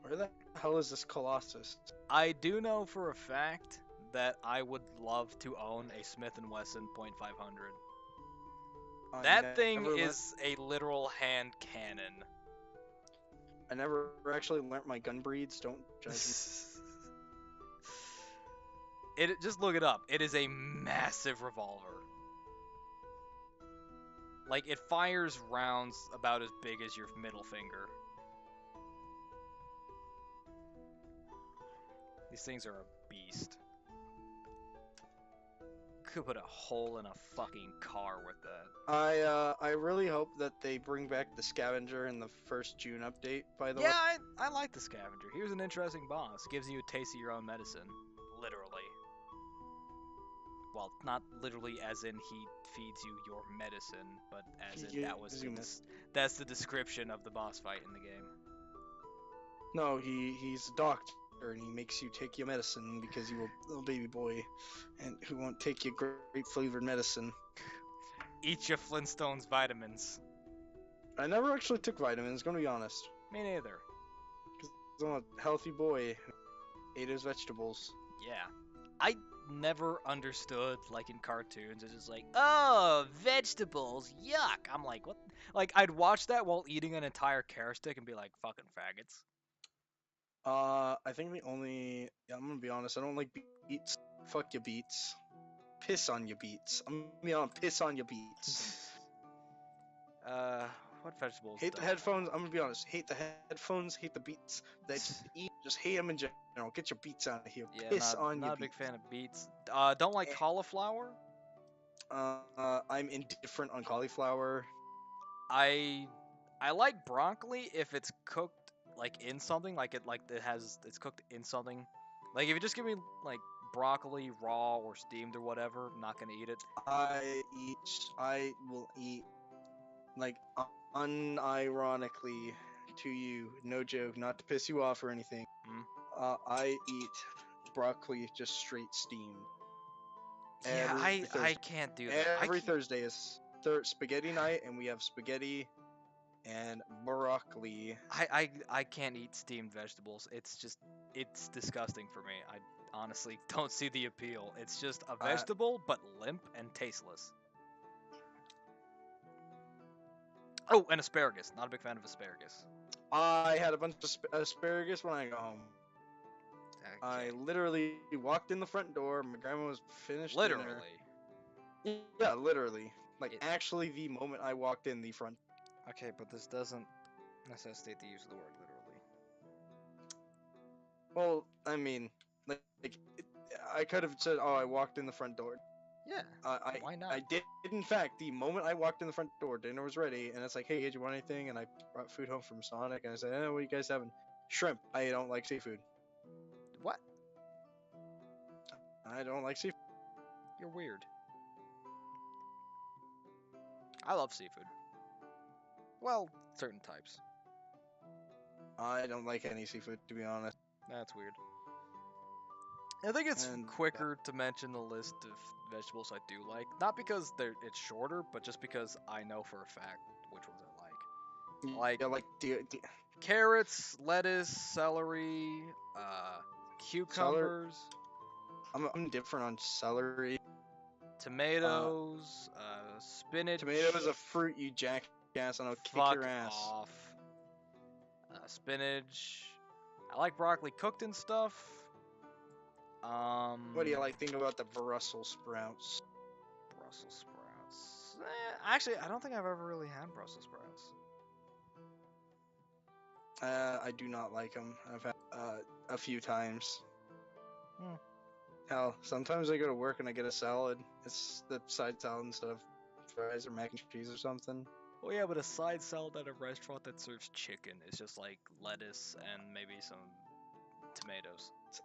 [SPEAKER 2] Where the hell is this Colossus?
[SPEAKER 1] I do know for a fact that I would love to own a Smith & Wesson .500. That thing is a literal hand cannon.
[SPEAKER 2] I never actually learnt my gun breeds. Don't judge me.
[SPEAKER 1] Just look it up. It is a massive revolver. Like, it fires rounds about as big as your middle finger. These things are a beast. Could put a hole in a fucking car with that.
[SPEAKER 2] I really hope that they bring back the scavenger in the first June update, by the way.
[SPEAKER 1] Yeah, I like the scavenger. He was an interesting boss. Gives you a taste of your own medicine. Literally. Well, not literally as in he feeds you your medicine, but as in that's the description of the boss fight in the game.
[SPEAKER 2] No, he's a doctor and he makes you take your medicine because you're a little baby boy and who won't take your grape flavored medicine.
[SPEAKER 1] Eat your Flintstones vitamins.
[SPEAKER 2] I never actually took vitamins, gonna be honest.
[SPEAKER 1] Me neither.
[SPEAKER 2] Because I'm a healthy boy who ate his vegetables.
[SPEAKER 1] Yeah. never understood, like in cartoons, it's just like, oh, vegetables, yuck. I'm like, what? Like, I'd watch that while eating an entire carrot stick and be like, fucking faggots.
[SPEAKER 2] I think I'm gonna be honest. I don't like beets. Fuck your beets. Piss on your beets. I'm gonna be on piss on your beets.
[SPEAKER 1] What vegetables
[SPEAKER 2] Hate the
[SPEAKER 1] don't I
[SPEAKER 2] headphones. I'm gonna be honest. Hate the headphones. Hate the beats that you eat. Just hate them in general. Get your beats out of here.
[SPEAKER 1] Yeah,
[SPEAKER 2] Piss on
[SPEAKER 1] not
[SPEAKER 2] your
[SPEAKER 1] a big
[SPEAKER 2] beets.
[SPEAKER 1] fan of beets. Don't like
[SPEAKER 2] Eh,
[SPEAKER 1] cauliflower.
[SPEAKER 2] I'm indifferent on cauliflower.
[SPEAKER 1] I I like broccoli if it's cooked like in something, it's cooked in something. Like if you just give me like broccoli raw or steamed or whatever, I'm not gonna eat it.
[SPEAKER 2] I will eat like unironically to you, no joke, not to piss you off or anything.
[SPEAKER 1] Mm.
[SPEAKER 2] I eat broccoli just straight steamed.
[SPEAKER 1] Yeah,
[SPEAKER 2] Every
[SPEAKER 1] I
[SPEAKER 2] Thursday.
[SPEAKER 1] can't do that.
[SPEAKER 2] Every Thursday is spaghetti night, and we have spaghetti and broccoli.
[SPEAKER 1] I can't eat steamed vegetables. It's disgusting for me. I honestly don't see the appeal. It's just a
[SPEAKER 2] I
[SPEAKER 1] vegetable but limp and tasteless. Oh, and asparagus. Not a big fan of asparagus.
[SPEAKER 2] I had a bunch of asparagus when I got home. I
[SPEAKER 1] Okay.
[SPEAKER 2] literally walked in the front door. My grandma was finished
[SPEAKER 1] Literally.
[SPEAKER 2] dinner. Yeah, literally. Like
[SPEAKER 1] It-
[SPEAKER 2] actually, the moment I walked in the front.
[SPEAKER 1] Okay, but this doesn't necessitate the use of the word literally.
[SPEAKER 2] Well, I mean, I could have said, "Oh, I walked in the front door."
[SPEAKER 1] Yeah.
[SPEAKER 2] I
[SPEAKER 1] Why not?
[SPEAKER 2] I did. In fact, the moment I walked in the front door, dinner was ready, and it's like, "Hey, did you want anything?" And I brought food home from Sonic, and I said, "What are you guys having?" Shrimp. I don't like seafood.
[SPEAKER 1] What?
[SPEAKER 2] I don't like seafood.
[SPEAKER 1] You're weird. I love seafood. Well, certain types.
[SPEAKER 2] I don't like any seafood, to be honest.
[SPEAKER 1] That's weird. I think it's
[SPEAKER 2] And
[SPEAKER 1] quicker to mention the list of vegetables I do like, not because it's shorter, but just because I know for a fact which ones I like. Like
[SPEAKER 2] yeah, like
[SPEAKER 1] carrots, lettuce, celery, cucumbers,
[SPEAKER 2] I'm different on celery.
[SPEAKER 1] tomatoes, spinach.
[SPEAKER 2] Tomato is a fruit, you jackass, and I'll kick
[SPEAKER 1] Fuck
[SPEAKER 2] your ass.
[SPEAKER 1] off. Spinach. I like broccoli cooked and stuff.
[SPEAKER 2] What do you like? Think about the Brussels sprouts.
[SPEAKER 1] Brussels sprouts. Actually, I don't think I've ever really had Brussels sprouts.
[SPEAKER 2] I do not like them. I've had a few times.
[SPEAKER 1] Hmm.
[SPEAKER 2] Hell, sometimes I go to work and I get a salad. It's the side salad instead of fries or mac and cheese or something.
[SPEAKER 1] Well, yeah, but a side salad at a restaurant that serves chicken is just like lettuce and maybe some tomatoes.
[SPEAKER 2] It's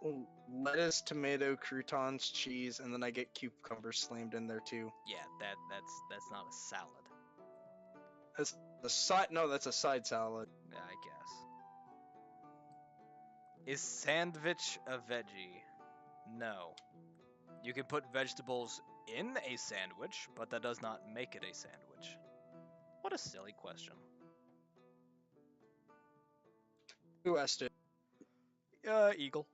[SPEAKER 2] lettuce, tomato, croutons, cheese, and then I get cucumbers slammed in there too.
[SPEAKER 1] Yeah, that's not a salad.
[SPEAKER 2] That's the side. No, that's a side salad.
[SPEAKER 1] Yeah, I guess. Is sandwich a veggie? No. You can put vegetables in a sandwich, but that does not make it a sandwich. What a silly question.
[SPEAKER 2] Who asked it?
[SPEAKER 1] Eagle.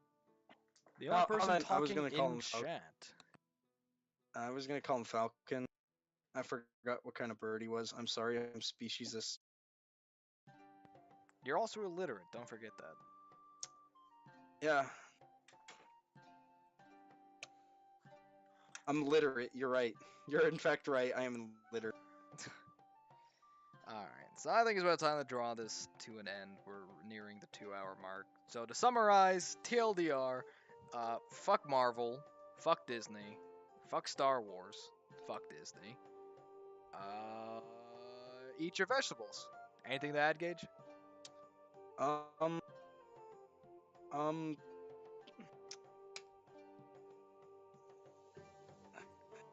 [SPEAKER 1] The only person
[SPEAKER 2] I was
[SPEAKER 1] talking
[SPEAKER 2] gonna call
[SPEAKER 1] in
[SPEAKER 2] him Falcon.
[SPEAKER 1] chat.
[SPEAKER 2] I was gonna call him Falcon. I forgot what kind of bird he was. I'm sorry, I'm speciesist.
[SPEAKER 1] You're also illiterate, don't forget that.
[SPEAKER 2] Yeah. I'm literate, you're right. You're in fact right, I am literate.
[SPEAKER 1] Alright, so I think it's about time to draw this to an end. We're nearing the 2-hour mark. So to summarize, TLDR, fuck Marvel, fuck Disney, fuck Star Wars, fuck Disney. Eat your vegetables. Anything to add, Gage?
[SPEAKER 2] Um, um,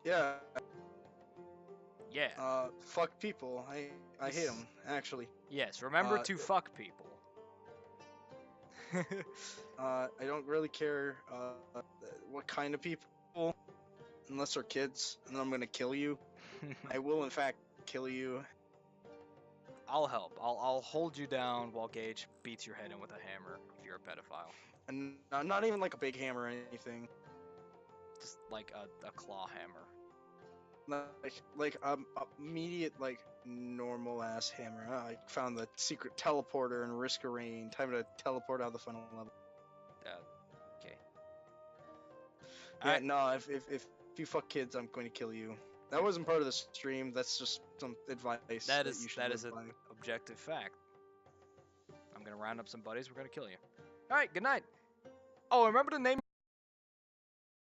[SPEAKER 2] yeah,
[SPEAKER 1] Yeah.
[SPEAKER 2] fuck people. I hate them, actually.
[SPEAKER 1] Yes, remember
[SPEAKER 2] uh,
[SPEAKER 1] to fuck people.
[SPEAKER 2] I don't really care, what kind of people, unless they're kids, and then I'm gonna kill you. I will, in fact, kill you.
[SPEAKER 1] I'll help. I'll hold you down while Gage beats your head in with a hammer if you're a pedophile.
[SPEAKER 2] And not even like a big hammer or anything.
[SPEAKER 1] Just like a claw hammer.
[SPEAKER 2] Like immediate like normal ass hammer. I found the secret teleporter in Risk-A-Rain. Time to teleport out of the final level.
[SPEAKER 1] Okay.
[SPEAKER 2] Yeah,
[SPEAKER 1] Alright.
[SPEAKER 2] no. If you fuck kids, I'm going to kill you. That wasn't part of the stream. That's just some advice
[SPEAKER 1] That
[SPEAKER 2] you
[SPEAKER 1] is
[SPEAKER 2] should live
[SPEAKER 1] an
[SPEAKER 2] by.
[SPEAKER 1] objective fact. I'm gonna round up some buddies. We're gonna kill you. All right. Good night. Oh, remember to name